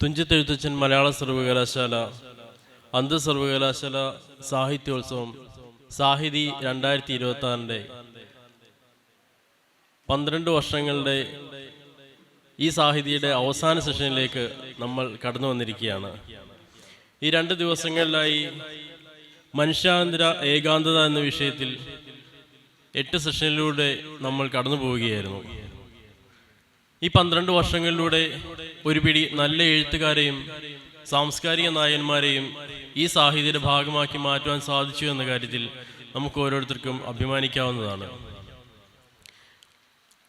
തുഞ്ചത്തെഴുത്തച്ഛൻ മലയാള സർവകലാശാല അന്തർസർവകലാശാല സാഹിത്യോത്സവം സാഹിതി 2026 12 വർഷങ്ങളുടെ ഈ സാഹിതിയുടെ അവസാന സെഷനിലേക്ക് നമ്മൾ കടന്നു വന്നിരിക്കുകയാണ്. ഈ 2 ദിവസങ്ങളിലായി മനുഷ്യാന്തര ഏകാന്തത എന്ന വിഷയത്തിൽ 8 സെഷനിലൂടെ നമ്മൾ കടന്നു പോവുകയായിരുന്നു. ഈ 12 വർഷങ്ങളിലൂടെ ഒരു പിടി നല്ല എഴുത്തുകാരെയും സാംസ്കാരിക നായകന്മാരെയും ഈ സാഹിത്യയുടെ ഭാഗമാക്കി മാറ്റുവാൻ സാധിച്ചു എന്ന കാര്യത്തിൽ നമുക്ക് ഓരോരുത്തർക്കും അഭിമാനിക്കാവുന്നതാണ്.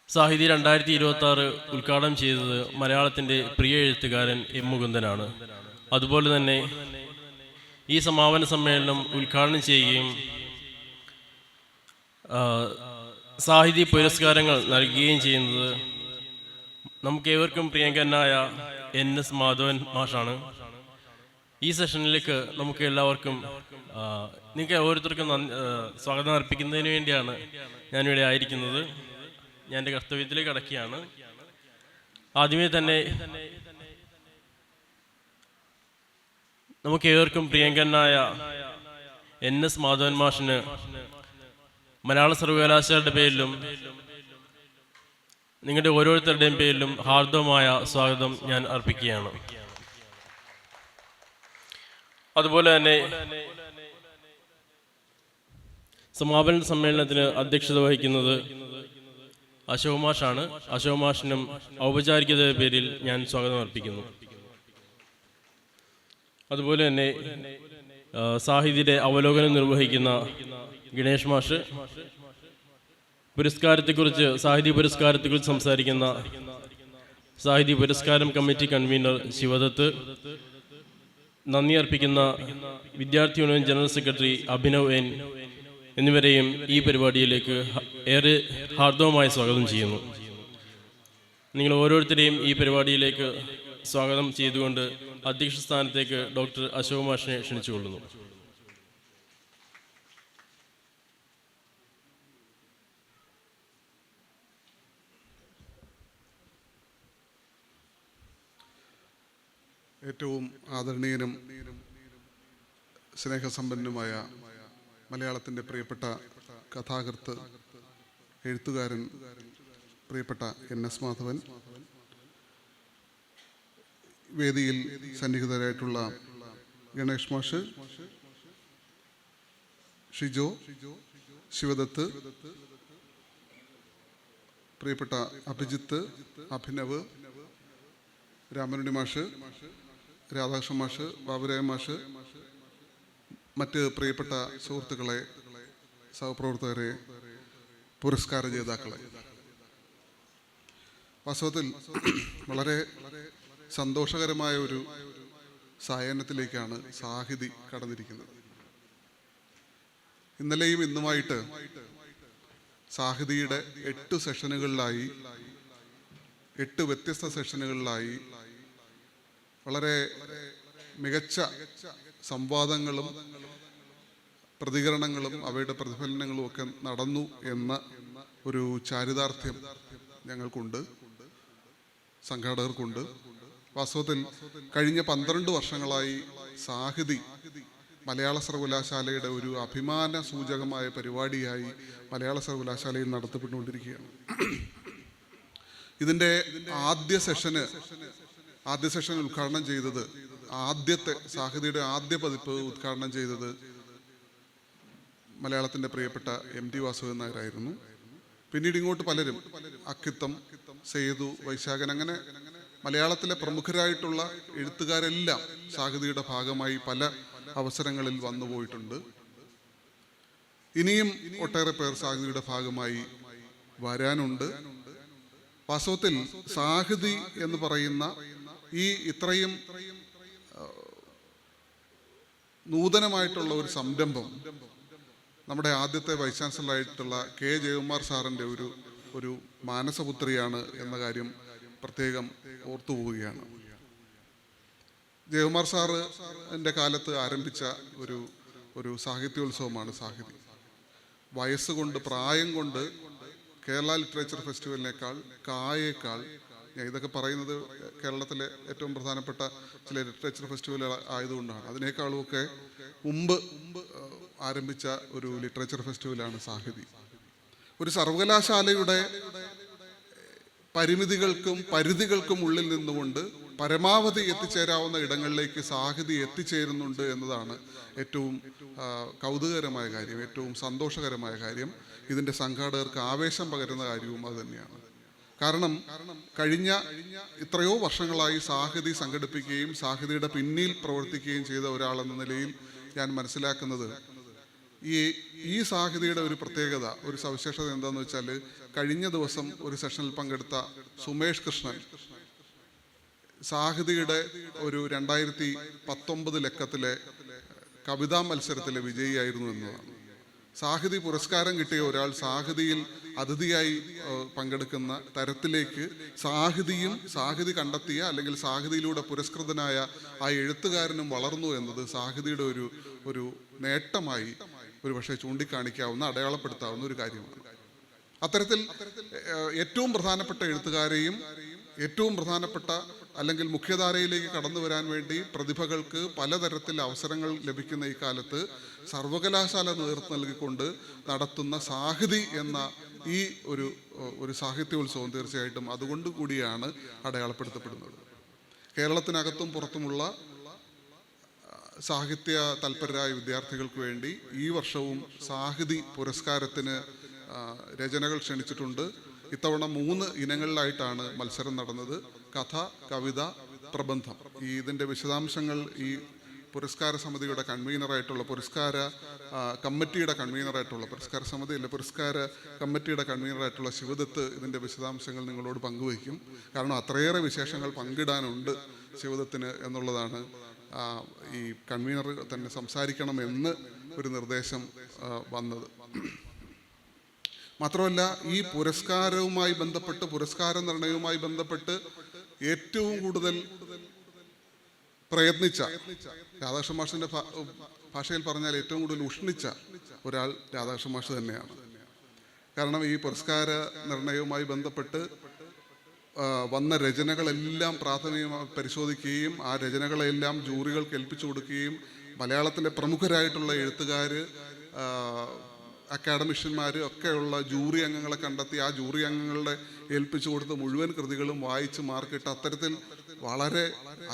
സാഹിതി 2026 ഉദ്ഘാടനം ചെയ്തത് മലയാളത്തിൻ്റെ പ്രിയ എഴുത്തുകാരൻ എം മുകുന്ദനാണ്. അതുപോലെ തന്നെ ഈ സമാപന സമ്മേളനം ഉദ്ഘാടനം ചെയ്യുകയും സാഹിത്യ പുരസ്കാരങ്ങൾ നൽകുകയും ചെയ്യുന്നത് നമുക്കേവർക്കും പ്രിയങ്കരനായ NS മാധവൻ മാഷാണ്. ഈ സെഷനിലേക്ക് നമുക്ക് എല്ലാവർക്കും നിങ്ങൾക്ക് ഓരോരുത്തർക്കും സ്വാഗതം അർപ്പിക്കുന്നതിന് വേണ്ടിയാണ് ഞാനിവിടെ ആയിരിക്കുന്നത്. ഞാൻ എൻ്റെ കർത്തവ്യത്തിലേക്ക് കടക്കുകയാണ്. ആദ്യമേ തന്നെ നമുക്കേവർക്കും പ്രിയങ്കരനായ NS മാധവൻ മാഷിന് മലയാള സർവകലാശാലയുടെ പേരിലും നിങ്ങളുടെ ഓരോരുത്തരുടെയും പേരിലും ഹാർദവമായ സ്വാഗതം ഞാൻ അർപ്പിക്കുകയാണ്. അതുപോലെ തന്നെ സമാപന സമ്മേളനത്തിന് അധ്യക്ഷത വഹിക്കുന്നത് അശോക് മാഷാണ്. അശോക് മാഷിനും ഔപചാരികതയുടെ പേരിൽ ഞാൻ സ്വാഗതം അർപ്പിക്കുന്നു. അതുപോലെ തന്നെ സാഹിത്യയുടെ അവലോകനം നിർവഹിക്കുന്ന ഗണേഷ് മാഷ്, പുരസ്കാരത്തെക്കുറിച്ച് സാഹിത്യ പുരസ്കാരത്തെക്കുറിച്ച് സംസാരിക്കുന്ന സാഹിത്യ പുരസ്കാരം കമ്മിറ്റി കൺവീനർ ശിവദത്ത്, നന്ദി അർപ്പിക്കുന്ന വിദ്യാർത്ഥി union general secretary Abhinav N എന്നിവരെയും ഈ പരിപാടിയിലേക്ക് ഏറെ ഹാർദവമായ സ്വാഗതം ചെയ്യുന്നു. നിങ്ങൾ ഓരോരുത്തരെയും ഈ പരിപാടിയിലേക്ക് സ്വാഗതം ചെയ്തുകൊണ്ട് അധ്യക്ഷ സ്ഥാനത്തേക്ക് ഡോക്ടർ അശോക് മാഷിനെ ക്ഷണിച്ചുകൊള്ളുന്നു. ഏറ്റവും ആദരണീയനും സ്നേഹസമ്പന്നനുമായ മലയാളത്തിൻ്റെ പ്രിയപ്പെട്ട കഥാകൃത്ത്, എഴുത്തുകാരൻ, പ്രിയപ്പെട്ട NS മാധവൻ, വേദിയിൽ സന്നിഹിതരായിട്ടുള്ള ഗണേഷ് മാഷ്, ഷിജോ, ശിവദത്ത്, പ്രിയപ്പെട്ട അഭിജിത്ത്, അഭിനവ്, രാമനുണ്ണി മാഷ്, രാധാകൃഷ്ണൻ മാഷ്, ബാബുരായ മാഷ്, മറ്റ് പ്രിയപ്പെട്ട സുഹൃത്തുക്കളെ, സഹപ്രവർത്തകരെ, പുരസ്കാര ജേതാക്കളെ, വാസ്തവത്തിൽ വളരെ സന്തോഷകരമായ ഒരു സായാഹ്നത്തിലേക്കാണ് സാഹിതി കടന്നിരിക്കുന്നത്. ഇന്നലെയും ഇന്നുമായിട്ട് സാഹിതിയുടെ 8 സെഷനുകളിലായി 8 വ്യത്യസ്ത സെഷനുകളിലായി വളരെ മികച്ച സംവാദങ്ങളും പ്രതികരണങ്ങളും അവയുടെ പ്രതിഫലനങ്ങളും ഒക്കെ നടന്നു എന്ന ഒരു ചാരിതാർത്ഥ്യം ഞങ്ങൾക്കുണ്ട്, സംഘാടകർക്കുണ്ട്. വാസ്തവത്തിൽ കഴിഞ്ഞ 12 വർഷങ്ങളായി സാഹിതി മലയാള സർവകലാശാലയുടെ ഒരു അഭിമാന സൂചകമായ പരിപാടിയായി മലയാള സർവകലാശാലയിൽ നടത്തപ്പെട്ടുകൊണ്ടിരിക്കുകയാണ്. ഇതിൻ്റെ ആദ്യ സെഷൻ ഉദ്ഘാടനം ചെയ്തത്, ആദ്യത്തെ സാഹിതിയുടെ ആദ്യ പതിപ്പ് ഉദ്ഘാടനം ചെയ്തത് മലയാളത്തിൻ്റെ പ്രിയപ്പെട്ട MT വാസുദേവൻ നായരായിരുന്നു. പിന്നീട് ഇങ്ങോട്ട് പലരും, അക്കിത്തം, സേതു, വൈശാഖൻ, അങ്ങനെ മലയാളത്തിലെ പ്രമുഖരായിട്ടുള്ള എഴുത്തുകാരെല്ലാം സാഹിതിയുടെ ഭാഗമായി പല അവസരങ്ങളിൽ വന്നുപോയിട്ടുണ്ട്. ഇനിയും ഒട്ടേറെ പേർ സാഹിതിയുടെ ഭാഗമായി വരാനുണ്ട്. വാസ്തവത്തിൽ സാഹിതി എന്ന് പറയുന്ന ഈ ഇത്രയും നൂതനമായിട്ടുള്ള ഒരു സംരംഭം നമ്മുടെ ആദ്യത്തെ വൈസ് ചാൻസലറായിട്ടുള്ള K ജയകുമാർ സാറിൻ്റെ ഒരു മാനസപുത്രിയാണ് എന്ന കാര്യം പ്രത്യേകം ഓർത്തു പോവുകയാണ്. ജയകുമാർ സാറിൻ്റെ കാലത്ത് ആരംഭിച്ച ഒരു സാഹിത്യോത്സവമാണ് സാഹിതി. വയസ്സുകൊണ്ട്, പ്രായം കൊണ്ട് കേരള ലിറ്ററേച്ചർ ഫെസ്റ്റിവലിനേക്കാൾ, കായേക്കാൾ ഞാൻ ഇതൊക്കെ പറയുന്നത് കേരളത്തിലെ ഏറ്റവും പ്രധാനപ്പെട്ട ചില ലിറ്ററേച്ചർ ഫെസ്റ്റിവലുകൾ ആയതുകൊണ്ടാണ്. അതിനേക്കാളുമൊക്കെ മുമ്പ് ആരംഭിച്ച ഒരു ലിറ്ററേച്ചർ ഫെസ്റ്റിവലാണ് സാഹിതി. ഒരു സർവകലാശാലയുടെ പരിധികൾക്കും ഉള്ളിൽ നിന്നുകൊണ്ട് പരമാവധി എത്തിച്ചേരാവുന്ന ഇടങ്ങളിലേക്ക് സാഹിതി എത്തിച്ചേരുന്നുണ്ട് എന്നതാണ് ഏറ്റവും കൗതുകകരമായ കാര്യം, ഏറ്റവും സന്തോഷകരമായ കാര്യം. ഇതിൻ്റെ സംഘാടകർക്ക് ആവേശം പകരുന്ന കാര്യവും അതുതന്നെയാണ്. കാരണം കഴിഞ്ഞ എത്രയോ വർഷങ്ങളായി സാഹിതി സംഘടിപ്പിക്കുകയും സാഹിതിയുടെ പിന്നിൽ പ്രവർത്തിക്കുകയും ചെയ്ത ഒരാളെന്ന നിലയിൽ ഞാൻ മനസ്സിലാക്കുന്നത് ഈ സാഹിതിയുടെ ഒരു പ്രത്യേകത, ഒരു സവിശേഷത എന്താണെന്ന് വെച്ചാൽ, കഴിഞ്ഞ ദിവസം ഒരു സെഷനിൽ പങ്കെടുത്ത സുമേഷ് കൃഷ്ണൻ സാഹിതിയുടെ ഒരു 2019 ലക്കത്തിലെ കവിതാ മത്സരത്തിലെ വിജയിയായിരുന്നു എന്നതാണ്. സാഹിതി പുരസ്കാരം കിട്ടിയ ഒരാൾ സാഹിതിയിൽ അതിഥിയായി പങ്കെടുക്കുന്ന തരത്തിലേക്ക് സാഹിതി കണ്ടെത്തിയ അല്ലെങ്കിൽ സാഹിതിയിലൂടെ പുരസ്കൃതനായ ആ എഴുത്തുകാരനും വളർന്നു എന്നത് സാഹിതിയുടെ ഒരു നേട്ടമായി ഒരു പക്ഷേ ചൂണ്ടിക്കാണിക്കാവുന്ന, അടയാളപ്പെടുത്താവുന്ന ഒരു കാര്യമാണ്. അത്തരത്തിൽ ഏറ്റവും പ്രധാനപ്പെട്ട എഴുത്തുകാരെയും ഏറ്റവും പ്രധാനപ്പെട്ട അല്ലെങ്കിൽ മുഖ്യധാരയിലേക്ക് കടന്നു വരാൻ വേണ്ടി പ്രതിഭകൾക്ക് പലതരത്തിൽ അവസരങ്ങൾ ലഭിക്കുന്ന ഈ കാലത്ത് സർവകലാശാല നേതൃത്വം നൽകിക്കൊണ്ട് നടത്തുന്ന സാഹിതി എന്ന ഈ ഒരു സാഹിത്യോത്സവം തീർച്ചയായിട്ടും അതുകൊണ്ട് കൂടിയാണ് അടയാളപ്പെടുത്തപ്പെടുന്നത്. കേരളത്തിനകത്തും പുറത്തുമുള്ള സാഹിത്യ തൽപരരായ വിദ്യാർത്ഥികൾക്ക് വേണ്ടി ഈ വർഷവും സാഹിതി പുരസ്കാരത്തിന് രചനകൾ ക്ഷണിച്ചിട്ടുണ്ട്. ഇത്തവണ 3 ഇനങ്ങളിലായിട്ടാണ് മത്സരം നടന്നത്: കഥ, കവിത, പ്രബന്ധം. ഇതിൻ്റെ വിശദാംശങ്ങൾ ഈ പുരസ്കാര സമിതിയുടെ കൺവീനറായിട്ടുള്ള പുരസ്കാര കമ്മിറ്റിയുടെ കൺവീനറായിട്ടുള്ള ശിവദത്ത് ഇതിൻ്റെ വിശദാംശങ്ങൾ നിങ്ങളോട് പങ്കുവയ്ക്കും. കാരണം അത്രയേറെ വിശേഷങ്ങൾ പങ്കിടാനുണ്ട് ശിവദത്തിന് എന്നുള്ളതാണ് ഈ കൺവീനർ തന്നെ സംസാരിക്കണമെന്ന് ഒരു നിർദ്ദേശം വന്നത്. മാത്രമല്ല, ഈ പുരസ്കാരവുമായി ബന്ധപ്പെട്ട്, പുരസ്കാര നിർണയവുമായി ബന്ധപ്പെട്ട് ഏറ്റവും കൂടുതൽ പ്രയത്നിച്ച, രാധാകൃഷ്ണൻ മാഷിൻ്റെ ഭാഷയിൽ പറഞ്ഞാൽ ഏറ്റവും കൂടുതൽ ഉഷ്ണിച്ച ഒരാൾ രാധാകൃഷ്ണൻ മാഷ് തന്നെയാണ്. കാരണം ഈ പുരസ്കാര നിർണയവുമായി ബന്ധപ്പെട്ട് വന്ന രചനകളെല്ലാം പ്രാഥമികമായി പരിശോധിക്കുകയും ആ രചനകളെല്ലാം ജൂറികൾക്ക് ഏൽപ്പിച്ചു കൊടുക്കുകയും മലയാളത്തിലെ പ്രമുഖരായിട്ടുള്ള എഴുത്തുകാർ, അക്കാഡമിഷ്യന്മാർ ഒക്കെയുള്ള ജൂറി അംഗങ്ങളെ കണ്ടെത്തി ആ ജൂറി അംഗങ്ങളുടെ ഏൽപ്പിച്ചു കൊടുത്ത് മുഴുവൻ കൃതികളും വായിച്ച് മാർക്കിട്ട് അത്തരത്തിൽ വളരെ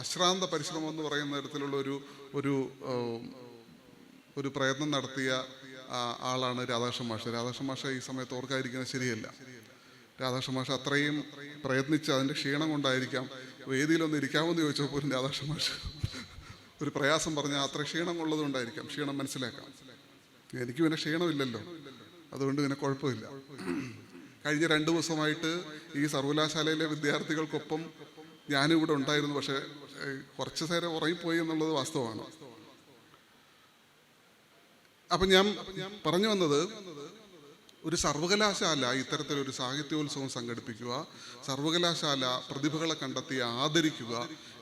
അശ്രാന്ത പരിശ്രമം എന്ന് പറയുന്ന തരത്തിലുള്ള ഒരു പ്രയത്നം നടത്തിയ ആളാണ് രാധാകൃഷ്ണൻ മാഷ്. രാധാകൃഷ്ണൻ മാഷ് ഈ സമയത്ത് ഓർക്കാതിരിക്കുന്നത് ശരിയല്ല. രാധാകൃഷ്ണൻ മാഷ് അത്രയും പ്രയത്നിച്ച് അതിൻ്റെ ക്ഷീണം കൊണ്ടായിരിക്കാം വേദിയിലൊന്ന് ഇരിക്കാമെന്ന് ചോദിച്ചപ്പോൾ പോലും രാധാകൃഷ്ണൻ മാഷ് ഒരു പ്രയാസം പറഞ്ഞാൽ അത്ര ക്ഷീണം ഉള്ളതുകൊണ്ടായിരിക്കാം. ക്ഷീണം മനസ്സിലാക്കാം. എനിക്ക് പിന്നെ ക്ഷീണമില്ലല്ലോ, അതുകൊണ്ട് പിന്നെ കുഴപ്പമില്ല. കഴിഞ്ഞ 2 ദിവസമായിട്ട് ഈ സർവകലാശാലയിലെ വിദ്യാർത്ഥികൾക്കൊപ്പം ഞാനും ഇവിടെ ഉണ്ടായിരുന്നു. പക്ഷേ കുറച്ച് നേരം ഉറങ്ങിപ്പോയി എന്നുള്ളത് വാസ്തവമാണ്. അപ്പം ഞാൻ പറഞ്ഞു വന്നത്, ഒരു സർവകലാശാല ഇത്തരത്തിലൊരു സാഹിത്യോത്സവം സംഘടിപ്പിക്കുക, സർവകലാശാല പ്രതിഭകളെ കണ്ടെത്തി ആദരിക്കുക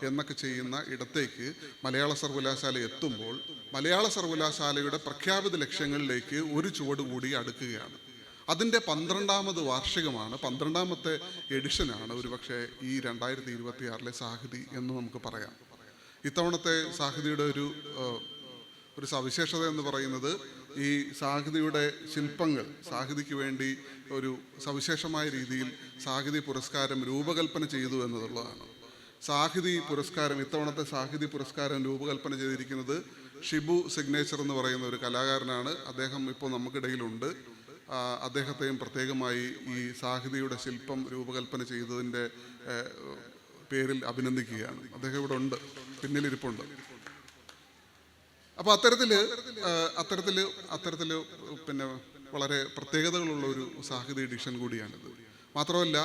എന്നൊക്കെ ചെയ്യുന്ന ഇടത്തേക്ക് മലയാള സർവകലാശാല എത്തുമ്പോൾ മലയാള സർവകലാശാലയുടെ പ്രഖ്യാപിത ലക്ഷ്യങ്ങളിലേക്ക് ഒരു ചുവട് കൂടി അടുക്കുകയാണ്. അതിൻ്റെ 12ാമത് വാർഷികമാണ്, 12ാമത്തെ എഡിഷനാണ് ഒരുപക്ഷെ ഈ 2026 സാഹിതി എന്ന് നമുക്ക് പറയാം. ഇത്തവണത്തെ സാഹിതിയുടെ ഒരു സവിശേഷത എന്ന് പറയുന്നത്, ഈ സാഹിതിയുടെ ശില്പങ്ങൾ സാഹിതിക്ക് വേണ്ടി ഒരു സവിശേഷമായ രീതിയിൽ സാഹിതി പുരസ്കാരം രൂപകൽപ്പന ചെയ്തു എന്നുള്ളതാണ്. ഇത്തവണത്തെ സാഹിതി പുരസ്കാരം രൂപകൽപ്പന ചെയ്തിരിക്കുന്നത് ഷിബു സിഗ്നേച്ചർ എന്ന് പറയുന്ന ഒരു കലാകാരനാണ്. അദ്ദേഹം ഇപ്പോൾ നമുക്കിടയിലുണ്ട്. അദ്ദേഹത്തെയും പ്രത്യേകമായി ഈ സാഹിതിയുടെ ശില്പം രൂപകൽപ്പന ചെയ്തതിൻ്റെ പേരിൽ അഭിനന്ദിക്കുകയാണ്. അദ്ദേഹം ഇവിടെ ഉണ്ട്, പിന്നിലിരിപ്പുണ്ട്. അപ്പോൾ അത്തരത്തിൽ പിന്നെ വളരെ പ്രത്യേകതകളുള്ള ഒരു സാഹിതി എഡിഷൻ കൂടിയാണിത്. മാത്രമല്ല,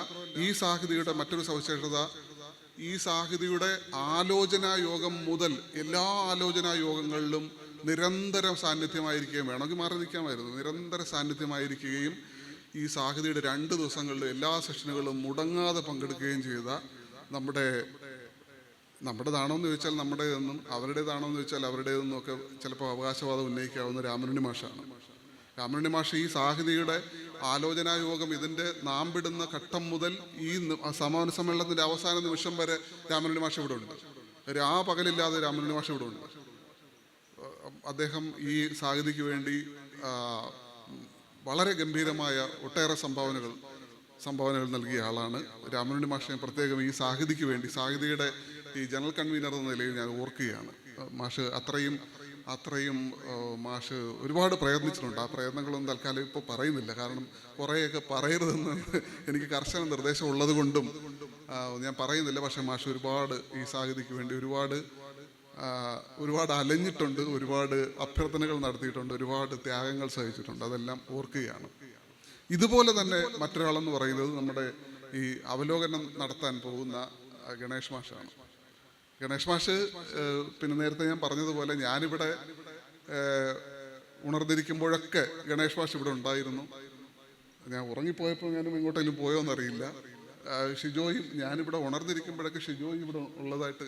ഈ സാഹിതിയുടെ മറ്റൊരു സവിശേഷത, ഈ സാഹിതിയുടെ ആലോചനാ യോഗം മുതൽ എല്ലാ ആലോചനാ യോഗങ്ങളിലും നിരന്തര സാന്നിധ്യമായിരിക്കുകയും, വേണമെങ്കിൽ മാറി നിൽക്കാമായിരുന്നു, നിരന്തര സാന്നിധ്യമായിരിക്കുകയും ഈ സാഹിതിയുടെ 2 ദിവസങ്ങളിലും എല്ലാ സെഷനുകളും മുടങ്ങാതെ പങ്കെടുക്കുകയും ചെയ്ത നമ്മുടേതാണോ എന്ന് ചോദിച്ചാൽ നമ്മുടേതെന്നും അവരുടേതാണോ എന്ന് ചോദിച്ചാൽ അവരുടേതെന്നും ഒക്കെ ചിലപ്പോൾ അവകാശവാദം ഉന്നയിക്കാവുന്ന രാമനുണ്ണി മാഷാണ്. രാമനുണ്ണി മാഷ് ഈ സാഹിതിയുടെ ആലോചനാ യോഗം ഇതിൻ്റെ നാമ്പിടുന്ന ഘട്ടം മുതൽ ഈ സമാപന സമ്മേളനത്തിൻ്റെ അവസാന നിമിഷം വരെ രാമനുണ്ണി മാഷ് ഇവിടെ ഉണ്ട്. പകലില്ലാതെ രാമനുണ്ണി മാഷ് ഇവിടെ ഉണ്ട്. അദ്ദേഹം ഈ സാഹിതിക്ക് വേണ്ടി വളരെ ഗംഭീരമായ ഒട്ടേറെ സംഭാവനകൾ നൽകിയ ആളാണ്. രാമനുണ്ണി മാഷിനെ പ്രത്യേകം ഈ സാഹിതിക്ക് വേണ്ടി, സാഹിതിയുടെ ഈ ജനറൽ കൺവീനർ എന്ന നിലയിൽ ഞാൻ ഓർക്കുകയാണ്. മാഷ് അത്രയും മാഷ് ഒരുപാട് പ്രയത്നിച്ചിട്ടുണ്ട്. ആ പ്രയത്നങ്ങളൊന്നും തൽക്കാലം ഇപ്പോൾ പറയുന്നില്ല, കാരണം കുറേയൊക്കെ പറയരുതെന്ന് എനിക്ക് കർശന നിർദ്ദേശം ഉള്ളത് കൊണ്ടും ഞാൻ പറയുന്നില്ല. പക്ഷേ മാഷ് ഒരുപാട് ഈ സാഹിതിക്ക് വേണ്ടി ഒരുപാട് അലഞ്ഞിട്ടുണ്ട്, ഒരുപാട് അഭ്യർത്ഥനകൾ നടത്തിയിട്ടുണ്ട്, ഒരുപാട് ത്യാഗങ്ങൾ സഹിച്ചിട്ടുണ്ട്. അതെല്ലാം ഓർക്കുകയാണ്. ഇതുപോലെ തന്നെ മറ്റൊരാളെന്ന് പറയുന്നത് നമ്മുടെ ഈ അവലോകനം നടത്താൻ പോകുന്ന ഗണേഷ് മാഷാണ്. ഗണേഷ് മാഷ് പിന്നെ നേരത്തെ ഞാൻ പറഞ്ഞതുപോലെ ഞാനിവിടെ ഉണർന്നിരിക്കുമ്പോഴൊക്കെ ഗണേഷ് മാഷ് ഇവിടെ ഉണ്ടായിരുന്നു. ഞാൻ ഉറങ്ങിപ്പോയപ്പോൾ ഞാനും ഇങ്ങോട്ടെങ്കിലും പോയോന്നറിയില്ല. ഷിജോയും ഞാനിവിടെ ഉണർന്നിരിക്കുമ്പോഴൊക്കെ ഷിജോയും ഇവിടെ ഉള്ളതായിട്ട്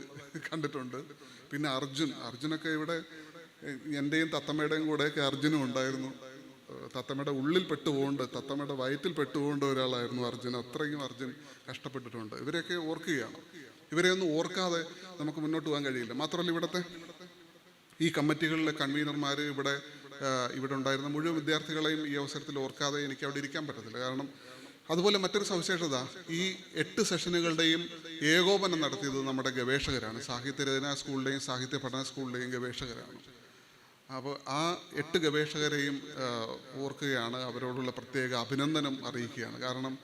കണ്ടിട്ടുണ്ട്. പിന്നെ അർജുനൊക്കെ ഇവിടെ എൻ്റെയും തത്തമ്മയുടെയും കൂടെയൊക്കെ അർജുനും ഉണ്ടായിരുന്നു. തത്തമ്മയുടെ ഉള്ളിൽ പെട്ടുപോകേണ്ട, തത്തമ്മയുടെ വയറ്റിൽ പെട്ടുപോകേണ്ട ഒരാളായിരുന്നു അർജുൻ. അത്രയും അർജുൻ കഷ്ടപ്പെട്ടിട്ടുണ്ട്. ഇവരെയൊക്കെ ഓർക്കുകയാണ്. ഇവരെയൊന്നും ഓർക്കാതെ നമുക്ക് മുന്നോട്ട് പോകാൻ കഴിയില്ല. മാത്രമല്ല ഇവിടുത്തെ ഈ കമ്മിറ്റികളിലെ കൺവീനർമാർ, ഇവിടെ ഉണ്ടായിരുന്ന മുഴുവൻ വിദ്യാർത്ഥികളെയും ഈ അവസരത്തിൽ ഓർക്കാതെ എനിക്ക് അവിടെ ഇരിക്കാൻ പറ്റത്തില്ല. കാരണം അതുപോലെ മറ്റൊരു സവിശേഷത, ഈ 8 സെഷനുകളുടെയും ഏകോപനം നടത്തിയത് നമ്മുടെ ഗവേഷകരാണ്. സാഹിത്യരചനാ സ്കൂളിലെയും സാഹിത്യ പഠന സ്കൂളിലെയും ഗവേഷകരാണ്. അപ്പോൾ ആ 8 ഗവേഷകരെയും ഓർക്കുകയാണ്, അവരോടുള്ള പ്രത്യേക അഭിനന്ദനം അറിയിക്കുകയാണ്. കാരണം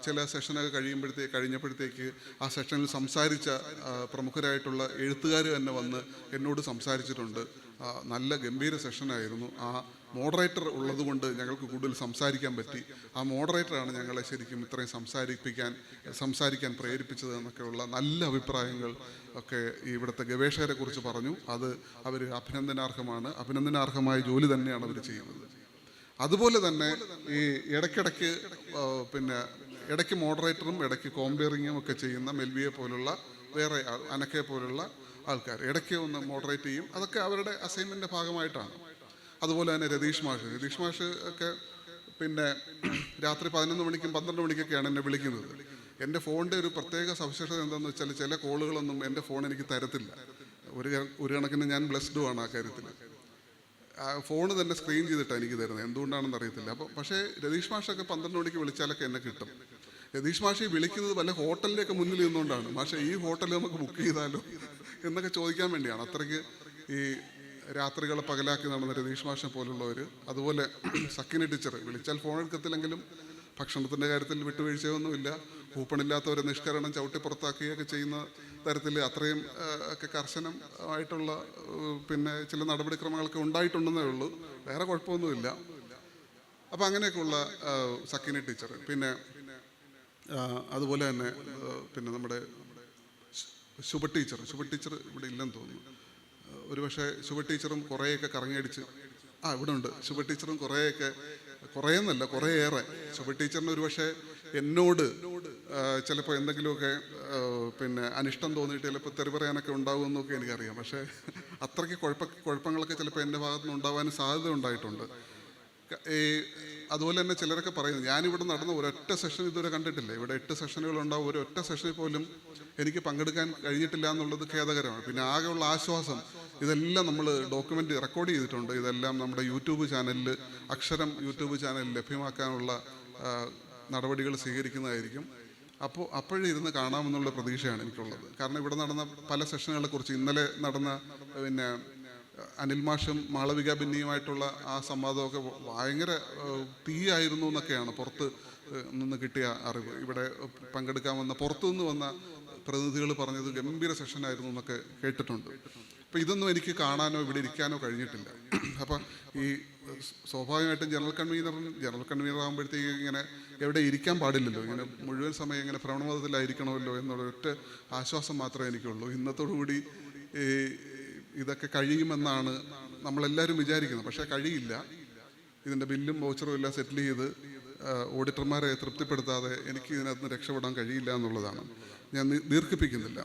ചില സെഷനൊക്കെ കഴിഞ്ഞപ്പോഴത്തേക്ക് ആ സെഷനിൽ സംസാരിച്ച പ്രമുഖരായിട്ടുള്ള എഴുത്തുകാർ തന്നെ വന്ന് എന്നോട് സംസാരിച്ചിട്ടുണ്ട്. നല്ല ഗംഭീര സെഷനായിരുന്നു. ആ മോഡറേറ്റർ ഉള്ളതുകൊണ്ട് ഞങ്ങൾക്ക് കൂടുതൽ സംസാരിക്കാൻ പറ്റി. ആ മോഡറേറ്ററാണ് ഞങ്ങളെ ശരിക്കും ഇത്രയും സംസാരിക്കാൻ പ്രേരിപ്പിച്ചത് എന്നൊക്കെയുള്ള നല്ല അഭിപ്രായങ്ങൾ ഒക്കെ ഇവിടുത്തെ ഗവേഷകരെ കുറിച്ച് പറഞ്ഞു. അത് അവർ അഭിനന്ദനാർഹമായ ജോലി തന്നെയാണ് അവർ ചെയ്യുന്നത്. അതുപോലെ തന്നെ ഈ ഇടയ്ക്ക് മോഡറേറ്ററും ഇടയ്ക്ക് കോമ്പയറിങ്ങും ഒക്കെ ചെയ്യുന്ന മെൽവിയെ പോലുള്ള വേറെ അനക്കെ പോലുള്ള ആൾക്കാർ ഇടയ്ക്ക് ഒന്ന് മോഡറേറ്റ് ചെയ്യും. അതൊക്കെ അവരുടെ അസൈൻമെൻറ്റിൻ്റെ ഭാഗമായിട്ടാണ്. അതുപോലെ തന്നെ രതീഷ് മാഷ് ഒക്കെ പിന്നെ രാത്രി 11 മണിക്കും 12 മണിക്കൊക്കെയാണ് എന്നെ വിളിക്കുന്നത്. എൻ്റെ ഫോണിൻ്റെ ഒരു പ്രത്യേക സവിശേഷത എന്താണെന്ന് വെച്ചാൽ ചില കോളുകളൊന്നും എൻ്റെ ഫോൺ എനിക്ക് തരത്തില്ല. ഒരു കണക്കിന് ഞാൻ ബ്ലെസ്ഡും ആണ് ആ കാര്യത്തിൽ. ഫോണ് തന്നെ സ്ക്രീൻ ചെയ്തിട്ടാണ് എനിക്ക് തരുന്നത്, എന്തുകൊണ്ടാണെന്ന് അറിയത്തില്ല. പക്ഷേ രതീഷ് മാഷൊക്കെ 12 മണിക്ക് വിളിച്ചാലൊക്കെ എന്നെ കിട്ടും. രതീഷ് മാഷി വിളിക്കുന്നത് വല്ല ഹോട്ടലിലേക്ക് മുന്നിൽ നിന്നുകൊണ്ടാണ്. മാഷെ ഈ ഹോട്ടൽ നമുക്ക് ബുക്ക് ചെയ്താലോ എന്നൊക്കെ ചോദിക്കാൻ വേണ്ടിയാണ്. അത്രയ്ക്ക് ഈ രാത്രികളെ പകലാക്കി നടന്ന രതീഷ് മാഷിനെ പോലുള്ളവർ. അതുപോലെ സക്കിനി ടീച്ചർ വിളിച്ചാൽ ഫോൺ എടുക്കത്തില്ലെങ്കിലും ഭക്ഷണത്തിൻ്റെ കാര്യത്തിൽ വിട്ടുവീഴ്ചയൊന്നുമില്ല. കൂപ്പണില്ലാത്തവരെ നിഷ്കരണം ചവിട്ടി പുറത്താക്കുകയൊക്കെ ചെയ്യുന്ന തരത്തിൽ അത്രയും ഒക്കെ കർശനമായിട്ടുള്ള പിന്നെ ചില നടപടിക്രമങ്ങളൊക്കെ ഉണ്ടായിട്ടുണ്ടെന്നേ ഉള്ളൂ. വേറെ കുഴപ്പമൊന്നുമില്ല. അപ്പം അങ്ങനെയൊക്കെയുള്ള സക്കിനി ടീച്ചർ. പിന്നെ അതുപോലെ തന്നെ പിന്നെ നമ്മുടെ ശുഭ ടീച്ചർ ഇവിടെ ഇല്ലെന്ന് തോന്നുന്നു. ഒരുപക്ഷെ ശുഭ ടീച്ചറും കുറേയൊക്കെ കറങ്ങിയടിച്ച് ഇവിടെ ഉണ്ട്. ശുഭ ടീച്ചറും കുറേയെന്നല്ല കുറേയേറെ. ശുഭ ടീച്ചറിന് ഒരുപക്ഷെ എന്നോട് ചിലപ്പോൾ എന്തെങ്കിലുമൊക്കെ പിന്നെ അനിഷ്ടം തോന്നിയിട്ട് ചിലപ്പോൾ തെറി പറയാനൊക്കെ ഉണ്ടാകുമെന്നൊക്കെ എനിക്കറിയാം. പക്ഷേ അത്രയ്ക്ക് കുഴപ്പങ്ങളൊക്കെ ചിലപ്പോൾ എൻ്റെ ഭാഗത്തു നിന്ന് ഉണ്ടാകാനും സാധ്യത ഉണ്ടായിട്ടുണ്ട്. അതുപോലെ തന്നെ ചിലരൊക്കെ പറയുന്നത് ഞാനിവിടെ നടന്ന ഒരൊറ്റ സെഷൻ ഇതുവരെ കണ്ടിട്ടില്ല. ഇവിടെ 8 സെഷനുകളുണ്ടാവും. ഒരൊറ്റ സെഷനിൽ പോലും എനിക്ക് പങ്കെടുക്കാൻ കഴിഞ്ഞിട്ടില്ല എന്നുള്ളത് ഖേദകരമാണ്. പിന്നെ ആകെയുള്ള ആശ്വാസം, ഇതെല്ലാം നമ്മൾ റെക്കോർഡ് ചെയ്തിട്ടുണ്ട്. ഇതെല്ലാം നമ്മുടെ യൂട്യൂബ് ചാനലിൽ ലഭ്യമാക്കാനുള്ള നടപടികൾ സ്വീകരിക്കുന്നതായിരിക്കും. അപ്പോഴിരുന്ന് കാണാമെന്നുള്ള പ്രതീക്ഷയാണ് എനിക്കുള്ളത്. കാരണം ഇവിടെ നടന്ന പല സെഷനുകളെക്കുറിച്ച് ഇന്നലെ നടന്ന പിന്നെ അനിൽ മാഷും മാളവിക ബിന്നിയുമായിട്ടുള്ള ആ സംവാദമൊക്കെ ഭയങ്കര തീയായിരുന്നു എന്നൊക്കെയാണ് പുറത്ത് നിന്ന് കിട്ടിയ അറിവ്. ഇവിടെ പങ്കെടുക്കാൻ വന്ന പുറത്തുനിന്ന് വന്ന പ്രതിനിധികൾ പറഞ്ഞത് ഗംഭീര സെഷനായിരുന്നു എന്നൊക്കെ കേട്ടിട്ടുണ്ട്. അപ്പോൾ ഇതൊന്നും എനിക്ക് കാണാനോ ഇവിടെ ഇരിക്കാനോ കഴിഞ്ഞിട്ടില്ല. അപ്പം ഈ സ്വാഭാവികമായിട്ടും ജനറൽ കൺവീനർ ആകുമ്പോഴത്തേക്ക് ഇങ്ങനെ എവിടെ ഇരിക്കാൻ പാടില്ലല്ലോ, ഇങ്ങനെ മുഴുവൻ സമയം ഇങ്ങനെ ഭ്രമണപഥത്തിലായിരിക്കണമല്ലോ എന്നുള്ള ഒറ്റ ആശ്വാസം മാത്രമേ എനിക്കുള്ളൂ. ഇന്നത്തോടുകൂടി ഇതൊക്കെ കഴിയുമെന്നാണ് നമ്മളെല്ലാവരും വിചാരിക്കുന്നത്. പക്ഷേ കഴിയില്ല. ഇതിൻ്റെ ബില്ലും വൗച്ചറും എല്ലാം സെറ്റിൽ ചെയ്ത് ഓഡിറ്റർമാരെ തൃപ്തിപ്പെടുത്താതെ എനിക്ക് ഇതിനകത്ത് നിന്ന് രക്ഷപ്പെടാൻ കഴിയില്ല എന്നുള്ളതാണ്. ഞാൻ ദീർഘിപ്പിക്കുന്നില്ല.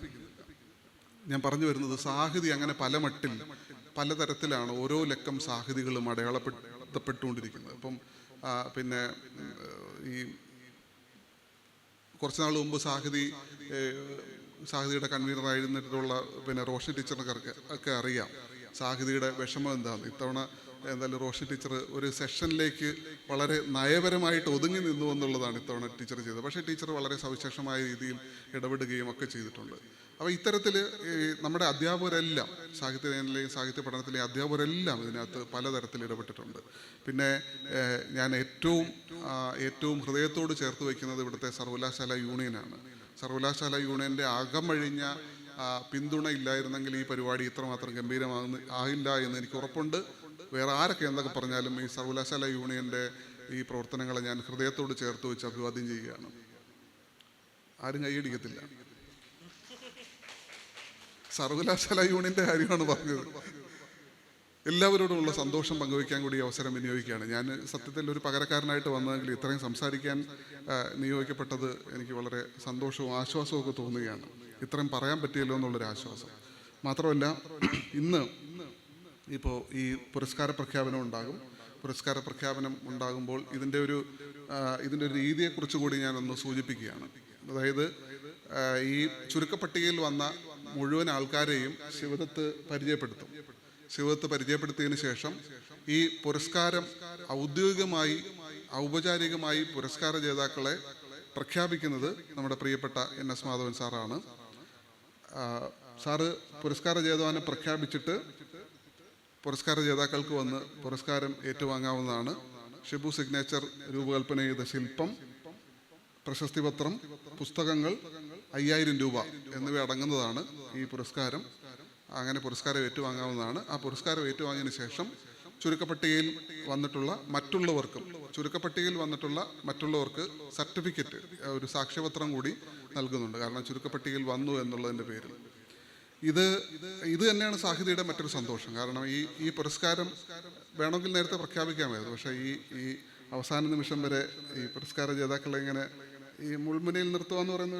ഞാൻ പറഞ്ഞു വരുന്നത് സാഹിതി അങ്ങനെ പലതരത്തിലാണ് ഓരോ ലക്കം സാഹിതികളും നടത്തപ്പെട്ടുകൊണ്ടിരിക്കുന്നത്. അപ്പം പിന്നെ ഈ കുറച്ച് നാൾ മുമ്പ് സാഹിതിയുടെ കൺവീനറായിരുന്നിട്ടുള്ള പിന്നെ റോഷനി ടീച്ചറിനൊക്കെ ഒക്കെ അറിയാം സാഹിതിയുടെ വിഷമം എന്താണെന്ന്. ഇത്തവണ എന്തായാലും റോഷനി ടീച്ചർ ഒരു സെഷനിലേക്ക് വളരെ നയപരമായിട്ട് ഒതുങ്ങി നിന്നു എന്നുള്ളതാണ് ഇത്തവണ ടീച്ചർ ചെയ്തത്. പക്ഷേ ടീച്ചർ വളരെ സവിശേഷമായ രീതിയിൽ ഇടപെടുകയും ഒക്കെ ചെയ്തിട്ടുണ്ട്. അപ്പോൾ ഇത്തരത്തിൽ നമ്മുടെ അധ്യാപകരെല്ലാം സാഹിത്യ പഠനത്തിലെയും അധ്യാപകരെല്ലാം ഇതിനകത്ത് പലതരത്തിൽ ഇടപെട്ടിട്ടുണ്ട്. പിന്നെ ഞാൻ ഏറ്റവും ഹൃദയത്തോട് ചേർത്ത് വയ്ക്കുന്നത് ഇവിടുത്തെ സർവകലാശാല യൂണിയനാണ്. സർവകലാശാല യൂണിയൻ്റെ അകമഴിഞ്ഞ പിന്തുണ ഇല്ലായിരുന്നെങ്കിൽ ഈ പരിപാടി ഇത്രമാത്രം ആകില്ല എന്ന് എനിക്ക് ഉറപ്പുണ്ട്. വേറെ ആരൊക്കെ എന്തൊക്കെ പറഞ്ഞാലും ഈ സർവകലാശാല യൂണിയൻ്റെ ഈ പ്രവർത്തനങ്ങളെ ഞാൻ ഹൃദയത്തോട് ചേർത്ത് വെച്ച് അഭിവാദ്യം ചെയ്യുകയാണ്. ആരും കൈയടിക്കത്തില്ല. സർവകലാശാല യൂണിയൻ്റെ കാര്യമാണ് പറഞ്ഞത്. എല്ലാവരോടുമുള്ള സന്തോഷം പങ്കുവയ്ക്കാൻ കൂടി അവസരം വിനിയോഗിക്കുകയാണ്. ഞാൻ സത്യത്തിൽ ഒരു പകരക്കാരനായിട്ട് വന്നതെങ്കിൽ ഇത്രയും സംസാരിക്കാൻ നിയോഗിക്കപ്പെട്ടത് എനിക്ക് വളരെ സന്തോഷവും ആശ്വാസവും ഒക്കെ തോന്നുകയാണ്. ഇത്രയും പറയാൻ പറ്റിയല്ലോ എന്നുള്ളൊരു ആശ്വാസം. മാത്രമല്ല, ഇന്ന് ഇപ്പോൾ ഈ പുരസ്കാര പ്രഖ്യാപനം ഉണ്ടാകും. പുരസ്കാര പ്രഖ്യാപനം ഉണ്ടാകുമ്പോൾ ഇതിൻ്റെ ഒരു രീതിയെക്കുറിച്ച് കൂടി ഞാനൊന്ന് സൂചിപ്പിക്കുകയാണ്. അതായത് ഈ ചുരുക്കപ്പട്ടികയിൽ വന്ന മുഴുവൻ ആൾക്കാരെയും ശിവദത്ത് പരിചയപ്പെടുത്തും. ശിവദത്ത് പരിചയപ്പെടുത്തിയതിന് ശേഷം ഈ പുരസ്കാരം ഔപചാരികമായി പുരസ്കാര ജേതാക്കളെ പ്രഖ്യാപിക്കുന്നത് നമ്മുടെ പ്രിയപ്പെട്ട NS മാധവൻ സാറാണ്. സാറ് പുരസ്കാര ജേതാവിനെ പ്രഖ്യാപിച്ചിട്ട് പുരസ്കാര ജേതാക്കൾക്ക് വന്ന് പുരസ്കാരം ഏറ്റുവാങ്ങാവുന്നതാണ്. ഷിബു സിഗ്നേച്ചർ രൂപകൽപ്പന ചെയ്ത ശില്പം, പ്രശസ്തി പത്രം, പുസ്തകങ്ങൾ, 5000 രൂപ എന്നിവ അടങ്ങുന്നതാണ് ഈ പുരസ്കാരം. അങ്ങനെ പുരസ്കാരം ഏറ്റുവാങ്ങാവുന്നതാണ്. ആ പുരസ്കാരം ഏറ്റുവാങ്ങിയതിന് ശേഷം ചുരുക്കപ്പട്ടികയിൽ വന്നിട്ടുള്ള മറ്റുള്ളവർക്ക് സർട്ടിഫിക്കറ്റ്, ഒരു സാക്ഷ്യപത്രം കൂടി നൽകുന്നുണ്ട്. കാരണം ചുരുക്കപ്പട്ടികയിൽ വന്നു എന്നുള്ളതിൻ്റെ പേരിൽ. ഇത് തന്നെയാണ് സാഹിതിയുടെ മറ്റൊരു സന്തോഷം. കാരണം ഈ പുരസ്കാരം വേണമെങ്കിൽ നേരത്തെ പ്രഖ്യാപിക്കാമായിരുന്നു. പക്ഷേ ഈ അവസാന നിമിഷം വരെ ഈ പുരസ്കാര ജേതാക്കളെ ഇങ്ങനെ ഈ മുൾമുനയിൽ നിർത്തുക എന്ന് പറയുന്ന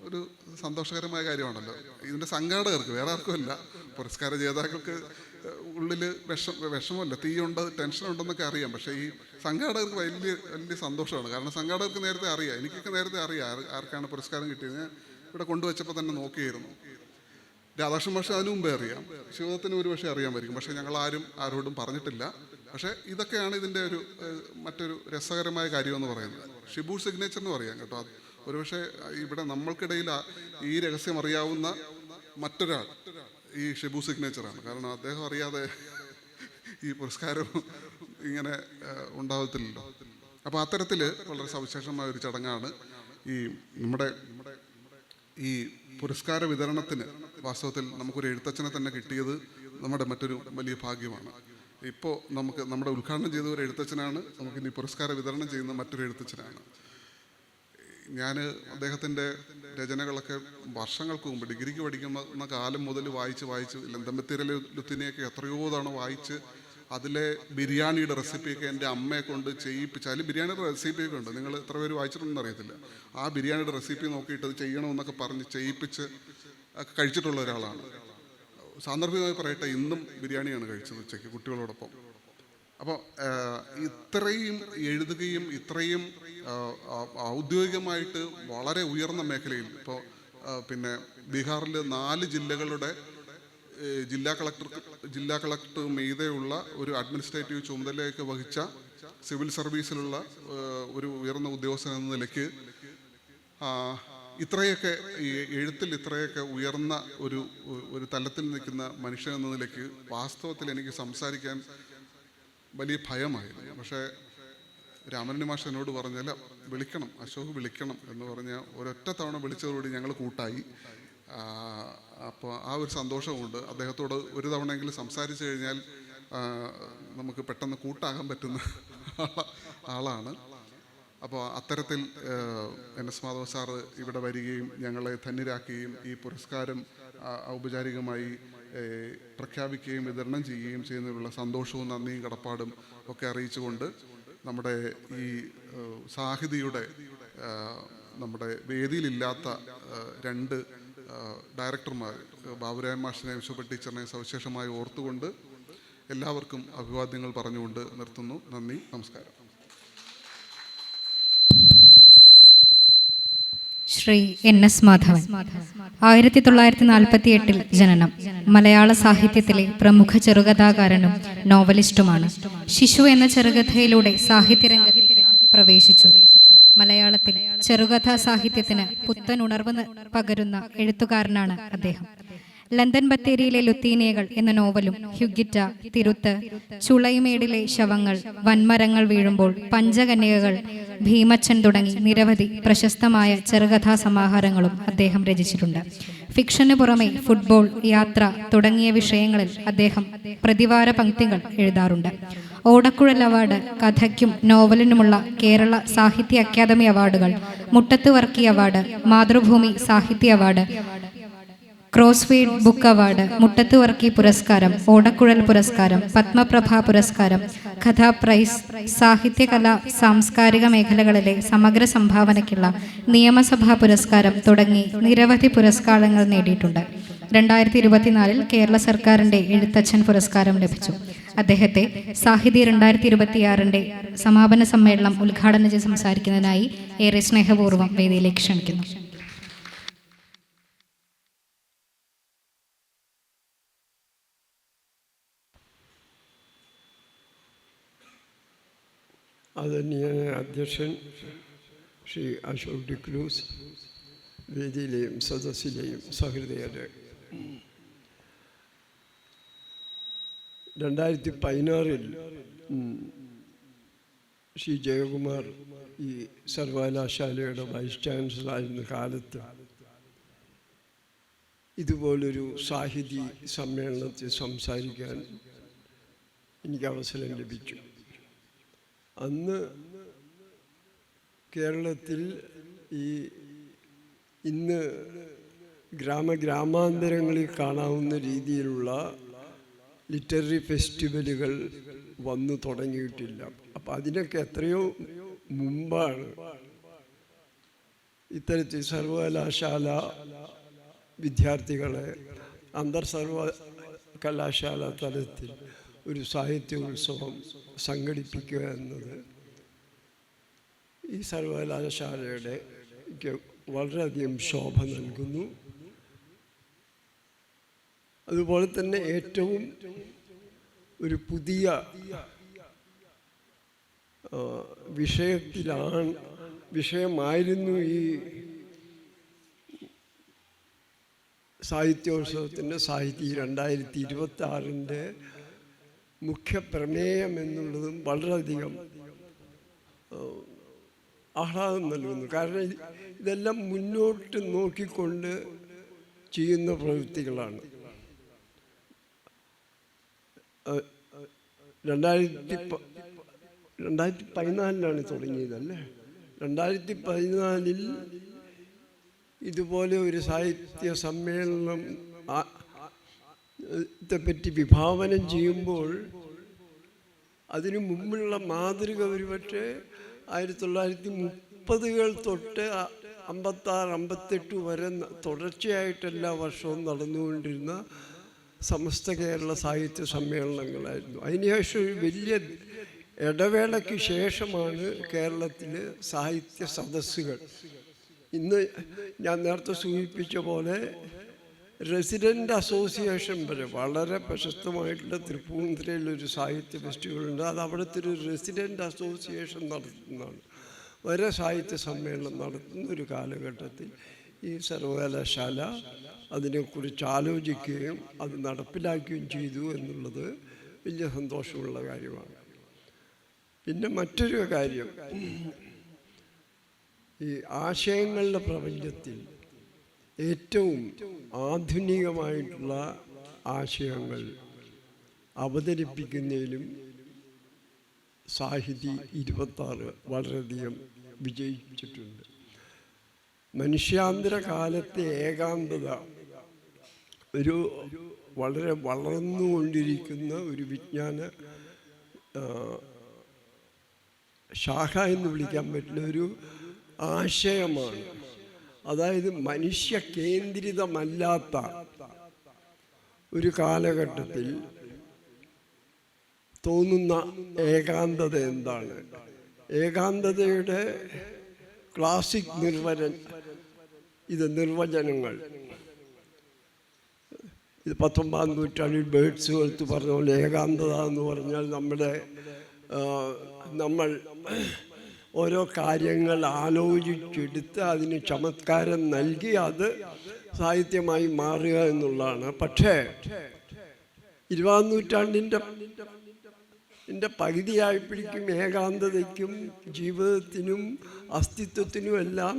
ഒരു സന്തോഷകരമായ കാര്യമാണല്ലോ. ഇതിൻ്റെ സംഘാടകർക്ക്, വേറെ ആർക്കുമല്ല, പുരസ്കാര ജേതാക്കൾക്ക് ഉള്ളിൽ വിഷമമല്ല, തീയുണ്ട്, ടെൻഷനുണ്ടെന്നൊക്കെ അറിയാം. പക്ഷേ ഈ സംഘാടകർക്ക് വലിയ സന്തോഷമാണ്. കാരണം സംഘാടകർക്ക് നേരത്തെ അറിയാം, എനിക്കൊക്കെ നേരത്തെ അറിയാം ആർക്കാണ് പുരസ്കാരം കിട്ടിയത്. ഞാൻ ഇവിടെ കൊണ്ടുവച്ചപ്പോൾ തന്നെ നോക്കിയിരുന്നു. രാധാകൃഷ്ണൻ മാഷ് അതിനു മുമ്പേ അറിയാം, ശിവദത്തിന് ഒരുപക്ഷെ അറിയാമായിരിക്കും. പക്ഷേ ആരോടും പറഞ്ഞിട്ടില്ല. പക്ഷേ ഇതൊക്കെയാണ് ഇതിൻ്റെ മറ്റൊരു രസകരമായ കാര്യമെന്ന് പറയുന്നത്. ഷിബു സിഗ്നേച്ചറിനും അറിയാം കേട്ടോ. ഒരുപക്ഷെ ഇവിടെ നമ്മൾക്കിടയിൽ ഈ രഹസ്യം അറിയാവുന്ന മറ്റൊരാൾ ഈ ഷിബു സിഗ്നേച്ചറാണ്. കാരണം അദ്ദേഹം അറിയാതെ ഈ പുരസ്കാരം ഇങ്ങനെ ഉണ്ടാവത്തില്ലല്ലോ. അപ്പോൾ അത്തരത്തിൽ വളരെ സവിശേഷമായ ഒരു ചടങ്ങാണ് നമ്മുടെ ഈ പുരസ്കാര വിതരണത്തിന്. വാസ്തവത്തിൽ നമുക്കൊരു എഴുത്തച്ഛനെ തന്നെ കിട്ടിയത് നമ്മുടെ മറ്റൊരു വലിയ ഭാഗ്യമാണ്. ഇപ്പോൾ നമ്മുടെ ഉദ്ഘാടനം ചെയ്ത ഒരു എഴുത്തച്ഛനാണ്, നമുക്കിനി പുരസ്കാര വിതരണം ചെയ്യുന്ന മറ്റൊരു എഴുത്തച്ഛനാണ്. ഞാൻ അദ്ദേഹത്തിൻ്റെ രചനകളൊക്കെ വർഷങ്ങൾക്ക് മുമ്പ് ഡിഗ്രിക്ക് പഠിക്കുന്ന കാലം മുതൽ വായിച്ച് ലന്തമ്പത്തിരലെ ലുത്തിനെയൊക്കെ എത്രയോ തവണ വായിച്ച് അതിലെ ബിരിയാണിയുടെ റെസിപ്പിയൊക്കെ എൻ്റെ അമ്മയെ കൊണ്ട് ചെയ്യിപ്പിച്ച്, അതിൽ ബിരിയാണിയുടെ റെസിപ്പിയൊക്കെ ഉണ്ട്, നിങ്ങൾ എത്ര പേര് വായിച്ചിട്ടുണ്ടെന്ന് അറിയത്തില്ല. ആ ബിരിയാണിയുടെ റെസിപ്പി നോക്കിയിട്ട് അത് ചെയ്യണമെന്നൊക്കെ പറഞ്ഞ് ചെയ്യിപ്പിച്ച് കഴിച്ചിട്ടുള്ള ഒരാളാണ്. സാന്ദർഭികമായി പറയട്ടെ, ഇന്നും ബിരിയാണിയാണ് കഴിച്ചത് ഉച്ചയ്ക്ക് കുട്ടികളോടൊപ്പം. അപ്പോൾ ഇത്രയും എഴുതുകയും ഇത്രയും ഔദ്യോഗികമായിട്ട് വളരെ ഉയർന്ന മേഖലയിൽ, ഇപ്പോൾ പിന്നെ ബീഹാറിൽ 4 ജില്ലകളുടെ ജില്ലാ കളക്ടർ മീതെയുള്ള ഒരു അഡ്മിനിസ്ട്രേറ്റീവ് ചുമതലയൊക്കെ വഹിച്ച സിവിൽ സർവീസിലുള്ള ഒരു ഉയർന്ന ഉദ്യോഗസ്ഥൻ എന്ന നിലയ്ക്ക് ഇത്രയൊക്കെ എഴുത്തിൽ ഇത്രയൊക്കെ ഉയർന്ന ഒരു തലത്തിൽ നിൽക്കുന്ന മനുഷ്യൻ എന്ന നിലയ്ക്ക് വാസ്തവത്തിൽ എനിക്ക് സംസാരിക്കാൻ വലിയ ഭയമായിരുന്നു. പക്ഷേ രാമനുണ്ണി മാഷ് എന്നോട് പറഞ്ഞാൽ വിളിക്കണം, അശോക് വിളിക്കണം എന്ന് പറഞ്ഞാൽ ഒരൊറ്റ തവണ വിളിച്ചതോടുകൂടി ഞങ്ങൾ കൂട്ടായി. അപ്പോൾ ആ ഒരു സന്തോഷമുണ്ട്. അദ്ദേഹത്തോട് ഒരു തവണയെങ്കിലും സംസാരിച്ചു കഴിഞ്ഞാൽ നമുക്ക് പെട്ടെന്ന് കൂട്ടാകാൻ പറ്റുന്ന ആളാണ്. അപ്പോൾ അത്തരത്തിൽ NS മാധവൻ സാറ് ഇവിടെ വരികയും ഞങ്ങളെ ധന്യരാക്കുകയും ഈ പുരസ്കാരം ഔപചാരികമായി പ്രഖ്യാപിക്കുകയും വിതരണം ചെയ്യുകയും ചെയ്യുന്നതിനുള്ള സന്തോഷവും നന്ദിയും കടപ്പാടും ഒക്കെ അറിയിച്ചുകൊണ്ട് നമ്മുടെ ഈ സാഹിതിയുടെ നമ്മുടെ വേദിയിലില്ലാത്ത 2 ഡയറക്ടർമാർ, ബാബുരായൻ മാഷിനെ, വിശ്വപ ടീച്ചറിനെ സവിശേഷമായി ഓർത്തുകൊണ്ട് എല്ലാവർക്കും അഭിവാദ്യങ്ങൾ പറഞ്ഞുകൊണ്ട് നിർത്തുന്നു. നന്ദി, നമസ്കാരം. ശ്രീ NS മാധവൻ, 1948 ജനനം. മലയാള സാഹിത്യത്തിലെ പ്രമുഖ ചെറുകഥാകാരനും നോവലിസ്റ്റുമാണ്. ശിശു എന്ന ചെറുകഥയിലൂടെ സാഹിത്യരംഗത്തേക്ക് പ്രവേശിച്ചു. മലയാളത്തിൽ ചെറുകഥാ സാഹിത്യത്തിന് പുത്തൻ ഉണർവ് പകരുന്ന എഴുത്തുകാരനാണ് അദ്ദേഹം. ലണ്ടൻ ബത്തേരിയിലെ ലുത്തീനിയകൾ എന്ന നോവലും, ഹ്യുഗിറ്റ, തിരുത്ത്, ചുളൈമേടിലെ ശവങ്ങൾ, വൻമരങ്ങൾ വീഴുമ്പോൾ, പഞ്ചകന്യകകൾ, ഭീമച്ചൻ തുടങ്ങി നിരവധി പ്രശസ്തമായ ചെറുകഥാ സമാഹാരങ്ങളും അദ്ദേഹം രചിച്ചിട്ടുണ്ട്. ഫിക്ഷന് പുറമെ ഫുട്ബോൾ, യാത്ര തുടങ്ങിയ വിഷയങ്ങളിൽ അദ്ദേഹം പ്രതിവാര പംക്തികൾ എഴുതാറുണ്ട്. ഓടക്കുഴൽ അവാർഡ്, കഥയ്ക്കും നോവലിനുമുള്ള കേരള സാഹിത്യ അക്കാദമി അവാർഡുകൾ, മുട്ടത്ത് വർക്കി അവാർഡ്, മാതൃഭൂമി സാഹിത്യ അവാർഡ്, ക്രോസ്ഫീഡ് ബുക്ക് അവാർഡ്, മുട്ടത്ത് വർക്കി പുരസ്കാരം, ഓടക്കുഴൽ പുരസ്കാരം, പത്മപ്രഭ പുരസ്കാരം, കഥാ പ്രൈസ്, സാഹിത്യകലാ സാംസ്കാരിക മേഖലകളിലെ സമഗ്ര സംഭാവനയ്ക്കുള്ള നിയമസഭാ പുരസ്കാരം തുടങ്ങി നിരവധി പുരസ്കാരങ്ങൾ നേടിയിട്ടുണ്ട്. 2024 കേരള സർക്കാരിൻ്റെ എഴുത്തച്ഛൻ പുരസ്കാരം ലഭിച്ചു. അദ്ദേഹത്തെ സാഹിതി 2026 സമാപന സമ്മേളനം ഉദ്ഘാടനം ചെയ്ത് സംസാരിക്കുന്നതിനായി ഏറെ സ്നേഹപൂർവ്വം വേദിയിലേക്ക് ക്ഷണിക്കുന്നു. ആദരണീയനായ അധ്യക്ഷൻ ശ്രീ അശോക് ഡിക്രൂസ്, വേദിയിലെയും സദസ്സിലെയും സഹൃദയരെ, 2016 ശ്രീ ജയകുമാർ ഈ സർവകലാശാലയുടെ വൈസ് ചാൻസലറായിരുന്ന കാലത്ത് ഇതുപോലൊരു സാഹിതി സമ്മേളനത്തിൽ സംസാരിക്കാൻ എനിക്ക് അവസരം ലഭിച്ചു. അന്ന് കേരളത്തിൽ ഇന്ന് ഗ്രാമാന്തരങ്ങളിൽ കാണാവുന്ന രീതിയിലുള്ള ലിറ്റററി ഫെസ്റ്റിവലുകൾ വന്നു തുടങ്ങിയിട്ടില്ല. അപ്പം അതിനൊക്കെ എത്രയോ മുമ്പാണ് ഇത്തരത്തിൽ സർവകലാശാല വിദ്യാർത്ഥികളെ അന്തർ സർവകലാശാല തലത്തിൽ ഒരു സാഹിത്യോത്സവം സംഘടിപ്പിക്കുക എന്നത് ഈ സർവകലാശാലയുടെ വളരെയധികം ശോഭ നൽകുന്നു. അതുപോലെ തന്നെ ഏറ്റവും ഒരു പുതിയ വിഷയമായിരുന്നു ഈ സാഹിത്യോത്സവത്തിൻ്റെ സാഹിത്യ 2026 മുഖ്യ പ്രമേയം എന്നുള്ളതും വളരെയധികം ആഹ്ലാദം നൽകുന്നു. കാരണം ഇതെല്ലാം മുന്നോട്ട് നോക്കിക്കൊണ്ട് ചെയ്യുന്ന പ്രവൃത്തികളാണ്. 2014 തുടങ്ങിയതല്ലേ. 2014 ഇതുപോലെ ഒരു സാഹിത്യ സമ്മേളനം ത്തെപ്പറ്റി വിഭാവനം ചെയ്യുമ്പോൾ അതിനു മുമ്പുള്ള മാതൃക ഒരുപക്ഷെ 1930 തൊട്ട് 56-58 വരെ തുടർച്ചയായിട്ട് എല്ലാ വർഷവും നടന്നുകൊണ്ടിരുന്ന സമസ്ത കേരള സാഹിത്യ സമ്മേളനങ്ങളായിരുന്നു. അതിനുശേഷം ഒരു വലിയ ഇടവേളയ്ക്ക് ശേഷമാണ് കേരളത്തിൽ സാഹിത്യ സദസ്സുകൾ. ഇന്ന് ഞാൻ നേരത്തെ സൂചിപ്പിച്ച പോലെ റെസിഡൻ്റ് അസോസിയേഷൻ വരെ വളരെ പ്രശസ്തമായിട്ടുള്ള തൃപ്പൂണിത്തുറയിലൊരു സാഹിത്യ ഫെസ്റ്റിവലുണ്ട്. അത് അവിടുത്തെ ഒരു റെസിഡൻ്റ് അസോസിയേഷൻ നടത്തുന്നതാണ്. വരെ സാഹിത്യ സമ്മേളനം നടത്തുന്ന ഒരു കാലഘട്ടത്തിൽ ഈ സർവകലാശാല അതിനെക്കുറിച്ച് ആലോചിക്കുകയും അത് നടപ്പിലാക്കുകയും ചെയ്തു എന്നുള്ളത് വലിയ സന്തോഷമുള്ള കാര്യമാണ്. പിന്നെ മറ്റൊരു കാര്യം, ഈ ആശയങ്ങളുടെ പ്രപഞ്ചത്തിൽ ഏറ്റവും ആധുനികമായിട്ടുള്ള ആശയങ്ങൾ അവതരിപ്പിക്കുന്നതിലും സാഹിതി 26 വളരെയധികം വിജയിച്ചിട്ടുണ്ട്. മനുഷ്യാന്തര കാലത്തെ ഏകാന്തത ഒരു വളരെ വളർന്നുകൊണ്ടിരിക്കുന്ന ഒരു വിജ്ഞാന ശാഖ എന്ന് വിളിക്കാൻ പറ്റുന്ന ഒരു ആശയമാണ്. അതായത് മനുഷ്യ കേന്ദ്രിതമല്ലാത്ത ഒരു കാലഘട്ടത്തിൽ തോന്നുന്ന ഏകാന്തത എന്താണ്? ഏകാന്തതയുടെ ക്ലാസിക് നിർവചനങ്ങൾ ഇത് 19-ാം നൂറ്റാണ്ടിൽ ബേർഡ്സ് വെൽത്ത് പറഞ്ഞ പോലെ ഏകാന്തത എന്ന് പറഞ്ഞാൽ നമ്മൾ ഓരോ കാര്യങ്ങൾ ആലോചിച്ചെടുത്ത് അതിന് ചമത്കാരം നൽകി അത് സാഹിത്യമായി മാറുക എന്നുള്ളതാണ്. പക്ഷേ 20-ാം നൂറ്റാണ്ടിൻ്റെ പകുതിയായപ്പോഴേക്കും ഏകാന്തതയ്ക്കും ജീവിതത്തിനും അസ്തിത്വത്തിനും എല്ലാം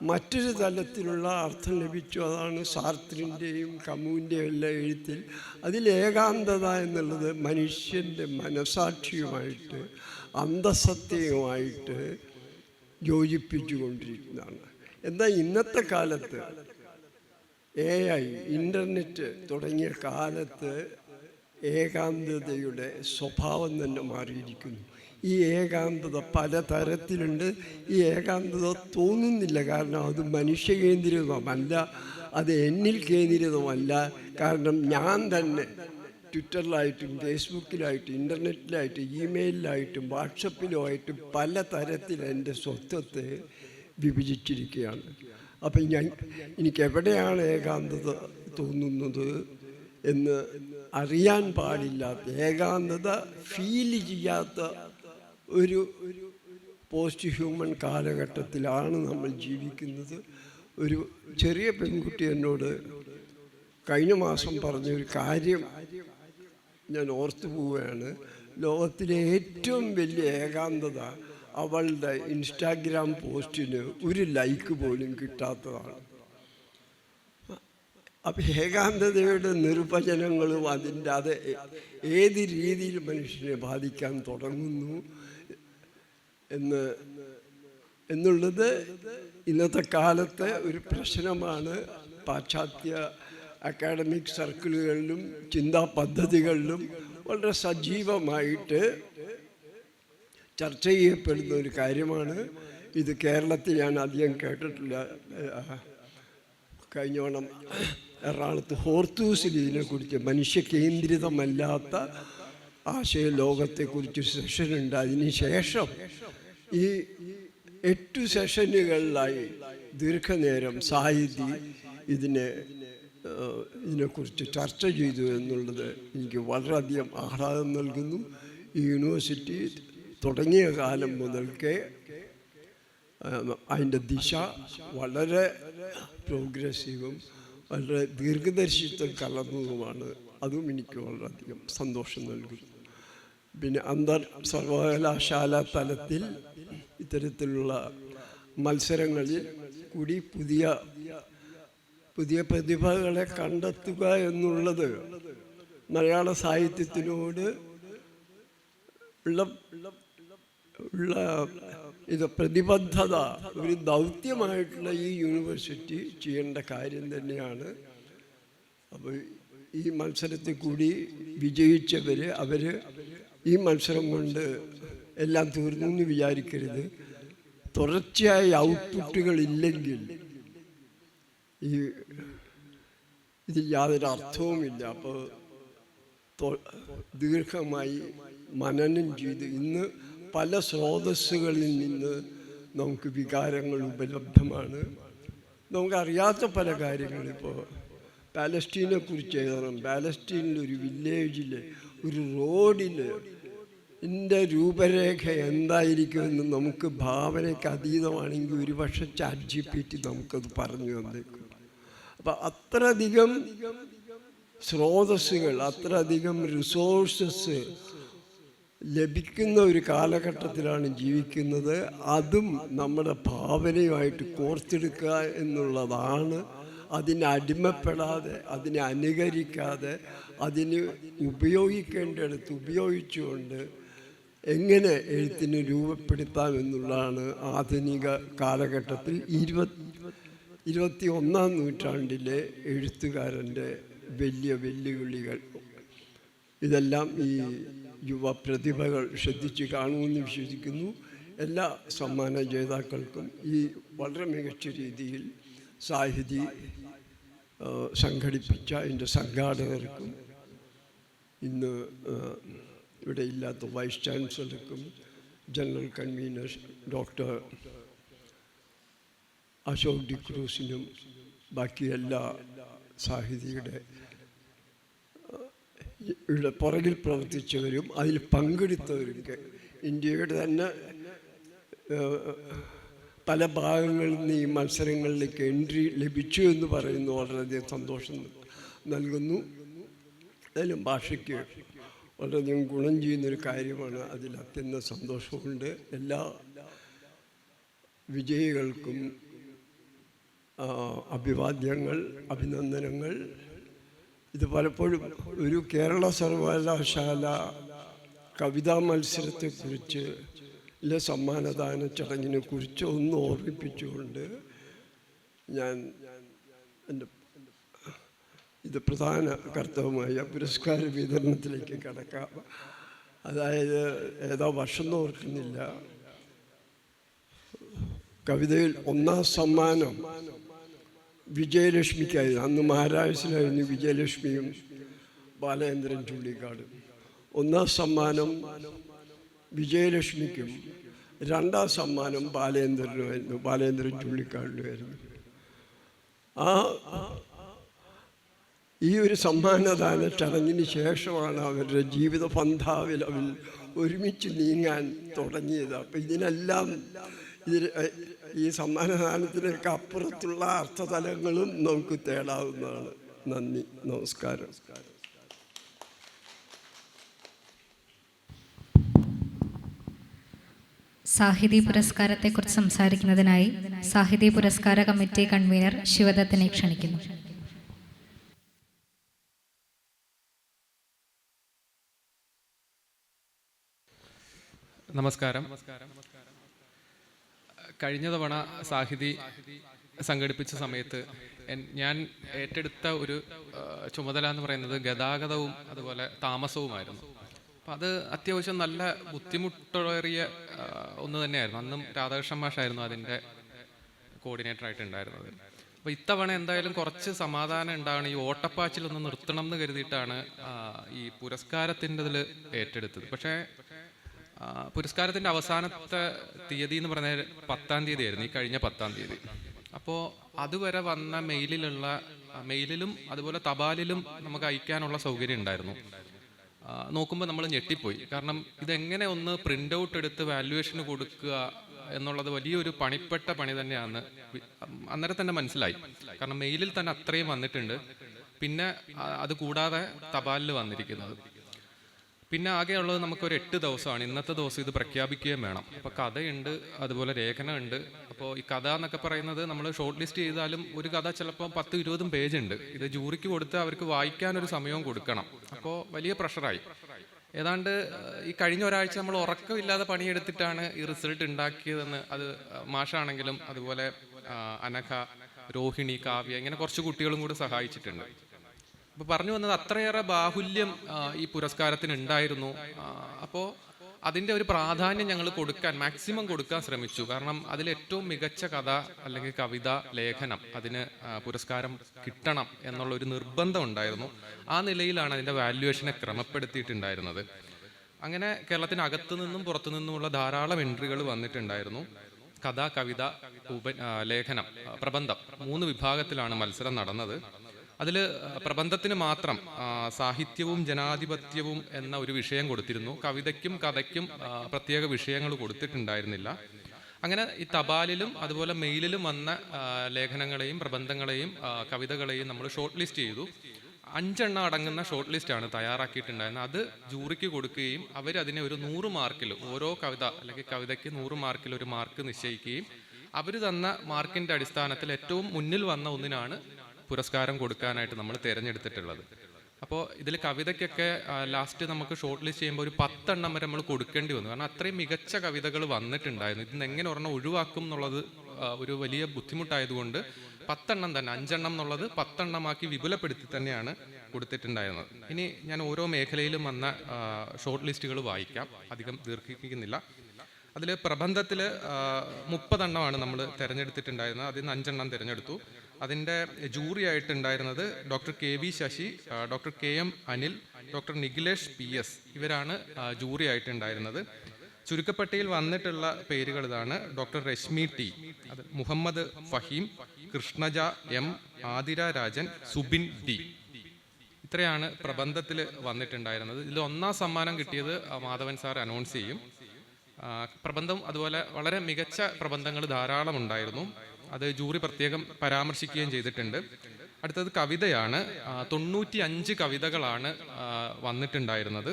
മറ്റൊരു തലത്തിലുള്ള അർത്ഥം ലഭിച്ചു. അതാണ് സാർത്രിൻ്റെയും കമൂൻ്റെയും എല്ലാം എഴുത്തിൽ. അതിൽ ഏകാന്തത എന്നുള്ളത് മനുഷ്യൻ്റെ മനസാക്ഷിയുമായിട്ട് അന്തസത്തയുമായിട്ട് യോജിപ്പിച്ചുകൊണ്ടിരിക്കുന്നതാണ്. എന്നാൽ ഇന്നത്തെ കാലത്ത് AI, ഇൻ്റർനെറ്റ് തുടങ്ങിയ കാലത്ത് ഏകാന്തതയുടെ സ്വഭാവം തന്നെ മാറിയിരിക്കുന്നു. ഈ ഏകാന്തത പലതരത്തിലുണ്ട്. ഈ ഏകാന്തത തോന്നുന്നില്ല, കാരണം അത് മനുഷ്യ കേന്ദ്രിതമല്ല, അത് എന്നിൽ കേന്ദ്രിതമല്ല. കാരണം ഞാൻ തന്നെ ട്വിറ്ററിലായിട്ടും ഫേസ്ബുക്കിലായിട്ടും ഇൻ്റർനെറ്റിലായിട്ടും ഇമെയിലിലായിട്ടും വാട്സപ്പിലുമായിട്ടും പലതരത്തിൽ എൻ്റെ സ്വത്വത്തെ വിഭജിച്ചിരിക്കുകയാണ്. അപ്പം എനിക്ക് എവിടെയാണ് ഏകാന്തത തോന്നുന്നത് എന്ന് അറിയാൻ പാടില്ലാത്ത, ഏകാന്തത ഫീൽ ചെയ്യാത്ത ഒരു പോസ്റ്റ് ഹ്യൂമൻ കാലഘട്ടത്തിലാണ് നമ്മൾ ജീവിക്കുന്നത്. ഒരു ചെറിയ പെൺകുട്ടി എന്നോട് കഴിഞ്ഞ മാസം പറഞ്ഞൊരു കാര്യം ഞാൻ ഓർത്തു പോവുകയാണ്. ലോകത്തിലെ ഏറ്റവും വലിയ ഏകാന്തത അവളുടെ ഇൻസ്റ്റാഗ്രാം പോസ്റ്റിന് ഒരു ലൈക്ക് പോലും കിട്ടാത്തതാണ്. അപ്പം ഏകാന്തതയുടെ നിർവചനങ്ങളും അതിൻ്റെ അത് ഏത് രീതിയിൽ മനുഷ്യനെ ബാധിക്കാൻ തുടങ്ങുന്നു എന്നുള്ളത് ഇന്നത്തെ കാലത്തെ ഒരു പ്രശ്നമാണ്. പാശ്ചാത്യ അക്കാഡമിക് സർക്കിളുകളിലും ചിന്താ പദ്ധതികളിലും വളരെ സജീവമായിട്ട് ചർച്ച ചെയ്യപ്പെടുന്ന ഒരു കാര്യമാണ് ഇത്. കേരളത്തിൽ ഞാൻ അധികം കേട്ടിട്ടില്ല. കഴിഞ്ഞോണം എറണാകുളത്ത് ഹോർത്തൂസിൽ ഇതിനെക്കുറിച്ച് മനുഷ്യ കേന്ദ്രിതമല്ലാത്ത ആശയ ലോകത്തെക്കുറിച്ച് സെഷനുണ്ട്. അതിനുശേഷം ഈ 8 സെഷനുകളിലായി ദീർഘനേരം സാഹിതി ഇതിനെക്കുറിച്ച് ചർച്ച ചെയ്തു എന്നുള്ളത് എനിക്ക് വളരെയധികം ആഹ്ലാദം നൽകുന്നു. ഈ യൂണിവേഴ്സിറ്റി തുടങ്ങിയ കാലം മുതൽക്കേ അതിൻ്റെ ദിശ വളരെ പ്രോഗ്രസീവും വളരെ ദീർഘദർശിത്വം കലർന്നതുമാണ്. അതും എനിക്ക് വളരെയധികം സന്തോഷം നൽകുന്നു. പിന്നെ സർവകലാശാല തലത്തിൽ ഇത്തരത്തിലുള്ള മത്സരങ്ങളിൽ കൂടി പുതിയ പ്രതിഭകളെ കണ്ടെത്തുക എന്നുള്ളത് മലയാള സാഹിത്യത്തിനോട് ഉള്ള ഇത് പ്രതിബദ്ധത, ഒരു ദൗത്യമായിട്ടുള്ള ഈ യൂണിവേഴ്സിറ്റി ചെയ്യേണ്ട കാര്യം തന്നെയാണ്. അപ്പോൾ ഈ മത്സരത്തിൽ കൂടി വിജയിച്ചവർ ഈ മത്സരം കൊണ്ട് എല്ലാം തീർന്നു എന്ന് വിചാരിക്കരുത്. തുടർച്ചയായ ഔട്ട്പുട്ടുകളില്ലെങ്കിൽ ഇതിൽ യാതൊരു അർത്ഥവുമില്ല. അപ്പോൾ ദീർഘമായി മനനം ചെയ്ത് ഇന്ന് പല സ്രോതസ്സുകളിൽ നിന്ന് നമുക്ക് വികാരങ്ങൾ ഉപലബ്ധമാണ്. നമുക്കറിയാത്ത പല കാര്യങ്ങൾ, ഇപ്പോൾ പാലസ്റ്റീനെ കുറിച്ച് എഴുതണം. പാലസ്റ്റീനിലൊരു വില്ലേജിൽ ഒരു റോഡിൽ ഇതിൻ്റെ രൂപരേഖ എന്തായിരിക്കുമെന്ന് നമുക്ക് ഭാവനയ്ക്ക് അതീതമാണെങ്കിൽ ഒരുപക്ഷെ ChatGPT നമുക്കത് പറഞ്ഞു തന്നേക്കും. അപ്പം അത്രയധികം സ്രോതസ്സുകൾ, അത്രയധികം റിസോഴ്സസ് ലഭിക്കുന്ന ഒരു കാലഘട്ടത്തിലാണ് ജീവിക്കുന്നത്. അതും നമ്മുടെ ഭാവനയുമായിട്ട് കോർത്തെടുക്കുക എന്നുള്ളതാണ്. അതിനെ അടിമപ്പെടാതെ, അതിനെ അനുകരിക്കാതെ, അതിന് ഉപയോഗിക്കേണ്ടിടത്ത് ഉപയോഗിച്ചുകൊണ്ട് എങ്ങനെ എഴുത്തിനെ രൂപപ്പെടുത്താം എന്നുള്ളതാണ് ആധുനിക കാലഘട്ടത്തിൽ 21-ാം നൂറ്റാണ്ടിലെ എഴുത്തുകാരൻ്റെ വലിയ വെല്ലുവിളികൾ. ഇതെല്ലാം ഈ യുവ പ്രതിഭകൾ ശ്രദ്ധിച്ച് കാണുമെന്ന് വിശ്വസിക്കുന്നു. എല്ലാ സമ്മാന ജേതാക്കൾക്കും ഈ വളരെ മികച്ച രീതിയിൽ സാഹിതി സംഘടിപ്പിച്ച അതിൻ്റെ സംഘാടകർക്കും ഇന്ന് ഇവിടെ ഇല്ലാത്ത വൈസ് ചാൻസലർക്കും ജനറൽ കൺവീനർ ഡോക്ടർ അശോക് ഡിക്രൂസിനും ബാക്കി എല്ലാ സാഹിതിയുടെ ഇവിടെ പുറകിൽ പ്രവർത്തിച്ചവരും അതിൽ പങ്കെടുത്തവരും ഇന്ത്യയുടെ തന്നെ പല ഭാഗങ്ങളിൽ നിന്ന് ഈ മത്സരങ്ങളിലേക്ക് എൻട്രി ലഭിച്ചു എന്ന് പറയുന്നു വളരെയധികം സന്തോഷം നൽകുന്നു. അതിലും ഭാഷയ്ക്ക് വളരെയധികം ഗുണം ചെയ്യുന്നൊരു കാര്യമാണ്. അതിൽ അത്യന്തം സന്തോഷമുണ്ട്. എല്ലാ വിജയികൾക്കും അഭിവാദ്യങ്ങൾ, അഭിനന്ദനങ്ങൾ. ഇത് പലപ്പോഴും ഒരു കേരള സർവകലാശാല കവിതാ മത്സരത്തെക്കുറിച്ച് സമ്മാനദാന ചടങ്ങിനെ കുറിച്ച് ഒന്ന് ഓർമ്മിപ്പിച്ചുകൊണ്ട് ഞാൻ എൻ്റെ ഇത് പ്രധാന കർത്തവ്യമായ പുരസ്കാര വിതരണത്തിലേക്ക് കടക്കാം. അതായത് ഏതാ വർഷം ഓർക്കുന്നില്ല, കവിതയിൽ ഒന്നാം സമ്മാനം വിജയലക്ഷ്മിക്കായിരുന്നു. അന്ന് മഹാരാജസിലായിരുന്നു വിജയലക്ഷ്മിയും ബാലേന്ദ്രൻ ചുള്ളിക്കാടും. ഒന്നാം സമ്മാനം വിജയലക്ഷ്മിക്കും രണ്ടാം സമ്മാനം ബാലേന്ദ്രനുമായിരുന്നു, ബാലേന്ദ്രൻ ചുള്ളിക്കാടിനുമായിരുന്നു. ഈ ഒരു സമ്മാനദാന ചടങ്ങിന് ശേഷമാണ് അവരുടെ ജീവിത പന്ഥാവിൽ അവർ ഒരുമിച്ച് നീങ്ങാൻ തുടങ്ങിയത്. അപ്പം ഇതിനെല്ലാം ഈ സമ്മാനദാനത്തിനൊക്കെ അപ്പുറത്തുള്ള അർത്ഥതലങ്ങളും നമുക്ക് തേടാവുന്നതാണ്. നന്ദി, നമസ്കാരം. സാഹിതി പുരസ്കാരത്തെക്കുറിച്ച് സംസാരിക്കുന്നതിനായി സാഹിതി പുരസ്കാര കമ്മിറ്റി കൺവീനർ ശിവദത്തിനെ ക്ഷണിക്കുന്നു. നമസ്കാരം. കഴിഞ്ഞ തവണ സാഹിതി സംഘടിപ്പിച്ച സമയത്ത് ഞാൻ ഏറ്റെടുത്ത ഒരു ചുമതല എന്ന് പറയുന്നത് ഗതാഗതവും അതുപോലെ താമസവുമായിരുന്നു. അപ്പം അത് അത്യാവശ്യം നല്ല ബുദ്ധിമുട്ടേറിയ ഒന്ന് തന്നെയായിരുന്നു. അന്നും രാധാകൃഷ്ണൻ മാഷായിരുന്നു അതിൻ്റെ കോർഡിനേറ്ററായിട്ട് ഉണ്ടായിരുന്നത്. അപ്പോൾ ഇത്തവണ എന്തായാലും കുറച്ച് സമാധാനം ഉണ്ടാവണം, ഈ ഓട്ടപ്പാച്ചിലൊന്ന് നിർത്തണം എന്ന് കരുതിയിട്ടാണ് ഈ പുരസ്കാരത്തിൻ്റെ ഇതിൽ ഏറ്റെടുത്തത്. പക്ഷേ പുരസ്കാരത്തിൻ്റെ അവസാനത്തെ തീയതി എന്ന് പറഞ്ഞാൽ 10-ാം തീയതി ആയിരുന്നു, ഈ കഴിഞ്ഞ 10-ാം തീയതി. അപ്പോൾ അതുവരെ വന്ന മെയിലിലും അതുപോലെ തപാലിലും നമുക്ക് അയക്കാനുള്ള സൗകര്യം ഉണ്ടായിരുന്നു. നോക്കുമ്പോൾ നമ്മൾ ഞെട്ടിപ്പോയി. കാരണം ഇതെങ്ങനെ ഒന്ന് പ്രിൻ്റ് ഔട്ട് എടുത്ത് വാല്യുവേഷന് കൊടുക്കുക എന്നുള്ളത് വലിയൊരു പണിപ്പെട്ട പണി തന്നെയാണ് അന്നേരം തന്നെ മനസ്സിലായി. കാരണം മെയിലിൽ തന്നെ അത്രയും വന്നിട്ടുണ്ട്, പിന്നെ അത് കൂടാതെ തപാലിൽ വന്നിരിക്കുന്നത്. പിന്നെ ആകെയുള്ളത് നമുക്കൊരു 8 ദിവസമാണ്. ഇന്നത്തെ ദിവസം ഇത് പ്രഖ്യാപിക്കുകയും വേണം. അപ്പോൾ കഥയുണ്ട്, അതുപോലെ ലേഖനമുണ്ട്. അപ്പോൾ ഈ കഥ എന്നൊക്കെ പറയുന്നത് നമ്മൾ ഷോർട്ട് ലിസ്റ്റ് ചെയ്താലും ഒരു കഥ ചിലപ്പോൾ 10-20 പേജ് ഉണ്ട്. ഇത് ജൂറിക്ക് കൊടുത്ത് അവർക്ക് വായിക്കാനൊരു സമയവും കൊടുക്കണം. അപ്പോൾ വലിയ പ്രഷറായി. ഏതാണ്ട് ഈ കഴിഞ്ഞ ഒരാഴ്ച നമ്മൾ ഉറക്കമില്ലാതെ പണിയെടുത്തിട്ടാണ് ഈ റിസൾട്ട് ഉണ്ടാക്കിയതെന്ന് അത് മാഷാണെങ്കിലും അതുപോലെ അനഘ, രോഹിണി, കാവ്യ, ഇങ്ങനെ കുറച്ച് കുട്ടികളും കൂടെ സഹായിച്ചിട്ടുണ്ട്. അപ്പോൾ പറഞ്ഞു വന്നത് അത്രയേറെ ബാഹുല്യം ഈ പുരസ്കാരത്തിന് ഉണ്ടായിരുന്നു. അപ്പോൾ അതിൻ്റെ ഒരു പ്രാധാന്യം ഞങ്ങൾ മാക്സിമം കൊടുക്കാൻ ശ്രമിച്ചു. കാരണം അതിലേറ്റവും മികച്ച കഥ അല്ലെങ്കിൽ കവിത, ലേഖനം അതിന് പുരസ്കാരം കിട്ടണം എന്നുള്ളൊരു നിർബന്ധം ഉണ്ടായിരുന്നു. ആ നിലയിലാണ് അതിൻ്റെ വാല്യുവേഷനെ ക്രമപ്പെടുത്തിയിട്ടുണ്ടായിരുന്നത്. അങ്ങനെ കേരളത്തിനകത്തു നിന്നും പുറത്തു നിന്നുമുള്ള ധാരാളം എൻട്രികൾ വന്നിട്ടുണ്ടായിരുന്നു. കഥ, കവിത, ലേഖനം, പ്രബന്ധം 3 വിഭാഗത്തിലാണ് മത്സരം നടന്നത്. അതിൽ പ്രബന്ധത്തിന് മാത്രം സാഹിത്യവും ജനാധിപത്യവും എന്ന ഒരു വിഷയം കൊടുത്തിരുന്നു. കവിതയ്ക്കും കഥയ്ക്കും പ്രത്യേക വിഷയങ്ങൾ കൊടുത്തിട്ടുണ്ടായിരുന്നില്ല. അങ്ങനെ ഈ തപാലിലും അതുപോലെ മെയിലിലും വന്ന ലേഖനങ്ങളെയും പ്രബന്ധങ്ങളെയും കവിതകളെയും നമ്മൾ ഷോർട്ട് ലിസ്റ്റ് ചെയ്തു. 5 എണ്ണം അടങ്ങുന്ന ഷോർട്ട് ലിസ്റ്റാണ് തയ്യാറാക്കിയിട്ടുണ്ടായിരുന്നത്. അത് ജൂറിക്ക് കൊടുക്കുകയും അവരതിനെ ഒരു 100 മാർക്കിൽ, ഓരോ കവിത അല്ലെങ്കിൽ കവിതയ്ക്ക് 100 മാർക്കിൽ ഒരു മാർക്ക് നിശ്ചയിക്കുകയും അവർ തന്ന മാർക്കിൻ്റെ അടിസ്ഥാനത്തിൽ ഏറ്റവും മുന്നിൽ വന്ന ഒന്നിനാണ് പുരസ്കാരം കൊടുക്കാനായിട്ട് നമ്മൾ തിരഞ്ഞെടുത്തിട്ടുള്ളത്. അപ്പോൾ ഇതിൽ കവിതയ്ക്കൊക്കെ ലാസ്റ്റ് നമുക്ക് ഷോർട്ട് ലിസ്റ്റ് ചെയ്യുമ്പോൾ ഒരു 10 എണ്ണം വരെ നമ്മൾ കൊടുക്കേണ്ടി വന്നു. കാരണം അത്രയും മികച്ച കവിതകൾ വന്നിട്ടുണ്ടായിരുന്നു. ഇതിന് എങ്ങനെ ഒരെണ്ണം ഒഴിവാക്കും എന്നുള്ളത് ഒരു വലിയ ബുദ്ധിമുട്ടായതുകൊണ്ട് 10 എണ്ണം തന്നെ, 5 എണ്ണം എന്നുള്ളത് 10 എണ്ണമാക്കി വിപുലപ്പെടുത്തി തന്നെയാണ് കൊടുത്തിട്ടുണ്ടായിരുന്നത്. ഇനി ഞാൻ ഓരോ മേഖലയിലും വന്ന ഷോർട്ട് ലിസ്റ്റുകൾ വായിക്കാം, അധികം ദീർഘിപ്പിക്കുന്നില്ല. അതിൽ പ്രബന്ധത്തിൽ 30 എണ്ണമാണ് നമ്മൾ തിരഞ്ഞെടുത്തിട്ടുണ്ടായിരുന്നത്. അതിൽ നിന്ന് 5 എണ്ണം തിരഞ്ഞെടുത്തു. അതിൻ്റെ ജൂറി ആയിട്ടുണ്ടായിരുന്നത് doctor KV Sasi, doctor KM Anil, doctor Nikhilesh PS ഇവരാണ് ജൂറി ആയിട്ടുണ്ടായിരുന്നത്. ചുരുക്കപ്പട്ടികയിൽ വന്നിട്ടുള്ള പേരുകൾ ഇതാണ്: ഡോക്ടർ രശ്മി T, അത് മുഹമ്മദ് ഫഹീം, കൃഷ്ണജ M, ആതിര രാജൻ, സുബിൻ D. ഇത്രയാണ് പ്രബന്ധത്തിൽ വന്നിട്ടുണ്ടായിരുന്നത്. ഇതിൽ ഒന്നാം സമ്മാനം കിട്ടിയത് മാധവൻ സാർ അനൗൺസ് ചെയ്യും. പ്രബന്ധം അതുപോലെ വളരെ മികച്ച പ്രബന്ധങ്ങൾ ധാരാളം ഉണ്ടായിരുന്നു. അത് ജൂറി പ്രത്യേകം പരാമർശിക്കുകയും ചെയ്തിട്ടുണ്ട്. അടുത്തത് കവിതയാണ്. 95 കവിതകളാണ് വന്നിട്ടുണ്ടായിരുന്നത്.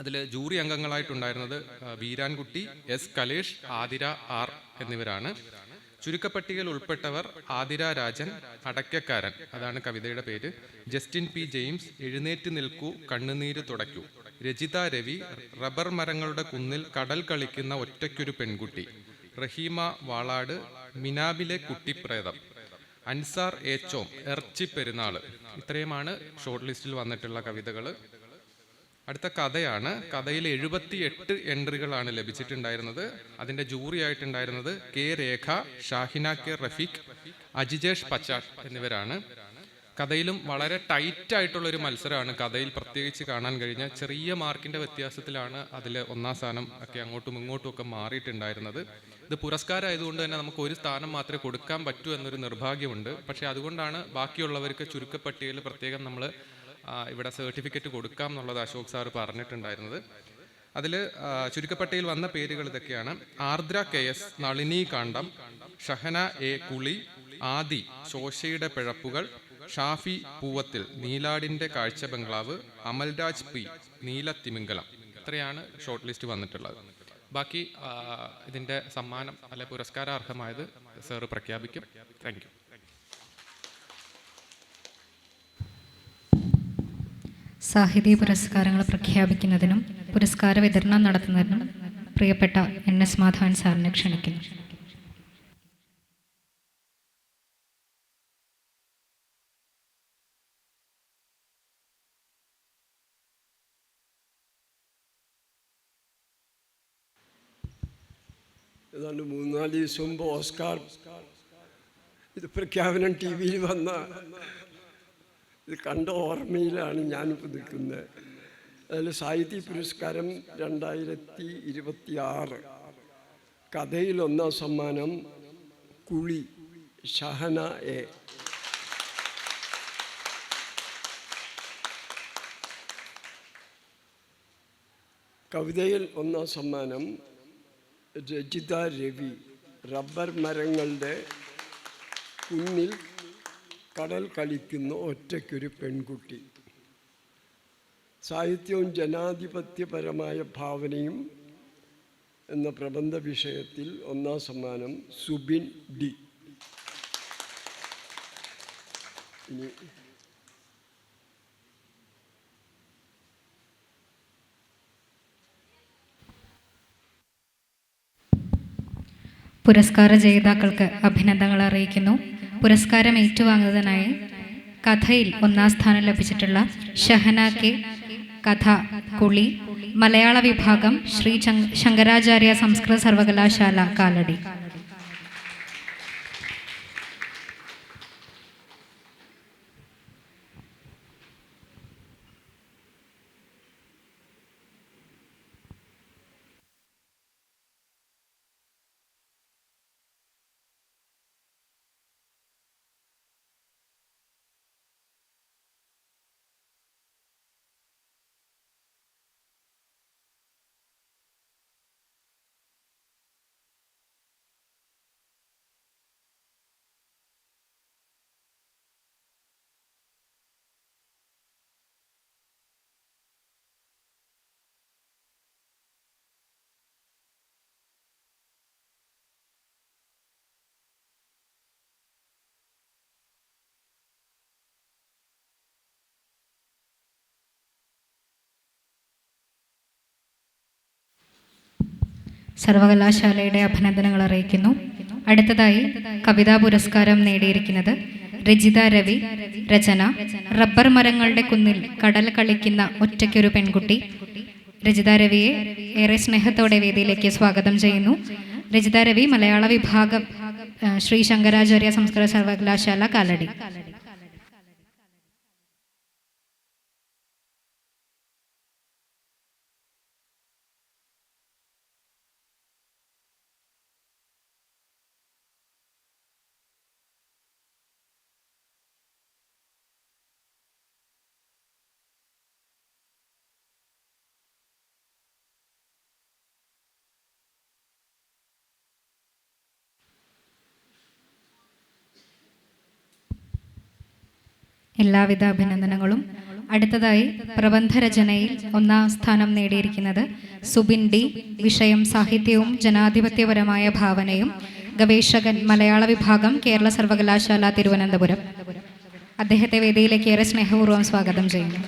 അതിൽ ജൂറി അംഗങ്ങളായിട്ടുണ്ടായിരുന്നത് വീരാൻകുട്ടി, S കലേഷ്, ആതിര R എന്നിവരാണ്. ചുരുക്കപ്പട്ടികയിൽ ഉൾപ്പെട്ടവർ ആതിര രാജൻ, അടയ്ക്കക്കാരൻ അതാണ് കവിതയുടെ പേര്, ജസ്റ്റിൻ P ജെയിംസ്, എഴുന്നേറ്റ് നിൽക്കൂ കണ്ണുനീര് തുടയ്ക്കൂ, രജിത രവി, റബ്ബർ മരങ്ങളുടെ കുന്നിൽ കടൽ കളിക്കുന്ന ഒറ്റയ്ക്കൊരു പെൺകുട്ടി, റഹീമ വാളാട്, മിനാബിലെ കുട്ടിപ്രേതം, അൻസാർ ഏച്ചോം, എർച്ചി പെരുന്നാള്. ഇത്രയുമാണ് ഷോർട്ട് ലിസ്റ്റിൽ വന്നിട്ടുള്ള കവിതകൾ. അടുത്ത കഥയാണ്. കഥയിൽ 78 എൻട്രികളാണ് ലഭിച്ചിട്ടുണ്ടായിരുന്നത്. അതിൻ്റെ ജൂറി ആയിട്ടുണ്ടായിരുന്നത് K രേഖ, ഷാഹിന K റഫീഖ്, അജിജേഷ് പച്ചാട്ട് എന്നിവരാണ്. കഥയിലും വളരെ ടൈറ്റ് ആയിട്ടുള്ളൊരു മത്സരമാണ് കഥയിൽ പ്രത്യേകിച്ച് കാണാൻ കഴിഞ്ഞ. ചെറിയ മാർക്കിൻ്റെ വ്യത്യാസത്തിലാണ് അതിൽ ഒന്നാം സ്ഥാനം ഒക്കെ അങ്ങോട്ടും ഇങ്ങോട്ടും ഒക്കെ മാറിയിട്ടുണ്ടായിരുന്നത്. ഇത് പുരസ്കാരമായതുകൊണ്ട് തന്നെ നമുക്ക് ഒരു സ്ഥാനം മാത്രമേ കൊടുക്കാൻ പറ്റൂ എന്നൊരു നിർഭാഗ്യമുണ്ട്. പക്ഷേ അതുകൊണ്ടാണ് ബാക്കിയുള്ളവർക്ക് ചുരുക്കപ്പട്ടികയിൽ പ്രത്യേകം നമ്മൾ ഇവിടെ സർട്ടിഫിക്കറ്റ് കൊടുക്കാം എന്നുള്ളത് അശോക് സാറ് പറഞ്ഞിട്ടുണ്ടായിരുന്നത്. അതിൽ ചുരുക്കപ്പട്ടികയിൽ വന്ന പേരുകൾ ഇതൊക്കെയാണ്: ആർദ്ര KS, Nalini Kaandam, Shahana A കുളി, ആദി ശോശയുടെ പിഴപ്പുകൾ, ഷാഫി പൂവത്തിൽ നീലാടിൻ്റെ കാഴ്ച ബംഗ്ലാവ്, അമൽരാജ് P നീലത്തിമിംഗലം. ഇത്രയാണ് ഷോർട്ട് ലിസ്റ്റ് വന്നിട്ടുള്ളത്. ബാക്കി ഇതിൻ്റെ സമ്മാനം അല്ലെ പുരസ്കാരാർഹമായത് സാറ് പ്രഖ്യാപിക്കും. Thank you. സാഹിത്യ പുരസ്കാരങ്ങൾ പ്രഖ്യാപിക്കുന്നതിനും പുരസ്കാര വിതരണം നടത്തുന്നതിനും പ്രിയപ്പെട്ട NS മാധവൻ സാറിനെ ക്ഷണിക്കുന്നു. ഏതാണ്ട് 3-4 ദിവസം മുമ്പ് ഓസ്കാർ ഇത് പ്രഖ്യാപനം TV വന്ന ഇത് കണ്ട ഓർമ്മയിലാണ് ഞാനിപ്പോൾ നിൽക്കുന്നത്. അതിൽ സാഹിത്യ പുരസ്കാരം 2026 കഥയിൽ ഒന്നാം സമ്മാനം കുളി, ഷഹന A. കവിതയിൽ ഒന്നാം സമ്മാനം രജിത രവി, റബ്ബർ മരങ്ങളുടെ കുന്നിൽ കടൽ കളിക്കുന്ന ഒറ്റയ്ക്കൊരു പെൺകുട്ടി. സാഹിത്യവും ജനാധിപത്യപരമായ ഭാവനയും എന്ന പ്രബന്ധ വിഷയത്തിൽ ഒന്നാം സമ്മാനം സുബിൻ D. ഇനി പുരസ്കാര ജേതാക്കൾക്ക് അഭിനന്ദനങ്ങൾ അറിയിക്കുന്നു. പുരസ്കാരം ഏറ്റുവാങ്ങുന്നതിനായി കഥയിൽ ഒന്നാം സ്ഥാനം ലഭിച്ചിട്ടുള്ള ഷഹന K, കഥ കുളി, മലയാള വിഭാഗം ശ്രീ ശങ്കരാചാര്യ സംസ്കൃത സർവകലാശാല കാലടി. സർവകലാശാലയുടെ അഭിനന്ദനങ്ങൾ അറിയിക്കുന്നു. അടുത്തതായി കവിതാ പുരസ്കാരം നേടിയിരിക്കുന്നത് രജിത രവി. രചന റബ്ബർ മരങ്ങളുടെ കുന്നിൽ കടൽ കളിക്കുന്ന ഒറ്റയ്ക്കൊരു പെൺകുട്ടി. രജിത രവിയെ ഏറെ സ്നേഹത്തോടെ വേദിയിലേക്ക് സ്വാഗതം ചെയ്യുന്നു. രജിത രവി മലയാള വിഭാഗം ശ്രീ ശങ്കരാചാര്യ സംസ്കൃത സർവകലാശാല കാലടി. എല്ലാവിധ അഭിനന്ദനങ്ങളും. അടുത്തതായി പ്രബന്ധരചനയിൽ 1-ാം സ്ഥാനം നേടിയിരിക്കുന്നത് സുബിൻ ഡി. വിഷയം സാഹിത്യവും ജനാധിപത്യപരമായ ഭാവനയും. ഗവേഷകൻ, മലയാള വിഭാഗം, കേരള സർവകലാശാല, തിരുവനന്തപുരം. അദ്ദേഹത്തെ വേദിയിലേക്ക് ഏറെ സ്നേഹപൂർവ്വം സ്വാഗതം ചെയ്യുന്നു.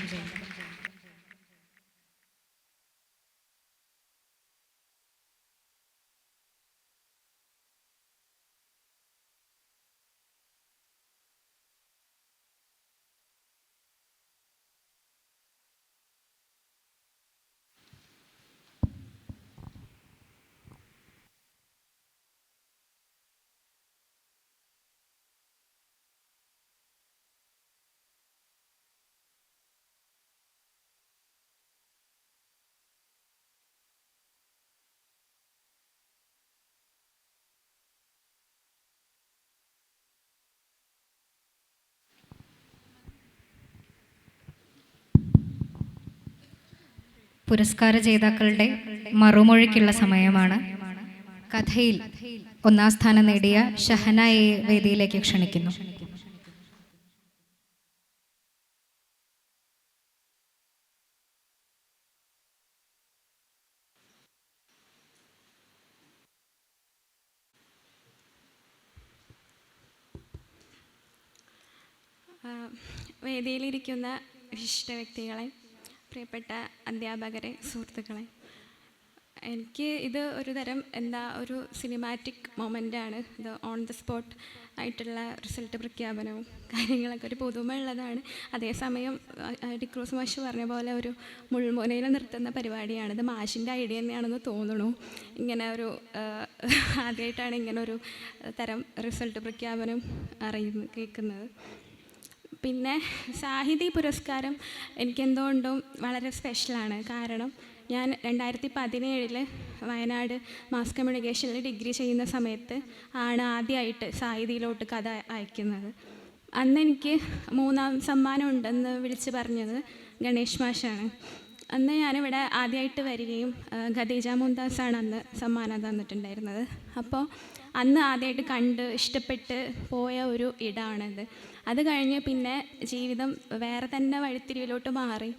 പുരസ്കാര ജേതാക്കളുടെ മറുമൊഴിക്കുള്ള സമയമാണ്. കഥയിൽ 1-ാം സ്ഥാനം നേടിയ ഷഹനയെ വേദിയിലേക്ക് ക്ഷണിക്കുന്നു. വേദിയിലിരിക്കുന്ന വിശിഷ്ട വ്യക്തികളെ, പ്രിയപ്പെട്ട അധ്യാപകരെ, സുഹൃത്തുക്കളെ, എനിക്ക് ഇത് ഒരു തരം ഒരു സിനിമാറ്റിക് മൊമെൻ്റാണ്. ഇത് ഓൺ ദ സ്പോട്ട് ആയിട്ടുള്ള റിസൾട്ട് പ്രഖ്യാപനവും കാര്യങ്ങളൊക്കെ ഒരു പുതുമയുള്ളതാണ്. അതേസമയം ഡിക്രൂസ് മാഷ് പറഞ്ഞ പോലെ ഒരു മുൾമുനയിൽ നിർത്തുന്ന പരിപാടിയാണ്. ഇത് മാഷിൻ്റെ ഐഡിയ തന്നെയാണെന്ന് തോന്നുന്നു. ഇങ്ങനെ ഒരു ആദ്യമായിട്ടാണ് ഇങ്ങനൊരു തരം റിസൾട്ട് പ്രഖ്യാപനം കേൾക്കുന്നത്. പിന്നെ സാഹിതി പുരസ്കാരം എനിക്കെന്തുകൊണ്ടും വളരെ സ്പെഷ്യലാണ്. കാരണം ഞാൻ 2017 വയനാട് മാസ് കമ്മ്യൂണിക്കേഷനിൽ ഡിഗ്രി ചെയ്യുന്ന സമയത്ത് ആണ് ആദ്യമായിട്ട് സാഹിതിയിലോട്ട് കഥ അയക്കുന്നത്. അന്ന് എനിക്ക് 3-ാം സമ്മാനം ഉണ്ടെന്ന് വിളിച്ച് പറഞ്ഞത് ഗണേഷ് മാഷാണ്. അന്ന് ഞാനിവിടെ ആദ്യമായിട്ട് വരികയും ഖദീജ മുംതാസാണ് അന്ന് സമ്മാനം തന്നിട്ടുണ്ടായിരുന്നത്. അപ്പോൾ അന്ന് ആദ്യമായിട്ട് കണ്ട് ഇഷ്ടപ്പെട്ട് പോയ ഒരു ഇടമാണിത്. അത് കഴിഞ്ഞ് പിന്നെ ജീവിതം വേറെ തന്നെ വഴിത്തിരിവിലോട്ട് മാറി.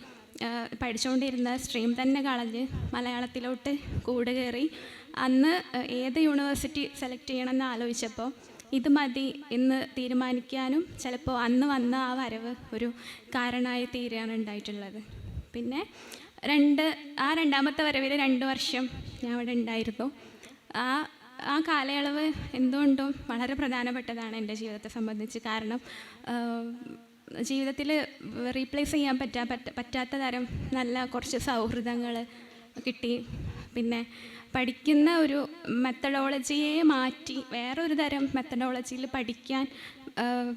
പഠിച്ചുകൊണ്ടിരുന്ന സ്ട്രീം തന്നെ കളഞ്ഞ് മലയാളത്തിലോട്ട് കൂടുകയറി. അന്ന് ഏത് യൂണിവേഴ്സിറ്റി സെലക്ട് ചെയ്യണമെന്ന് ആലോചിച്ചപ്പോൾ ഇത് മതി എന്ന് തീരുമാനിക്കാനും ചിലപ്പോൾ അന്ന് വന്ന ആ വരവ് ഒരു കാരണമായി തീരുകയാണ് ഉണ്ടായിട്ടുള്ളത്. പിന്നെ രണ്ടാമത്തെ വരവിൽ 2 വർഷം ഞാൻ ഇവിടെ ഉണ്ടായിരുന്നു. ആ കാലയളവ് എന്തുകൊണ്ടും വളരെ പ്രധാനപ്പെട്ടതാണ് എൻ്റെ ജീവിതത്തെ സംബന്ധിച്ച്. കാരണം ജീവിതത്തിൽ റീപ്ലേസ് ചെയ്യാൻ പറ്റാത്ത തരം നല്ല കുറച്ച് സൗഹൃദങ്ങൾ കിട്ടി. പിന്നെ പഠിക്കുന്ന ഒരു മെത്തഡോളജിയെ മാറ്റി വേറൊരു തരം മെത്തഡോളജിയിൽ പഠിക്കാൻ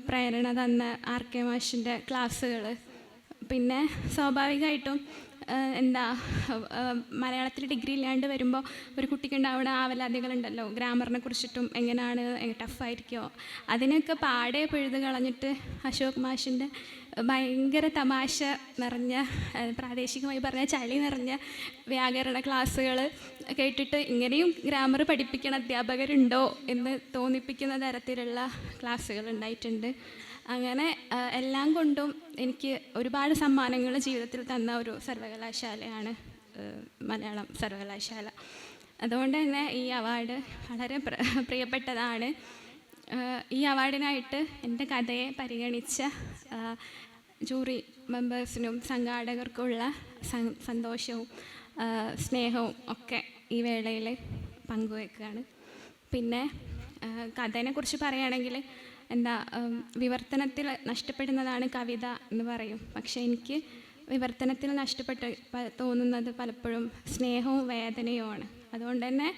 പ്രേരണ തന്ന RK മാഷിൻ്റെ ക്ലാസ്സുകൾ. പിന്നെ സ്വാഭാവികമായിട്ടും മലയാളത്തിൽ ഡിഗ്രി ഇല്ലാണ്ട് വരുമ്പോൾ ഒരു കുട്ടിക്ക് ഉണ്ടാവുന്ന ആവലാതികളുണ്ടല്ലോ, ഗ്രാമറിനെ കുറിച്ചിട്ടും എങ്ങനെയാണ് ടഫായിരിക്കുമോ, അതിനൊക്കെ പാടെ പിഴുത് കളഞ്ഞിട്ട് അശോക് മാഷിൻ്റെ ഭയങ്കര തമാശ നിറഞ്ഞ, പ്രാദേശികമായി പറഞ്ഞ ചളി നിറഞ്ഞ വ്യാകരണ ക്ലാസ്സുകൾ കേട്ടിട്ട് ഇങ്ങനെയും ഗ്രാമർ പഠിപ്പിക്കുന്ന അധ്യാപകരുണ്ടോ എന്ന് തോന്നിപ്പിക്കുന്ന തരത്തിലുള്ള ക്ലാസ്സുകൾ ഉണ്ടായിട്ടുണ്ട്. അങ്ങനെ എല്ലാം കൊണ്ടും എനിക്ക് ഒരുപാട് സമ്മാനങ്ങൾ ജീവിതത്തിൽ തന്ന ഒരു സർവകലാശാലയാണ് മലയാളം സർവകലാശാല. അതുകൊണ്ട് തന്നെ ഈ അവാർഡ് വളരെ പ്രിയപ്പെട്ടതാണ്. ഈ അവാർഡിനായിട്ട് എൻ്റെ കഥയെ പരിഗണിച്ച ജൂറി മെമ്പേഴ്സിനും സംഘാടകർക്കുമുള്ള സന്തോഷവും സ്നേഹവും ഒക്കെ ഈ വേളയിൽ പങ്കുവെക്കുകയാണ്. പിന്നെ കഥേനെക്കുറിച്ച് പറയുകയാണെങ്കിൽ വിവർത്തനത്തിൽ നഷ്ടപ്പെടുന്നതാണ് കവിത എന്ന് പറയും. പക്ഷേ എനിക്ക് വിവർത്തനത്തിൽ തോന്നുന്നത് പലപ്പോഴും സ്നേഹവും വേദനയുമാണ്. അതുകൊണ്ട് തന്നെ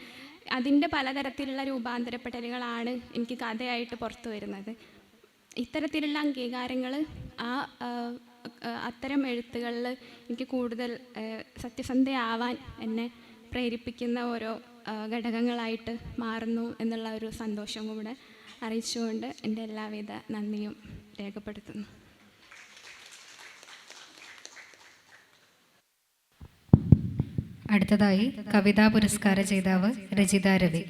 അതിൻ്റെ പലതരത്തിലുള്ള രൂപാന്തരപ്പെടലുകളാണ് എനിക്ക് കഥയായിട്ട് പുറത്തു വരുന്നത്. ഇത്തരത്തിലുള്ള അംഗീകാരങ്ങൾ അത്തരം എഴുത്തുകളിൽ എനിക്ക് കൂടുതൽ സത്യസന്ധയാവാൻ എന്നെ പ്രേരിപ്പിക്കുന്ന ഓരോ ഘടകങ്ങളായിട്ട് മാറുന്നു എന്നുള്ള ഒരു സന്തോഷം കൂടെ അറിയിച്ചുകൊണ്ട് എൻ്റെ എല്ലാവിധ നന്ദിയും രേഖപ്പെടുത്തുന്നു. അടുത്തതായി കവിതാ പുരസ്കാര ജേതാവ് രജിത രവി.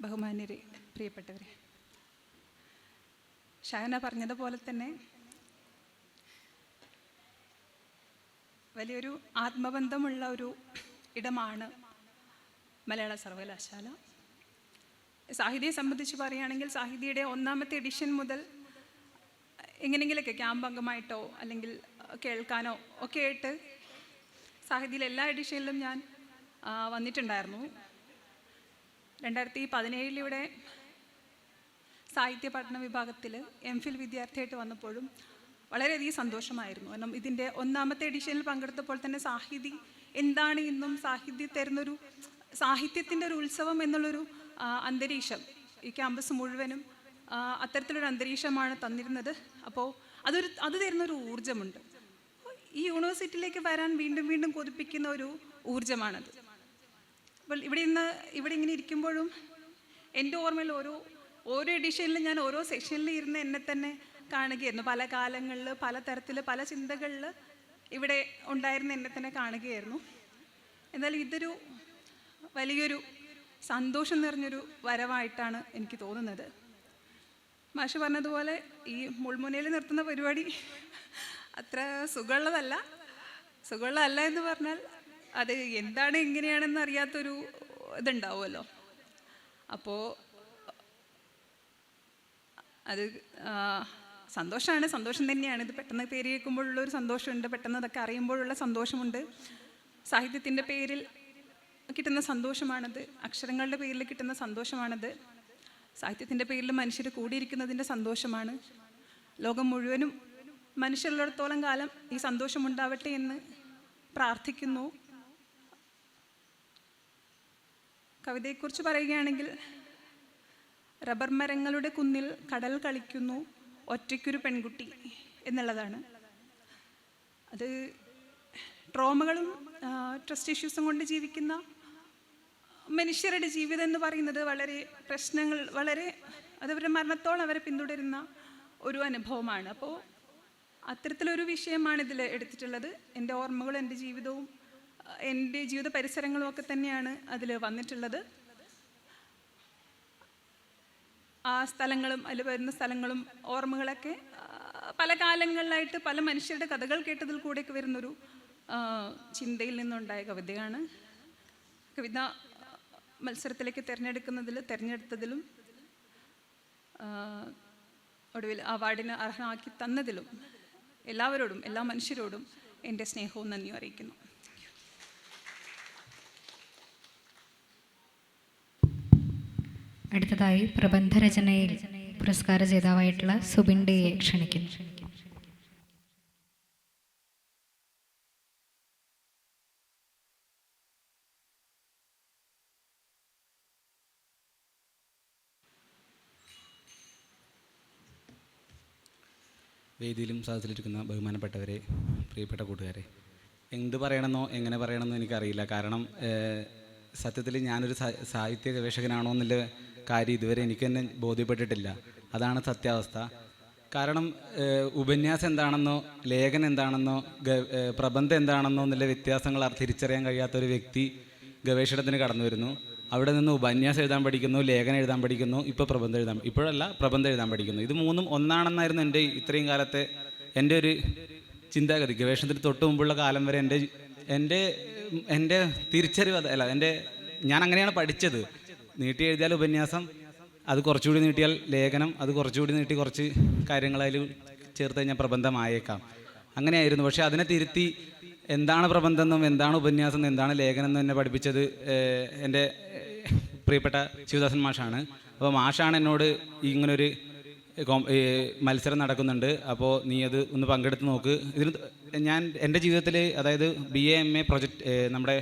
ബഹുമാന്യരെ, പ്രിയപ്പെട്ടവരെ, ഷഹന പറഞ്ഞതുപോലെ തന്നെ വലിയൊരു ആത്മബന്ധമുള്ള ഒരു ഇടമാണ് മലയാള സർവകലാശാല. സാഹിതിയെ സംബന്ധിച്ച് പറയുകയാണെങ്കിൽ സാഹിതിയുടെ 1ാമത്തെ എഡിഷൻ മുതൽ എങ്ങനെയെങ്കിലൊക്കെ ക്യാമ്പ് അംഗമായിട്ടോ അല്ലെങ്കിൽ കേൾക്കാനോ ഒക്കെ ആയിട്ട് സാഹിതിയിലെ എല്ലാ എഡിഷനിലും ഞാൻ വന്നിട്ടുണ്ടായിരുന്നു. 2017 ഇവിടെ സാഹിത്യ പഠന വിഭാഗത്തിൽ MPhil വിദ്യാർത്ഥിയായിട്ട് വന്നപ്പോഴും വളരെയധികം സന്തോഷമായിരുന്നു. കാരണം ഇതിൻ്റെ 1ാമത്തെ എഡിഷനിൽ പങ്കെടുത്തപ്പോൾ തന്നെ സാഹിതി എന്താണ് ഇന്നും സാഹിത്യ തരുന്നൊരു സാഹിത്യത്തിൻ്റെ ഒരു ഉത്സവം എന്നുള്ളൊരു അന്തരീക്ഷം ഈ ക്യാമ്പസ് മുഴുവനും അത്തരത്തിലൊരു അന്തരീക്ഷമാണ് തന്നിരുന്നത്. അപ്പോൾ അത് തരുന്നൊരു ഊർജ്ജമുണ്ട്. ഈ യൂണിവേഴ്സിറ്റിയിലേക്ക് വരാൻ വീണ്ടും വീണ്ടും കൊതിപ്പിക്കുന്ന ഒരു ഊർജ്ജമാണത്. അപ്പോൾ ഇവിടെ ഇങ്ങനെ ഇരിക്കുമ്പോഴും എൻ്റെ ഓർമ്മയിൽ ഓരോ എഡിഷനിലും ഞാൻ ഓരോ സെക്ഷനിൽ ഇരുന്ന് എന്നെ തന്നെ കാണുകയായിരുന്നു. പല കാലങ്ങളിൽ പല തരത്തിൽ പല ചിന്തകളിൽ ഇവിടെ ഉണ്ടായിരുന്ന എന്നെ തന്നെ കാണുകയായിരുന്നു. എന്നാൽ ഇതൊരു വലിയൊരു സന്തോഷം നിറഞ്ഞൊരു വരവായിട്ടാണ് എനിക്ക് തോന്നുന്നത്. മാഷ് പറഞ്ഞതുപോലെ ഈ മുൾമുനയിൽ നിർത്തുന്ന പരിപാടി അത്ര സുഖമുള്ളതല്ല എന്ന് പറഞ്ഞാൽ അത് എന്താണ് എങ്ങനെയാണെന്ന് അറിയാത്തൊരു ഇതുണ്ടാവുമല്ലോ. അപ്പോൾ അത് സന്തോഷം തന്നെയാണ്. ഇത് പെട്ടെന്ന് പേര് കേൾക്കുമ്പോഴുള്ളൊരു സന്തോഷമുണ്ട്, പെട്ടെന്ന് അതൊക്കെ അറിയുമ്പോഴുള്ള സന്തോഷമുണ്ട്. സാഹിത്യത്തിൻ്റെ പേരിൽ കിട്ടുന്ന സന്തോഷമാണത്, അക്ഷരങ്ങളുടെ പേരിൽ കിട്ടുന്ന സന്തോഷമാണത്, സാഹിത്യത്തിൻ്റെ പേരിൽ മനുഷ്യർ കൂടിയിരിക്കുന്നതിൻ്റെ സന്തോഷമാണ്. ലോകം മുഴുവനും മനുഷ്യരുള്ളിടത്തോളം കാലം ഈ സന്തോഷമുണ്ടാവട്ടെ എന്ന് പ്രാർത്ഥിക്കുന്നു. കവിതയെക്കുറിച്ച് പറയുകയാണെങ്കിൽ, റബ്ബർ മരങ്ങളുടെ കുന്നിൽ കടൽ കളിക്കുന്നു ഒറ്റയ്ക്കൊരു പെൺകുട്ടി എന്നുള്ളതാണ്. അത് ട്രോമകളും ട്രസ്റ്റ് ഇഷ്യൂസും കൊണ്ട് ജീവിക്കുന്ന മനുഷ്യരുടെ ജീവിതം എന്ന് പറയുന്നത് അതവരുടെ മരണത്തോളം അവരെ പിന്തുടരുന്ന ഒരു അനുഭവമാണ്. അപ്പോൾ അത്തരത്തിലൊരു വിഷയമാണ് ഇതിൽ എടുത്തിട്ടുള്ളത്. എൻ്റെ ഓർമ്മകളും എൻ്റെ ജീവിതവും എൻ്റെ ജീവിത പരിസരങ്ങളും ഒക്കെ തന്നെയാണ് അതിൽ വന്നിട്ടുള്ളത്. ആ സ്ഥലങ്ങളും അതിൽ വരുന്ന സ്ഥലങ്ങളും ഓർമ്മകളൊക്കെ പല കാലങ്ങളിലായിട്ട് പല മനുഷ്യരുടെ കഥകൾ കേട്ടതിൽ കൂടെയൊക്കെ വരുന്നൊരു ചിന്തയിൽ നിന്നുണ്ടായ കവിതയാണ്. കവിത മത്സരത്തിലേക്ക് തിരഞ്ഞെടുത്തതിലും ഒടുവിൽ അവാർഡിന് അർഹനാക്കി തന്നതിലും എല്ലാവരോടും എല്ലാ മനുഷ്യരോടും എൻ്റെ സ്നേഹവും നന്ദിയും അറിയിക്കുന്നു. അടുത്തതായി പ്രബന്ധരചനയിൽ പുരസ്കാര ജേതാവായിട്ടുള്ള സുബിൻ ഡിയെ ക്ഷണിക്കുന്നു. വേദിയിലും സദസ്സിലിരിക്കുന്ന ബഹുമാനപ്പെട്ടവരെ, പ്രിയപ്പെട്ട കൂട്ടുകാരെ, എന്ത് പറയണമെന്നോ എങ്ങനെ പറയണമെന്നോ എനിക്കറിയില്ല. കാരണം സത്യത്തിൽ ഞാനൊരു സാഹിത്യ ഗവേഷകനാണോ എന്നുള്ള കാര്യം ഇതുവരെ എനിക്ക് തന്നെ ബോധ്യപ്പെട്ടിട്ടില്ല. അതാണ് സത്യാവസ്ഥ. കാരണം ഉപന്യാസം എന്താണെന്നോ ലേഖനം എന്താണെന്നോ പ്രബന്ധം എന്താണെന്നോ എന്നുള്ള വ്യത്യാസങ്ങൾ തിരിച്ചറിയാൻ കഴിയാത്തൊരു വ്യക്തി ഗവേഷണത്തിന് കടന്നു വരുന്നു. അവിടെ നിന്ന് ഉപന്യാസം എഴുതാൻ പഠിക്കുന്നു, ലേഖനം എഴുതാൻ പഠിക്കുന്നു, ഇപ്പോഴല്ല പ്രബന്ധം എഴുതാൻ പഠിക്കുന്നു. ഇത് മൂന്നും ഒന്നാണെന്നായിരുന്നു എൻ്റെ ഇത്രയും കാലത്തെ എൻ്റെ ഒരു ചിന്താഗതി. ഗവേഷണത്തിന് തൊട്ട് മുമ്പുള്ള കാലം വരെ എൻ്റെ തിരിച്ചറിവ് ഞാൻ അങ്ങനെയാണ് പഠിച്ചത്. നീട്ടി എഴുതിയാൽ ഉപന്യാസം, അത് കുറച്ചുകൂടി നീട്ടിയാൽ ലേഖനം, അത് കുറച്ചുകൂടി നീട്ടി കുറച്ച് കാര്യങ്ങളതിൽ ചേർത്ത് കഴിഞ്ഞാൽ പ്രബന്ധമായേക്കാം, അങ്ങനെയായിരുന്നു. പക്ഷേ അതിനെ തിരുത്തി എന്താണ് പ്രബന്ധം എന്നും എന്താണ് ഉപന്യാസം എന്നും എന്താണ് ലേഖനം എന്നും എന്നെ പഠിപ്പിച്ചത് എൻ്റെ പ്രിയപ്പെട്ട ശിവദാസൻ മാഷാണ്. അപ്പോൾ മാഷാണ് എന്നോട് ഇങ്ങനൊരു മത്സരം നടക്കുന്നുണ്ട്, അപ്പോൾ നീ അത് ഒന്ന് പങ്കെടുത്ത് നോക്ക്. ഇതിന് ഞാൻ എൻ്റെ ജീവിതത്തിൽ, അതായത് BA MA പ്രൊജക്റ്റ്, നമ്മുടെ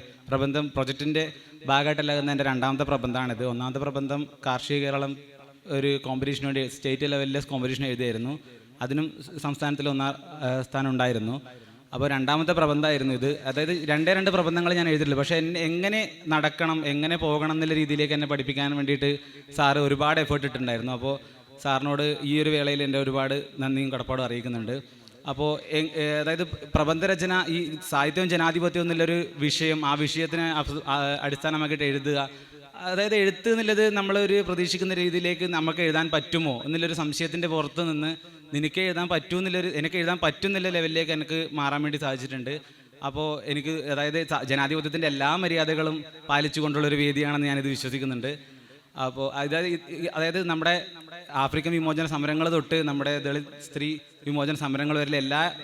പ്രൊജക്റ്റിൻ്റെ ഭാഗമായിട്ടല്ലാകുന്ന എൻ്റെ രണ്ടാമത്തെ പ്രബന്ധമാണിത്. ഒന്നാമത്തെ പ്രബന്ധം കാർഷിക കേരളം ഒരു കോമ്പറ്റീഷന് വേണ്ടി സ്റ്റേറ്റ് ലെവലിലെ കോമ്പറ്റീഷൻ എഴുതിയായിരുന്നു. അതിനും സംസ്ഥാനത്തിൽ 1ാം സ്ഥാനം ഉണ്ടായിരുന്നു. അപ്പോൾ രണ്ടാമത്തെ പ്രബന്ധമായിരുന്നു ഇത്. അതായത് രണ്ട് പ്രബന്ധങ്ങൾ ഞാൻ എഴുതിയിട്ടില്ല, പക്ഷേ എങ്ങനെ നടക്കണം, എങ്ങനെ പോകണം എന്നുള്ള രീതിയിലേക്ക് എന്നെ പഠിപ്പിക്കാൻ വേണ്ടിയിട്ട് സാറ് ഒരുപാട് എഫേർട്ട് ഇട്ടിട്ടുണ്ടായിരുന്നു. അപ്പോൾ സാറിനോട് ഈ ഒരു വേളയിൽ എൻ്റെ ഒരുപാട് നന്ദിയും കടപ്പാടും അറിയിക്കുന്നുണ്ട്. അപ്പോൾ അതായത് പ്രബന്ധരചന, ഈ സാഹിത്യവും ജനാധിപത്യവും എന്നുള്ളൊരു വിഷയം, ആ വിഷയത്തിനെ അടിസ്ഥാനമാക്കിയിട്ട് എഴുതുക, അതായത് എഴുത്ത് എന്നുള്ളത് നമ്മളൊരു പ്രതീക്ഷിക്കുന്ന രീതിയിലേക്ക് നമുക്ക് എഴുതാൻ പറ്റുമോ എന്നുള്ളൊരു സംശയത്തിൻ്റെ പുറത്ത് നിന്ന് എനിക്ക് എഴുതാൻ പറ്റുമെന്നുള്ള ലെവലിലേക്ക് എനിക്ക് മാറാൻ വേണ്ടി സാധിച്ചിട്ടുണ്ട്. അപ്പോൾ എനിക്ക്, അതായത് ജനാധിപത്യത്തിൻ്റെ എല്ലാ മര്യാദകളും പാലിച്ചുകൊണ്ടുള്ളൊരു വേദിയാണെന്ന് ഞാനിത് വിശ്വസിക്കുന്നുണ്ട്. അപ്പോൾ അതായത് നമ്മുടെ ആഫ്രിക്കൻ വിമോചന സമരങ്ങൾ തൊട്ട് നമ്മുടെ ദളിത് സ്ത്രീ വിമോചന സമരങ്ങൾ വരെ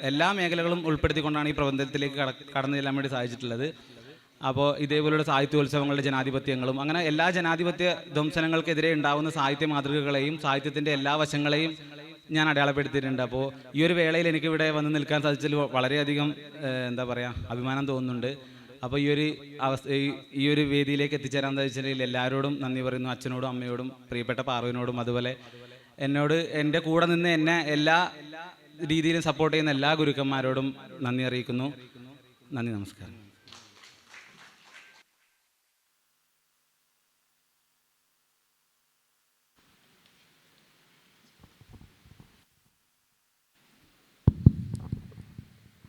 എല്ലാ മേഖലകളും ഉൾപ്പെടുത്തിക്കൊണ്ടാണ് ഈ പ്രബന്ധത്തിലേക്ക് കടന്നു ചെല്ലാൻ വേണ്ടി സാധിച്ചിട്ടുള്ളത്. അപ്പോൾ ഇതേപോലുള്ള സാഹിത്യോത്സവങ്ങളുടെ ജനാധിപത്യങ്ങളും അങ്ങനെ എല്ലാ ജനാധിപത്യ ധ്വംസനങ്ങൾക്കെതിരെ ഉണ്ടാകുന്ന സാഹിത്യ മാതൃകകളെയും സാഹിത്യത്തിൻ്റെ എല്ലാ വശങ്ങളെയും ഞാൻ അടയാളപ്പെടുത്തിയിട്ടുണ്ട്. അപ്പോൾ ഈ ഒരു വേളയിൽ എനിക്കിവിടെ വന്ന് നിൽക്കാൻ സാധിച്ചതിൽ വളരെയധികം എന്താ പറയുക, അഭിമാനം തോന്നുന്നുണ്ട്. അപ്പോൾ ഈ ഒരു വേദിയിലേക്ക് എത്തിച്ചേരാൻ സാധിച്ചതിൽ എല്ലാവരോടും നന്ദി പറയുന്നു. അച്ഛനോടും അമ്മയോടും പ്രിയപ്പെട്ട പാർവനോടും അതുപോലെ എന്നോട് എൻ്റെ കൂടെ നിന്ന് എന്നെ എല്ലാ രീതിയിലും സപ്പോർട്ട് ചെയ്യുന്ന എല്ലാ ഗുരുക്കന്മാരോടും നന്ദി അറിയിക്കുന്നു. നന്ദി, നമസ്കാരം.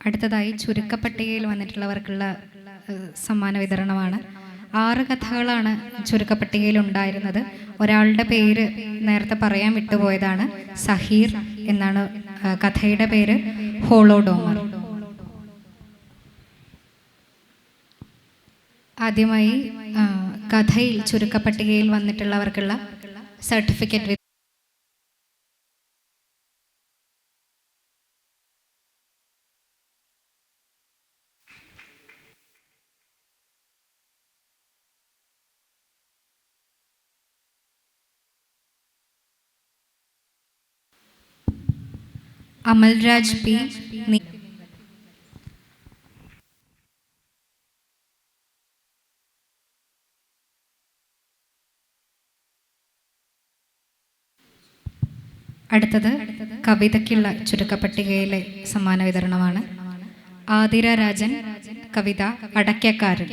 അടുത്തതായി ചുരുക്കപ്പട്ടികയിൽ വന്നിട്ടുള്ളവർക്കുള്ള സമ്മാന വിതരണമാണ്. 6 കഥകളാണ് ചുരുക്കപ്പട്ടികയിൽ ഉണ്ടായിരുന്നത്. ഒരാളുടെ പേര് നേരത്തെ പറയാൻ വിട്ടുപോയതാണ്. സഹീർ എന്നാണ് കഥയുടെ പേര്. ഹോളോഡോമർ. ആദ്യമായി കഥയിൽ ചുരുക്കപ്പട്ടികയിൽ വന്നിട്ടുള്ളവർക്കുള്ള സർട്ടിഫിക്കറ്റ് അമൽരാജ് പി. അടുത്തത് കവിതയ്ക്കുള്ള ചുരുക്കപ്പട്ടികയിലെ സമ്മാന വിതരണമാണ്. ആതിര രാജൻ കവിത അടയ്ക്കക്കാരൻ.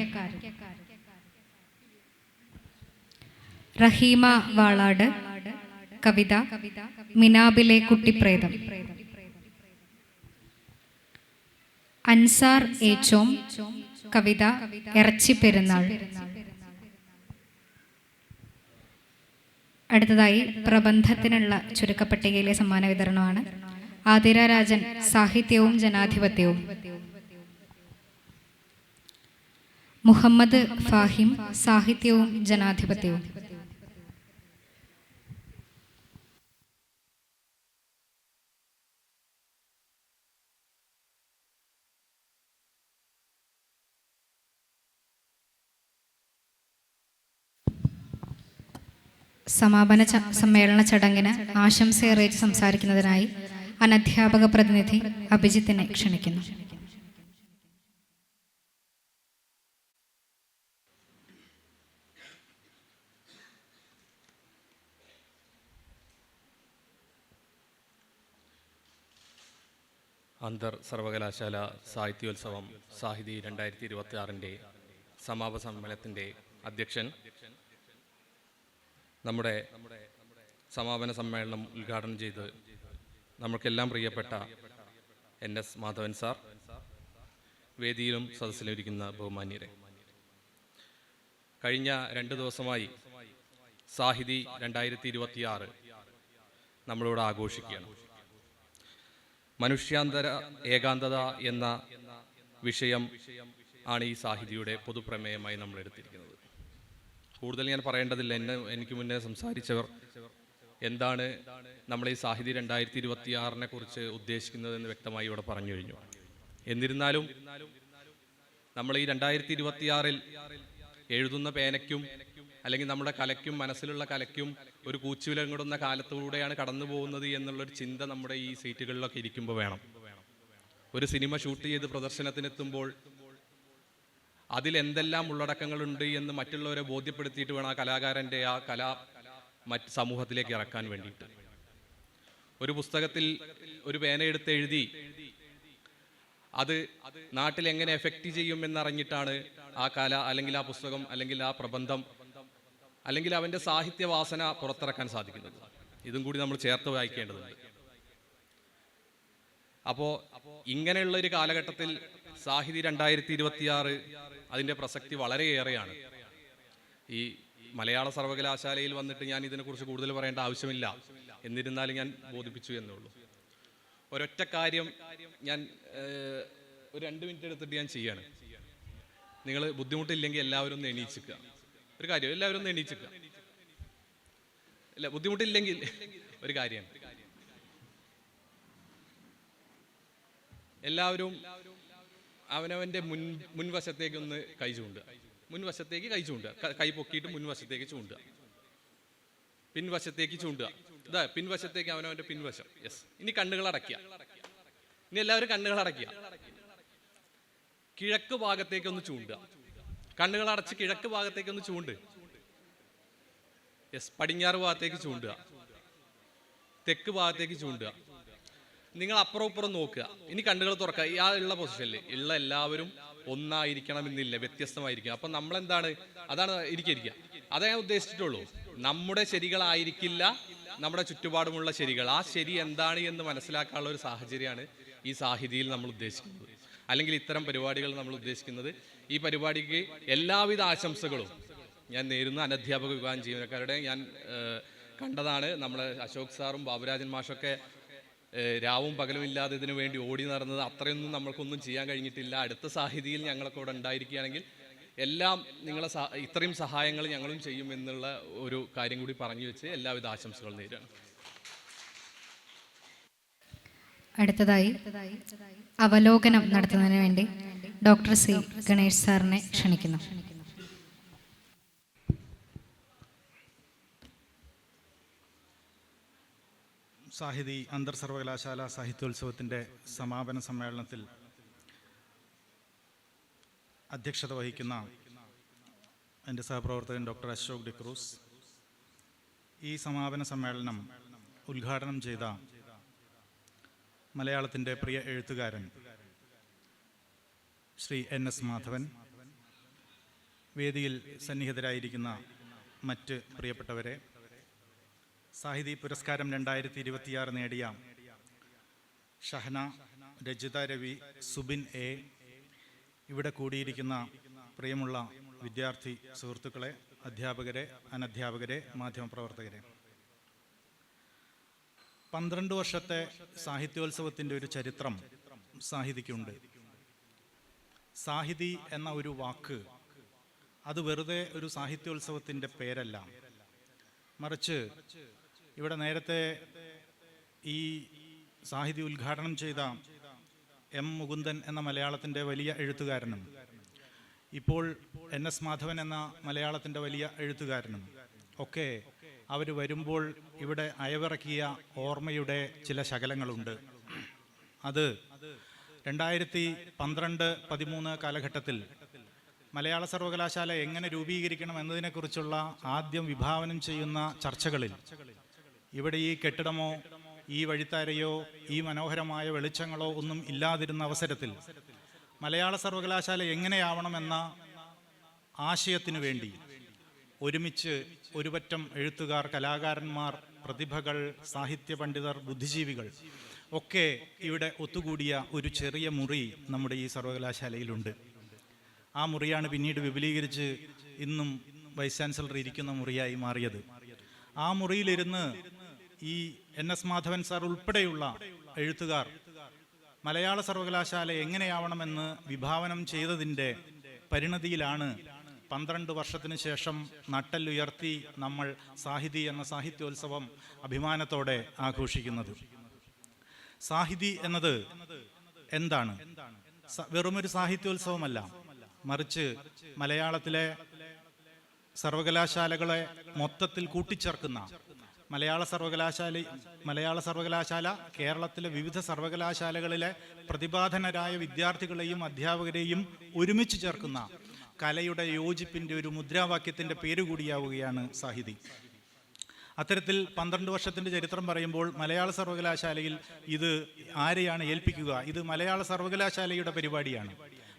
റഹീമ വാളാട് കവിത മിനാബിലെ കുട്ടിപ്രേതം. അൻസാർ ഏച്ചോം കവിത ഇറച്ചി പെരുന്നാൾ. അടുത്തതായി പ്രബന്ധത്തിനുള്ള ചുരുക്കപ്പട്ടികയിലെ സമ്മാന വിതരണമാണ്. ആതിര രാജൻ സാഹിത്യവും ജനാധിപത്യവും. മുഹമ്മദ് ഫാഹിം സാഹിത്യവും ജനാധിപത്യവും. സമാപന സമ്മേളന ചടങ്ങിന് ആശംസയറിയിച്ച് സംസാരിക്കുന്നതിനായി അനധ്യാപക പ്രതിനിധി അഭിജിത്തിനെ ക്ഷണിക്കുന്നു. അന്തർ സർവകലാശാല സാഹിത്യോത്സവം സാഹിതി 2026 സമാപന സമ്മേളനത്തിൻ്റെ അധ്യക്ഷൻ, നമ്മുടെ സമാപന സമ്മേളനം ഉദ്ഘാടനം ചെയ്ത് നമുക്കെല്ലാം പ്രിയപ്പെട്ട NS മാധവൻ സാർ, വേദിയിലും സദസ്സിലിരിക്കുന്ന ബഹുമാന്യരെ, കഴിഞ്ഞ 2 ദിവസമായി സാഹിതി 2026 നമ്മളിവിടെ ആഘോഷിക്കുകയാണ്. മനുഷ്യാന്തര ഏകാന്തത എന്ന വിഷയം ആണ് ഈ സാഹിതിയുടെ പൊതുപ്രമേയമായി നമ്മൾ എടുത്തിരിക്കുന്നത്. കൂടുതൽ ഞാൻ പറയേണ്ടതില്ല. എനിക്ക് മുന്നേ സംസാരിച്ചവർ എന്താണ് നമ്മൾ ഈ സാഹിതി 2026 കുറിച്ച് ഉദ്ദേശിക്കുന്നതെന്ന് വ്യക്തമായി ഇവിടെ പറഞ്ഞു കഴിഞ്ഞു. എന്നിരുന്നാലും നമ്മൾ ഈ 2026 എഴുതുന്ന പേനയ്ക്കും അല്ലെങ്കിൽ നമ്മുടെ കലയ്ക്കും മനസ്സിലുള്ള കലയ്ക്കും ഒരു കൂച്ചുവിലങ്ങിടുന്ന കാലത്തൂടെയാണ് കടന്നു പോകുന്നത് എന്നുള്ളൊരു ചിന്ത നമ്മുടെ ഈ സീറ്റുകളിലൊക്കെ ഇരിക്കുമ്പോൾ വേണം. ഒരു സിനിമ ഷൂട്ട് ചെയ്ത് പ്രദർശനത്തിനെത്തുമ്പോൾ അതിലെന്തെല്ലാം ഉള്ളടക്കങ്ങളുണ്ട് എന്ന് മറ്റുള്ളവരെ ബോധ്യപ്പെടുത്തിയിട്ട് വേണം ആ കലാകാരൻ്റെ ആ കല മറ്റ് സമൂഹത്തിലേക്ക് ഇറക്കാൻ വേണ്ടിയിട്ട്. ഒരു പുസ്തകത്തിൽ ഒരു പേനയെടുത്ത് എഴുതി അത് നാട്ടിൽ എങ്ങനെ എഫക്റ്റ് ചെയ്യുമെന്നറിഞ്ഞിട്ടാണ് ആ കല അല്ലെങ്കിൽ ആ പുസ്തകം അല്ലെങ്കിൽ ആ പ്രബന്ധം അല്ലെങ്കിൽ അവൻ്റെ സാഹിത്യവാസന പുറത്തിറക്കാൻ സാധിക്കുന്നത്. ഇതും കൂടി നമ്മൾ ചേർത്ത് വായിക്കേണ്ടതുണ്ട്. അപ്പോൾ ഇങ്ങനെയുള്ളൊരു കാലഘട്ടത്തിൽ സാഹിതി 2026 അതിൻ്റെ പ്രസക്തി വളരെയേറെയാണ്. ഈ മലയാള സർവകലാശാലയിൽ വന്നിട്ട് ഞാൻ ഇതിനെക്കുറിച്ച് കൂടുതൽ പറയേണ്ട ആവശ്യമില്ല, എന്നിരുന്നാലും ഞാൻ ബോധിപ്പിച്ചു എന്നുള്ളൂ. ഒരൊറ്റ കാര്യം ഞാൻ ഒരു 2 മിനിറ്റ് എടുത്തിട്ട് ഞാൻ ചെയ്യാണ്. നിങ്ങൾ ബുദ്ധിമുട്ടില്ലെങ്കിൽ എല്ലാവരും ഒന്ന് എണീച്ചിക്കുക. ഒരു കാര്യം, എല്ലാവരും ഒന്ന് എണീച്ചിക്കുക. ഇല്ല, ബുദ്ധിമുട്ടില്ലെങ്കിൽ ഒരു കാര്യം, എല്ലാവരും അവനവൻ്റെ മുൻവശത്തേക്ക് ഒന്ന് കൈ ചൂണ്ടുക. മുൻവശത്തേക്ക് കൈ ചൂണ്ടുക. കൈ പൊക്കിയിട്ട് മുൻവശത്തേക്ക് ചൂണ്ടുക. പിൻവശത്തേക്ക് ചൂണ്ടുക. ഇതാ പിൻവശത്തേക്ക്, അവനവൻ്റെ പിൻവശം. യെസ്. ഇനി കണ്ണുകൾ അടയ്ക്കുക. ഇനി എല്ലാവരും കണ്ണുകൾ അടയ്ക്കുക. കിഴക്ക് ഭാഗത്തേക്ക് ഒന്ന് ചൂണ്ടുക. കണ്ണുകൾ അടച്ച് കിഴക്ക് ഭാഗത്തേക്ക് ഒന്ന് ചൂണ്ട്. യെസ്. പടിഞ്ഞാറ് ഭാഗത്തേക്ക് ചൂണ്ടുക. തെക്ക് ഭാഗത്തേക്ക് ചൂണ്ടുക. നിങ്ങൾ അപ്പുറം ഇപ്പുറം നോക്കുക. ഇനി കണ്ണുകൾ തുറക്കുക. ആ ഉള്ള പൊസിഷനിൽ ഉള്ള എല്ലാവരും ഒന്നായിരിക്കണമെന്നില്ല, വ്യത്യസ്തമായിരിക്കും. അപ്പം നമ്മളെന്താണ്, അതാണ് ഇരിക്കുക. അതേ ഞാൻ ഉദ്ദേശിച്ചിട്ടുള്ളൂ. നമ്മുടെ ശരികളായിരിക്കില്ല നമ്മുടെ ചുറ്റുപാടുമുള്ള ശരികൾ. ആ ശരി എന്താണ് എന്ന് മനസ്സിലാക്കാനുള്ള ഒരു സാഹചര്യമാണ് ഈ സാഹിതിയിൽ നമ്മൾ ഉദ്ദേശിക്കുന്നത്, അല്ലെങ്കിൽ ഇത്തരം പരിപാടികൾ നമ്മൾ ഉദ്ദേശിക്കുന്നത്. ഈ പരിപാടിക്ക് എല്ലാവിധ ആശംസകളും ഞാൻ നേരുന്ന അനധ്യാപക വിഭാഗം ജീവനക്കാരുടെ ഞാൻ കണ്ടതാണ്. നമ്മുടെ അശോക് സാറും ബാബുരാജൻ മാഷൊക്കെ രാവും പകലും ഇല്ലാതെ ഇതിനു വേണ്ടി ഓടി നടന്നത്. അത്രയൊന്നും നമ്മൾക്കൊന്നും ചെയ്യാൻ കഴിഞ്ഞിട്ടില്ല. അടുത്ത സാഹിതിയിൽ ഞങ്ങളൊക്കെ ഇവിടെ ഉണ്ടായിരിക്കുകയാണെങ്കിൽ എല്ലാം നിങ്ങളെ ഇത്രയും സഹായങ്ങൾ ഞങ്ങളും ചെയ്യുമെന്നുള്ള ഒരു കാര്യം കൂടി പറഞ്ഞു വെച്ച് എല്ലാവിധ ആശംസകളും നേരാണ്. അടുത്തതായി അവലോകനം നടത്തുന്നതിന് വേണ്ടി ഡോക്ടർ സി ഗണേഷ് സാറിനെ ക്ഷണിക്കുന്നു. സാഹിതി അന്തർ സർവകലാശാല സാഹിത്യോത്സവത്തിൻ്റെ സമാപന സമ്മേളനത്തിൽ അധ്യക്ഷത വഹിക്കുന്ന എൻ്റെ സഹപ്രവർത്തകൻ ഡോക്ടർ അശോക് ഡിക്രൂസ്, ഈ സമാപന സമ്മേളനം ഉദ്ഘാടനം ചെയ്ത മലയാളത്തിൻ്റെ പ്രിയ എഴുത്തുകാരൻ ശ്രീ NS മാധവൻ, വേദിയിൽ സന്നിഹിതരായിരിക്കുന്ന മറ്റ് പ്രിയപ്പെട്ടവരെ, സാഹിതി പുരസ്കാരം 2026 നേടിയ ഷഹന, രജിത രവി, സുബിൻ A, ഇവിടെ കൂടിയിരിക്കുന്ന പ്രിയമുള്ള വിദ്യാർത്ഥി സുഹൃത്തുക്കളെ, അധ്യാപകരെ, അനധ്യാപകരെ, മാധ്യമപ്രവർത്തകരെ, 12 വർഷത്തെ സാഹിത്യോത്സവത്തിൻ്റെ ഒരു ചരിത്രം സാഹിതിക്കുണ്ട്. സാഹിതി എന്ന ഒരു വാക്ക് അത് വെറുതെ ഒരു സാഹിത്യോത്സവത്തിൻ്റെ പേരല്ല, മറിച്ച് ഇവിടെ നേരത്തെ ഈ സാഹിതി ഉദ്ഘാടനം ചെയ്ത M. മുകുന്ദൻ എന്ന മലയാളത്തിൻ്റെ വലിയ എഴുത്തുകാരനും ഇപ്പോൾ NS മാധവൻ എന്ന മലയാളത്തിൻ്റെ വലിയ എഴുത്തുകാരനും ഒക്കെ അവർ വരുമ്പോൾ ഇവിടെ അയവിറക്കിയ ഓർമ്മയുടെ ചില ശകലങ്ങളുണ്ട്. അത് 2012-13 കാലഘട്ടത്തിൽ മലയാള സർവകലാശാല എങ്ങനെ രൂപീകരിക്കണം എന്നതിനെക്കുറിച്ചുള്ള ആദ്യം വിഭാവനം ചെയ്യുന്ന ചർച്ചകളിൽ ഇവിടെ ഈ കെട്ടിടമോ ഈ വഴിത്താരയോ ഈ മനോഹരമായ വെളിച്ചങ്ങളോ ഒന്നും ഇല്ലാതിരുന്ന അവസരത്തിൽ മലയാള സർവകലാശാല എങ്ങനെയാവണമെന്ന ആശയത്തിനു വേണ്ടി ഒരുമിച്ച് ഒരുപറ്റം എഴുത്തുകാർ, കലാകാരന്മാർ, പ്രതിഭകൾ, സാഹിത്യ പണ്ഡിതർ, ബുദ്ധിജീവികൾ ഒക്കെ ഇവിടെ ഒത്തുകൂടിയ ഒരു ചെറിയ മുറി നമ്മുടെ ഈ സർവകലാശാലയിലുണ്ട്. ആ മുറിയാണ് പിന്നീട് വിപുലീകരിച്ച് ഇന്നും വൈസ് ചാൻസലർ ഇരിക്കുന്ന മുറിയായി മാറിയത്. ആ മുറിയിലിരുന്ന് ഈ NS മാധവൻ സാർ ഉൾപ്പെടെയുള്ള എഴുത്തുകാർ മലയാള സർവകലാശാല എങ്ങനെയാവണമെന്ന് വിഭാവനം ചെയ്തതിൻ്റെ പരിണതിയിലാണ് 12 വർഷത്തിന് ശേഷം നട്ടെല്ലുയർത്തി നമ്മൾ സാഹിതി എന്ന സാഹിത്യോത്സവം അഭിമാനത്തോടെ ആഘോഷിക്കുന്നത്. സാഹിതി എന്നത് എന്താണ്? വെറുമൊരു സാഹിത്യോത്സവമല്ല, മറിച്ച് മലയാളത്തിലെ സർവകലാശാലകളെ മൊത്തത്തിൽ കൂട്ടിച്ചേർക്കുന്ന മലയാള സർവകലാശാല കേരളത്തിലെ വിവിധ സർവകലാശാലകളിലെ പ്രതിഭാധനരായ വിദ്യാർത്ഥികളെയും അധ്യാപകരെയും ഒരുമിച്ച് ചേർക്കുന്ന കലയുടെ യോജിപ്പിൻ്റെ ഒരു മുദ്രാവാക്യത്തിൻ്റെ പേരുകൂടിയാവുകയാണ് സാഹിതി. അത്തരത്തിൽ 12 വർഷത്തിൻ്റെ ചരിത്രം പറയുമ്പോൾ മലയാള സർവകലാശാലയിൽ ഇത് ആരെയാണ് ഏൽപ്പിക്കുക? ഇത് മലയാള സർവകലാശാലയുടെ പരിപാടിയാണ്.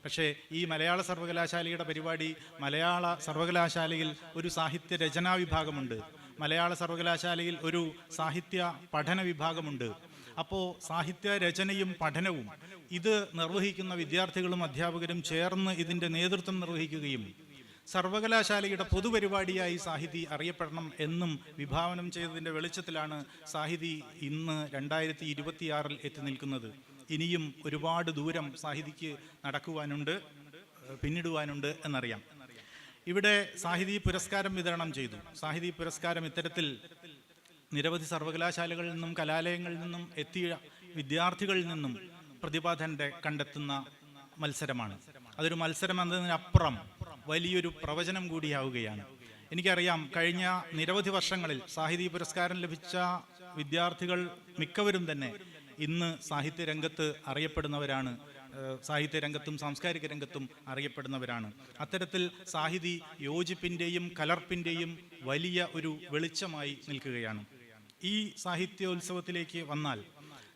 പക്ഷേ ഈ മലയാള സർവകലാശാലയുടെ പരിപാടി, മലയാള സർവകലാശാലയിൽ ഒരു സാഹിത്യ രചനാ വിഭാഗമുണ്ട്, മലയാള സർവകലാശാലയിൽ ഒരു സാഹിത്യ പഠന വിഭാഗമുണ്ട്. അപ്പോൾ സാഹിത്യ രചനയും പഠനവും ഇത് നിർവഹിക്കുന്ന വിദ്യാർത്ഥികളും അധ്യാപകരും ചേർന്ന് ഇതിൻ്റെ നേതൃത്വം നിർവഹിക്കുകയും സർവകലാശാലയുടെ പൊതുപരിപാടിയായി സാഹിതി അറിയപ്പെടണം എന്നും വിഭാവനം ചെയ്തതിൻ്റെ വെളിച്ചത്തിലാണ് സാഹിതി ഇന്ന് 2026 എത്തി നിൽക്കുന്നത്. ഇനിയും ഒരുപാട് ദൂരം സാഹിതിക്ക് നടക്കുവാനുണ്ട്, പിന്നിടുവാനുണ്ട് എന്നറിയാം. ഇവിടെ സാഹിതി പുരസ്കാരം വിതരണം ചെയ്തു. സാഹിതി പുരസ്കാരം ഇത്തരത്തിൽ നിരവധി സർവകലാശാലകളിൽ നിന്നും കലാലയങ്ങളിൽ നിന്നും എത്തിയ വിദ്യാർത്ഥികളിൽ നിന്നും പ്രതിഭാധനരെ കണ്ടെത്തുന്ന മത്സരമാണ്. അതൊരു മത്സരം എന്നതിനപ്പുറം വലിയൊരു പ്രവചനം കൂടിയാവുകയാണ്. എനിക്കറിയാം, കഴിഞ്ഞ നിരവധി വർഷങ്ങളിൽ സാഹിതി പുരസ്കാരം ലഭിച്ച വിദ്യാർത്ഥികൾ മിക്കവരും തന്നെ ഇന്ന് സാഹിത്യരംഗത്ത് അറിയപ്പെടുന്നവരാണ്, സാഹിത്യരംഗത്തും സാംസ്കാരിക രംഗത്തും അറിയപ്പെടുന്നവരാണ്. അത്തരത്തിൽ സാഹിതി യോജിപ്പിൻ്റെയും കലർപ്പിൻ്റെയും വലിയ ഒരു വെളിച്ചമായി നിൽക്കുകയാണ്. ഈ സാഹിത്യോത്സവത്തിലേക്ക് വന്നാൽ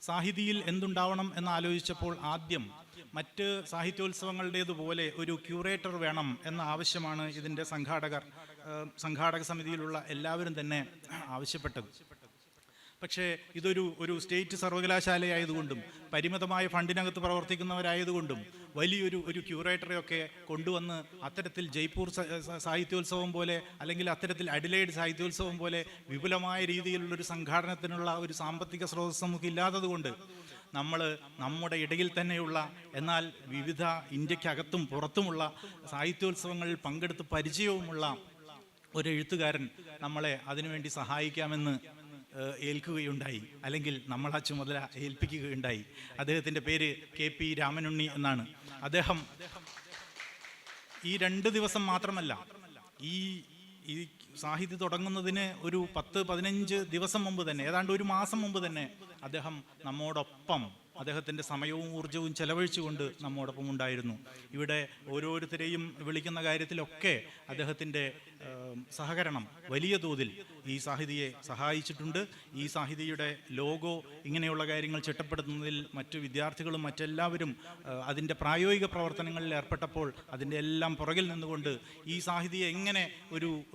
സാഹിതിയിൽ എന്തുണ്ടാവണം എന്നാലോചിച്ചപ്പോൾ ആദ്യം മറ്റ് സാഹിത്യോത്സവങ്ങളുടേതുപോലെ ഒരു ക്യൂറേറ്റർ വേണം എന്ന ആവശ്യമാണ് ഇതിൻ്റെ സംഘാടക സമിതിയിലുള്ള എല്ലാവരും തന്നെ ആവശ്യപ്പെട്ടത്. പക്ഷേ ഇതൊരു സ്റ്റേറ്റ് സർവകലാശാലയായതുകൊണ്ടും പരിമിതമായ ഫണ്ടിനകത്ത് പ്രവർത്തിക്കുന്നവരായതുകൊണ്ടും വലിയൊരു ക്യൂറേറ്ററെയൊക്കെ കൊണ്ടുവന്ന് അത്തരത്തിൽ ജയ്പൂർ സാഹിത്യോത്സവം പോലെ അല്ലെങ്കിൽ അത്തരത്തിൽ അഡിലേഡ് സാഹിത്യോത്സവം പോലെ വിപുലമായ രീതിയിലുള്ളൊരു സംഘാടനത്തിനുള്ള ഒരു സാമ്പത്തിക സ്രോതസ് നമുക്കില്ലാത്തതുകൊണ്ട് നമ്മൾ നമ്മുടെ ഇടയിൽ തന്നെയുള്ള എന്നാൽ വിവിധ ഇന്ത്യക്കകത്തും പുറത്തുമുള്ള സാഹിത്യോത്സവങ്ങളിൽ പങ്കെടുത്ത് പരിചയവുമുള്ള ഒരു എഴുത്തുകാരൻ നമ്മളെ അതിനുവേണ്ടി സഹായിക്കാമെന്ന് ഏൽക്കുകയുണ്ടായി, അല്ലെങ്കിൽ നമ്മൾ ആ ചുമതല ഏൽപ്പിക്കുകയുണ്ടായി. അദ്ദേഹത്തിൻ്റെ പേര് KP രാമനുണ്ണി എന്നാണ്. അദ്ദേഹം ഈ 2 ദിവസം മാത്രമല്ല, ഈ സാഹിത്യം തുടങ്ങുന്നതിന് ഒരു 10-15 ദിവസം മുമ്പ് തന്നെ, ഏതാണ്ട് ഒരു മാസം മുമ്പ് തന്നെ അദ്ദേഹം നമ്മോടൊപ്പം അദ്ദേഹത്തിൻ്റെ സമയവും ഊർജവും ചെലവഴിച്ചുകൊണ്ട് നമ്മോടൊപ്പം ഉണ്ടായിരുന്നു. ഇവിടെ ഓരോരുത്തരെയും വിളിക്കുന്ന കാര്യത്തിലൊക്കെ അദ്ദേഹത്തിൻ്റെ സഹകരണം വലിയ തോതിൽ ഈ സാഹിതിയെ സഹായിച്ചിട്ടുണ്ട്. ഈ സാഹിതിയുടെ ലോഗോ ഇങ്ങനെയുള്ള കാര്യങ്ങൾ ചിട്ടപ്പെടുത്തുന്നതിൽ മറ്റു വിദ്യാർത്ഥികളും മറ്റെല്ലാവരും അതിൻ്റെ പ്രായോഗിക പ്രവർത്തനങ്ങളിൽ ഏർപ്പെട്ടപ്പോൾ അതിൻ്റെ എല്ലാം പുറകിൽ നിന്നുകൊണ്ട് ഈ സാഹിതിയെ എങ്ങനെ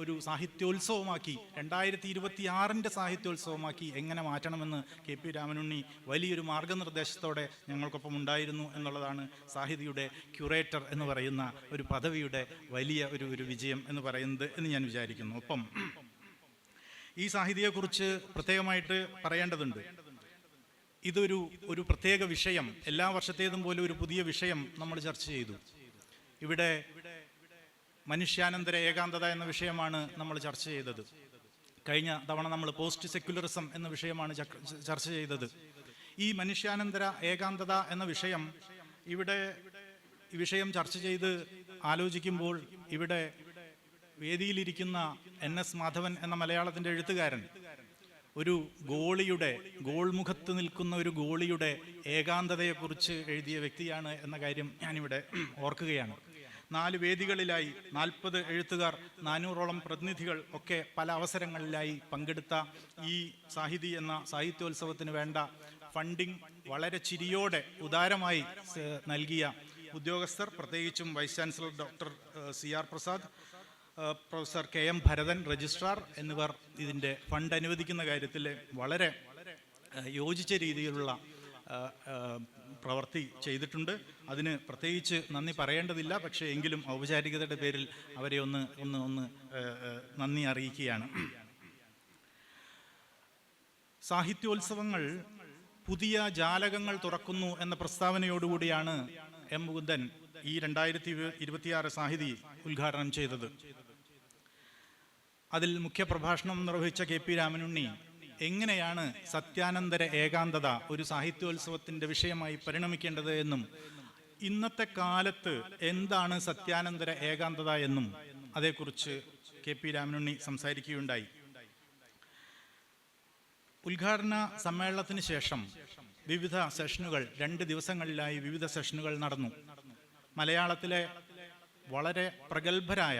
ഒരു സാഹിത്യോത്സവമാക്കി 2026 സാഹിത്യോത്സവമാക്കി എങ്ങനെ മാറ്റണമെന്ന് KP രാമനുണ്ണി വലിയൊരു മാർഗനിർദ്ദേശത്തോടെ ഞങ്ങൾക്കൊപ്പം ഉണ്ടായിരുന്നു എന്നുള്ളതാണ് സാഹിതിയുടെ ക്യൂറേറ്റർ എന്ന് പറയുന്ന ഒരു പദവിയുടെ വലിയ ഒരു വിജയം എന്ന് പറയുന്നത് എന്ന് ഞാൻ വിചാരിക്കുന്നു. ഒപ്പം ഈ സാഹിതിയെക്കുറിച്ച് പ്രത്യേകമായിട്ട് പറയേണ്ടതുണ്ട്. ഇതൊരു പ്രത്യേക വിഷയം, എല്ലാ വർഷത്തേതും പോലെ ഒരു പുതിയ വിഷയം നമ്മൾ ചർച്ച ചെയ്തു. ഇവിടെ മനുഷ്യാനന്തര ഏകാന്തത എന്ന വിഷയമാണ് നമ്മൾ ചർച്ച ചെയ്തത്. കഴിഞ്ഞ തവണ നമ്മൾ പോസ്റ്റ് സെക്യുലറിസം എന്ന വിഷയമാണ് ചർച്ച ചെയ്തത്. ഈ മനുഷ്യാനന്തര ഏകാന്തത എന്ന വിഷയം ഈ വിഷയം ചർച്ച ചെയ്ത് ആലോചിക്കുമ്പോൾ ഇവിടെ വേദിയിലിരിക്കുന്ന NS മാധവൻ എന്ന മലയാളത്തിൻ്റെ എഴുത്തുകാരൻ ഒരു ഗോൾമുഖത്ത് നിൽക്കുന്ന ഒരു ഗോളിയുടെ ഏകാന്തതയെക്കുറിച്ച് എഴുതിയ വ്യക്തിയാണ് എന്ന കാര്യം ഞാനിവിടെ ഓർക്കുകയാണ്. 4 വേദികളിലായി 40 എഴുത്തുകാർ, 400ഓളം പ്രതിനിധികൾ ഒക്കെ പല അവസരങ്ങളിലായി പങ്കെടുത്ത ഈ സാഹിതി എന്ന സാഹിത്യോത്സവത്തിന് വേണ്ട ഫണ്ടിങ് വളരെ ചിരിയോടെ ഉദാരമായി നൽകിയ ഉദ്യോഗസ്ഥർ, പ്രത്യേകിച്ചും vice chancellor doctor CR Prasad, professor KM Bharathan registrar എന്നിവർ ഇതിൻ്റെ ഫണ്ട് അനുവദിക്കുന്ന കാര്യത്തിൽ വളരെ യോജിച്ച രീതിയിലുള്ള പ്രവൃത്തി ചെയ്തിട്ടുണ്ട്. അതിന് പ്രത്യേകിച്ച് നന്ദി പറയേണ്ടതില്ല. പക്ഷേ എങ്കിലും ഔപചാരികതയുടെ പേരിൽ അവരെ ഒന്ന് നന്ദി അറിയിക്കുകയാണ്. സാഹിത്യോത്സവങ്ങൾ പുതിയ ജാലകങ്ങൾ തുറക്കുന്നു എന്ന പ്രസ്താവനയോടുകൂടിയാണ് M മുകുന്ദൻ ഈ 2026 സാഹിതി ഉദ്ഘാടനം ചെയ്തത്. അതിൽ മുഖ്യ പ്രഭാഷണം നിർവഹിച്ച KP രാമനുണ്ണി എങ്ങനെയാണ് സത്യാനന്തര ഏകാന്തത ഒരു സാഹിത്യോത്സവത്തിൻ്റെ വിഷയമായി പരിണമിക്കേണ്ടത് എന്നും ഇന്നത്തെ കാലത്ത് എന്താണ് സത്യാനന്തര ഏകാന്തത എന്നും അതേക്കുറിച്ച് KP രാമനുണ്ണി സംസാരിക്കുകയുണ്ടായി. ഉദ്ഘാടന സമ്മേളനത്തിന് ശേഷം വിവിധ സെഷനുകൾ 2 ദിവസങ്ങളിലായി വിവിധ സെഷനുകൾ നടന്നു. മലയാളത്തിലെ വളരെ പ്രഗത്ഭരായ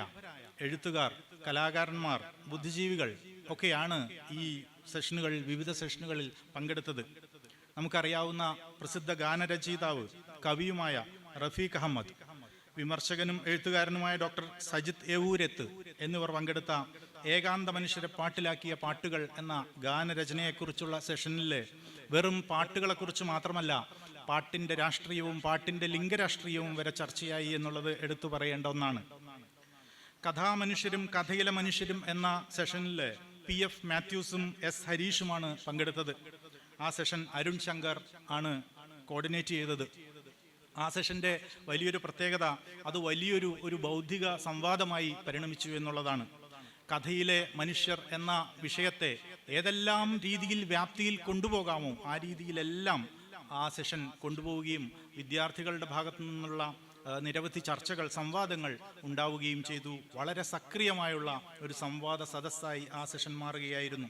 എഴുത്തുകാർ, കലാകാരന്മാർ, ബുദ്ധിജീവികൾ ഒക്കെയാണ് ഈ വിവിധ സെഷനുകളിൽ പങ്കെടുത്തത്. നമുക്കറിയാവുന്ന പ്രസിദ്ധ ഗാനരചയിതാവ്, കവിയുമായ റഫീഖ് അഹമ്മദ്, വിമർശകനും എഴുത്തുകാരനുമായ ഡോക്ടർ സജിത് ഏവൂരത്ത് എന്നിവർ പങ്കെടുത്ത ഏകാന്ത മനുഷ്യരെ പാട്ടിലാക്കിയ പാട്ടുകൾ എന്ന ഗാനരചനയെക്കുറിച്ചുള്ള സെഷനിൽ വെറും പാട്ടുകളെക്കുറിച്ച് മാത്രമല്ല, പാട്ടിൻ്റെ രാഷ്ട്രീയവും പാട്ടിൻ്റെ ലിംഗരാഷ്ട്രീയവും വരെ ചർച്ചയായി എന്നുള്ളത് എടുത്തു പറയേണ്ട ഒന്നാണ്. കഥാമനുഷ്യരും കഥയിലെ മനുഷ്യരും എന്ന സെഷനിൽ PF മാത്യൂസും S ഹരീഷുമാണ് പങ്കെടുത്തത്. ആ സെഷൻ അരുൺ ശങ്കർ ആണ് കോർഡിനേറ്റ് ചെയ്തത്. ആ സെഷൻ്റെ വലിയൊരു പ്രത്യേകത അത് വലിയൊരു ബൗദ്ധിക സംവാദമായി പരിണമിച്ചു എന്നുള്ളതാണ്. കഥയിലെ മനുഷ്യർ എന്ന വിഷയത്തെ ഏതെല്ലാം രീതിയിൽ വ്യാപ്തിയിൽ കൊണ്ടുപോകാമോ ആ രീതിയിലെല്ലാം ആ സെഷൻ കൊണ്ടുപോവുകയും വിദ്യാർത്ഥികളുടെ ഭാഗത്തു നിന്നുള്ള നിരവധി ചർച്ചകൾ, സംവാദങ്ങൾ ഉണ്ടാവുകയും ചെയ്തു. വളരെ സക്രിയമായുള്ള ഒരു സംവാദ സദസ്സായി ആ സെഷൻ മാറുകയായിരുന്നു.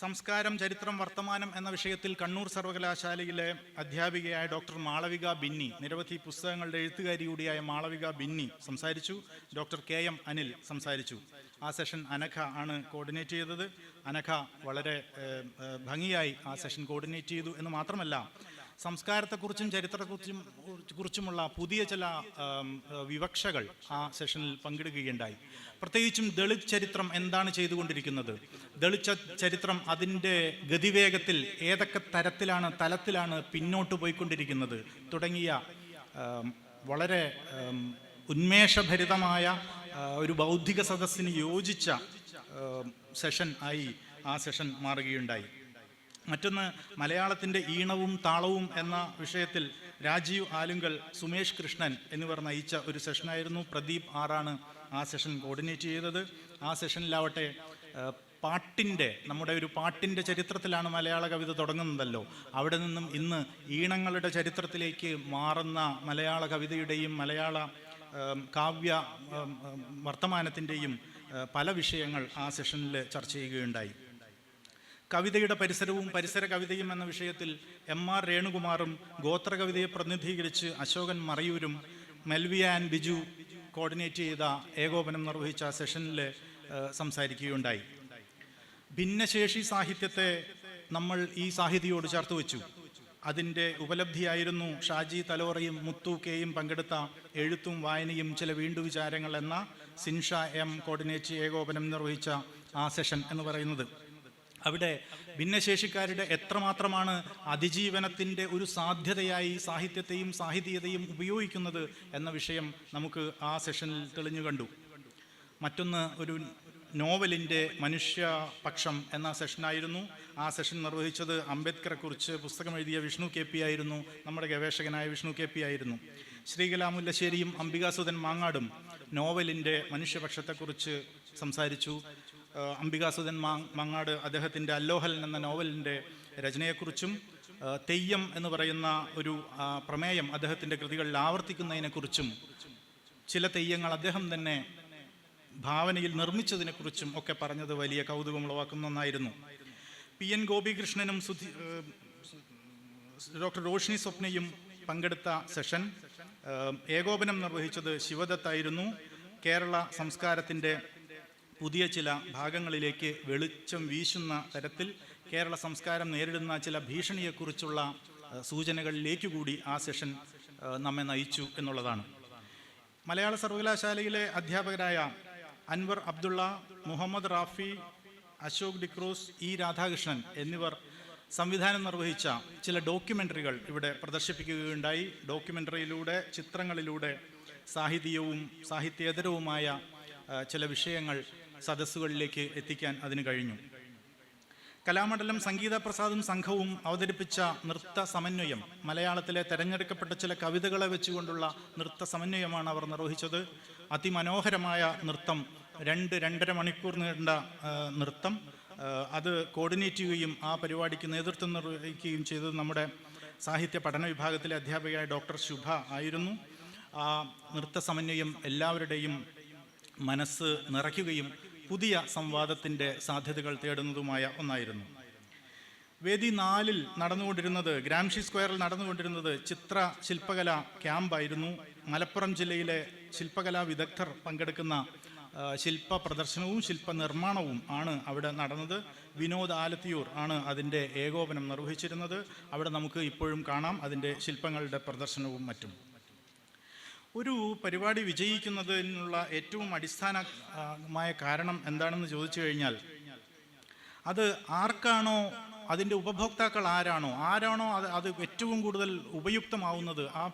സംസ്കാരം, ചരിത്രം, വർത്തമാനം എന്ന വിഷയത്തിൽ കണ്ണൂർ സർവകലാശാലയിലെ അധ്യാപികയായ ഡോക്ടർ മാളവിക ബിന്നി, നിരവധി പുസ്തകങ്ങളുടെ എഴുത്തുകാരി കൂടിയായ മാളവിക ബിന്നി സംസാരിച്ചു. ഡോക്ടർ KM അനിൽ സംസാരിച്ചു. ആ സെഷൻ അനഘ ആണ് കോർഡിനേറ്റ് ചെയ്തത്. അനഘ വളരെ ഭംഗിയായി ആ സെഷൻ കോർഡിനേറ്റ് ചെയ്തു എന്ന് മാത്രമല്ല, സംസ്കാരത്തെക്കുറിച്ചും ചരിത്രത്തെക്കുറിച്ചുമുള്ള പുതിയ ചില വിവക്ഷകൾ ആ സെഷനിൽ പങ്കെടുക്കുകയുണ്ടായി. പ്രത്യേകിച്ചും ദളിത് ചരിത്രം എന്താണ് ചെയ്തുകൊണ്ടിരിക്കുന്നത്, ദളിത് ചരിത്രം അതിൻ്റെ ഗതിവേഗത്തിൽ ഏതൊക്കെ തലത്തിലാണ് പിന്നോട്ട് പോയിക്കൊണ്ടിരിക്കുന്നത് തുടങ്ങിയ വളരെ ഉന്മേഷഭരിതമായ ഒരു ബൗദ്ധിക സദസ്സിന് യോജിച്ച സെഷൻ ആയി ആ സെഷൻ മാറുകയുണ്ടായി. മറ്റൊന്ന്, മലയാളത്തിൻ്റെ ഈണവും താളവും എന്ന വിഷയത്തിൽ രാജീവ് ആലുങ്കൽ, സുമേഷ് കൃഷ്ണൻ എന്നിവർ നയിച്ച ഒരു സെഷനായിരുന്നു. പ്രദീപ് ആറാണ് ആ സെഷൻ കോർഡിനേറ്റ് ചെയ്തത്. ആ സെഷനിലാവട്ടെ നമ്മുടെ ഒരു പാട്ടിൻ്റെ ചരിത്രത്തിലാണ് മലയാള കവിത തുടങ്ങുന്നതല്ലോ, അവിടെ നിന്നും ഇന്ന് ഈണങ്ങളുടെ ചരിത്രത്തിലേക്ക് മാറുന്ന മലയാള കവിതയുടെയും മലയാള കാവ്യ വർത്തമാനത്തിൻ്റെയും പല വിഷയങ്ങൾ ആ സെഷനിൽ ചർച്ച ചെയ്യുകയുണ്ടായി. കവിതയുടെ പരിസരവും പരിസര കവിതയും എന്ന വിഷയത്തിൽ MR രേണുകുമാറും ഗോത്രകവിതയെ പ്രതിനിധീകരിച്ച് അശോകൻ മറയൂരും മെൽവിയ ആൻഡ് ബിജു കോർഡിനേറ്റ് ചെയ്ത ഏകോപനം നിർവഹിച്ച സെഷനിൽ സംസാരിക്കുകയുണ്ടായി. ഭിന്നശേഷി സാഹിത്യത്തെ നമ്മൾ ഈ സാഹിതിയോട് ചേർത്ത് വെച്ചു. അതിൻ്റെ ഉപലബ്ധിയായിരുന്നു ഷാജി തലോറയും മുത്തു കെയും പങ്കെടുത്ത എഴുത്തും വായനയും ചില വീണ്ടുവിചാരങ്ങൾ എന്ന സിൻഷ M കോർഡിനേറ്റ് ഏകോപനം നിർവഹിച്ച ആ സെഷൻ എന്ന് പറയുന്നത്. അവിടെ ഭിന്നശേഷിക്കാരുടെ എത്രമാത്രമാണ് അതിജീവനത്തിൻ്റെ ഒരു സാധ്യതയായി സാഹിത്യത്തെയും സാഹിതീയതയും ഉപയോഗിക്കുന്നത് എന്ന വിഷയം നമുക്ക് ആ സെഷനിൽ തെളിഞ്ഞു കണ്ടു. മറ്റൊന്ന്, ഒരു നോവലിൻ്റെ മനുഷ്യപക്ഷം എന്ന സെഷനായിരുന്നു. ആ സെഷൻ നിർവഹിച്ചത് അംബേദ്കറെക്കുറിച്ച് പുസ്തകം എഴുതിയ വിഷ്ണു KP ആയിരുന്നു. നമ്മുടെ ഗവേഷകനായ വിഷ്ണു KP ആയിരുന്നു. ശ്രീകല മുല്ലശ്ശേരിയും അംബികാസുധൻ മാങ്ങാടും നോവലിൻ്റെ മനുഷ്യപക്ഷത്തെക്കുറിച്ച് സംസാരിച്ചു. അംബികാസുധൻ മാങ്ങാട് അദ്ദേഹത്തിൻ്റെ അല്ലോഹൽ എന്ന നോവലിൻ്റെ രചനയെക്കുറിച്ചും തെയ്യം എന്ന് പറയുന്ന ഒരു പ്രമേയം അദ്ദേഹത്തിൻ്റെ കൃതികളിൽ ആവർത്തിക്കുന്നതിനെക്കുറിച്ചും ചില തെയ്യങ്ങൾ അദ്ദേഹം തന്നെ ഭാവനയിൽ നിർമ്മിച്ചതിനെക്കുറിച്ചും ഒക്കെ പറഞ്ഞത് വലിയ കൗതുകം ഉളവാക്കുന്ന ഒന്നായിരുന്നു. PN ഗോപികൃഷ്ണനും ഡോക്ടർ റോഷ്നി സ്വപ്നയും പങ്കെടുത്ത സെഷൻ ഏകോപനം നിർവഹിച്ചത് ശിവദത്തായിരുന്നു. കേരള സംസ്കാരത്തിൻ്റെ പുതിയ ചില ഭാഗങ്ങളിലേക്ക് വെളിച്ചം വീശുന്ന തരത്തിൽ കേരള സംസ്കാരം നേരിടുന്ന ചില ഭീഷണിയെക്കുറിച്ചുള്ള സൂചനകളിലേക്ക് കൂടി ആ സെഷൻ നമ്മെ നയിച്ചു എന്നുള്ളതാണ്. മലയാള സർവകലാശാലയിലെ അധ്യാപകരായ അൻവർ അബ്ദുള്ള, മുഹമ്മദ് റാഫി, അശോക് ഡിക്രോസ്, E രാധാകൃഷ്ണൻ എന്നിവർ സംവിധാനം നിർവഹിച്ച ചില ഡോക്യുമെൻ്ററികൾ ഇവിടെ പ്രദർശിപ്പിക്കുകയുണ്ടായി. ഡോക്യുമെൻ്ററിയിലൂടെ, ചിത്രങ്ങളിലൂടെ സാഹിത്യവും സാഹിത്യേതരവുമായ ചില വിഷയങ്ങൾ സദസ്സുകളിലേക്ക് എത്തിക്കാൻ അതിന് കഴിഞ്ഞു. കലാമണ്ഡലം സംഗീത പ്രസാദും സംഘവും അവതരിപ്പിച്ച നൃത്ത സമന്വയം, മലയാളത്തിലെ തെരഞ്ഞെടുക്കപ്പെട്ട ചില കവിതകളെ വെച്ചുകൊണ്ടുള്ള നൃത്ത സമന്വയമാണ് അവർ നിർവഹിച്ചത്. അതിമനോഹരമായ നൃത്തം, 2-2.5 മണിക്കൂർ നീണ്ട നൃത്തം, അത് കോർഡിനേറ്റ് ചെയ്യുകയും ആ പരിപാടിക്ക് നേതൃത്വം നിർവഹിക്കുകയും ചെയ്തത് നമ്മുടെ സാഹിത്യ പഠന വിഭാഗത്തിലെ അധ്യാപികയായ ഡോക്ടർ ശുഭ ആയിരുന്നു. ആ നൃത്ത സമന്വയം എല്ലാവരുടെയും മനസ്സ് നിറയ്ക്കുകയും പുതിയ സംവാദത്തിൻ്റെ സാധ്യതകൾ തേടുന്നതുമായ ഒന്നായിരുന്നു. വേദി 4-ൽ നടന്നുകൊണ്ടിരുന്നത്, ഗ്രാംഷി സ്ക്വയറിൽ നടന്നുകൊണ്ടിരുന്നത് ചിത്ര ശില്പകല ക്യാമ്പായിരുന്നു. മലപ്പുറം ജില്ലയിലെ ശില്പകലാ വിദഗ്ധർ പങ്കെടുക്കുന്ന ശില്പ പ്രദർശനവും ശില്പനിർമ്മാണവും ആണ് അവിടെ നടന്നത്. വിനോദ് ആലത്തിയൂർ ആണ് അതിൻ്റെ ഏകോപനം നിർവഹിച്ചിരുന്നത്. അവിടെ നമുക്ക് ഇപ്പോഴും കാണാം അതിൻ്റെ ശില്പങ്ങളുടെ പ്രദർശനവും മറ്റും. ഒരു പരിപാടി വിജയിക്കുന്നതിനുള്ള ഏറ്റവും അടിസ്ഥാനമായ കാരണം എന്താണെന്ന് ചോദിച്ചു കഴിഞ്ഞാൽ, അത് ആർക്കാണോ, അതിൻ്റെ ഉപഭോക്താക്കൾ ആരാണോ അത് ഏറ്റവും കൂടുതൽ ഉപയുക്തമാവുന്നത്, ആ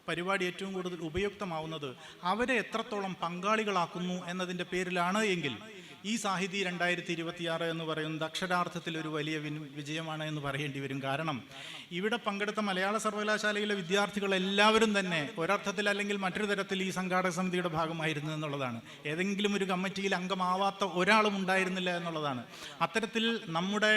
പരിപാടി ഏറ്റവും കൂടുതൽ ഉപയുക്തമാവുന്നത് അവരെ എത്രത്തോളം പങ്കാളികളാക്കുന്നു എന്നതിൻ്റെ പേരിലാണ് എങ്കിൽ ഈ സാഹിതി 2026 എന്ന് പറയുന്നത് അക്ഷരാർത്ഥത്തിൽ ഒരു വലിയ വിജയമാണ് എന്ന് പറയേണ്ടി വരും. കാരണം ഇവിടെ പങ്കെടുത്ത മലയാള സർവകലാശാലയിലെ വിദ്യാർത്ഥികൾ എല്ലാവരും തന്നെ ഒരർത്ഥത്തിൽ അല്ലെങ്കിൽ മറ്റൊരു തരത്തിൽ ഈ സംഘാടക സമിതിയുടെ ഭാഗമായിരുന്നു എന്നുള്ളതാണ്. ഏതെങ്കിലും ഒരു കമ്മിറ്റിയിൽ അംഗമാവാത്ത ഒരാളും ഉണ്ടായിരുന്നില്ല എന്നുള്ളതാണ്. അത്തരത്തിൽ നമ്മുടെ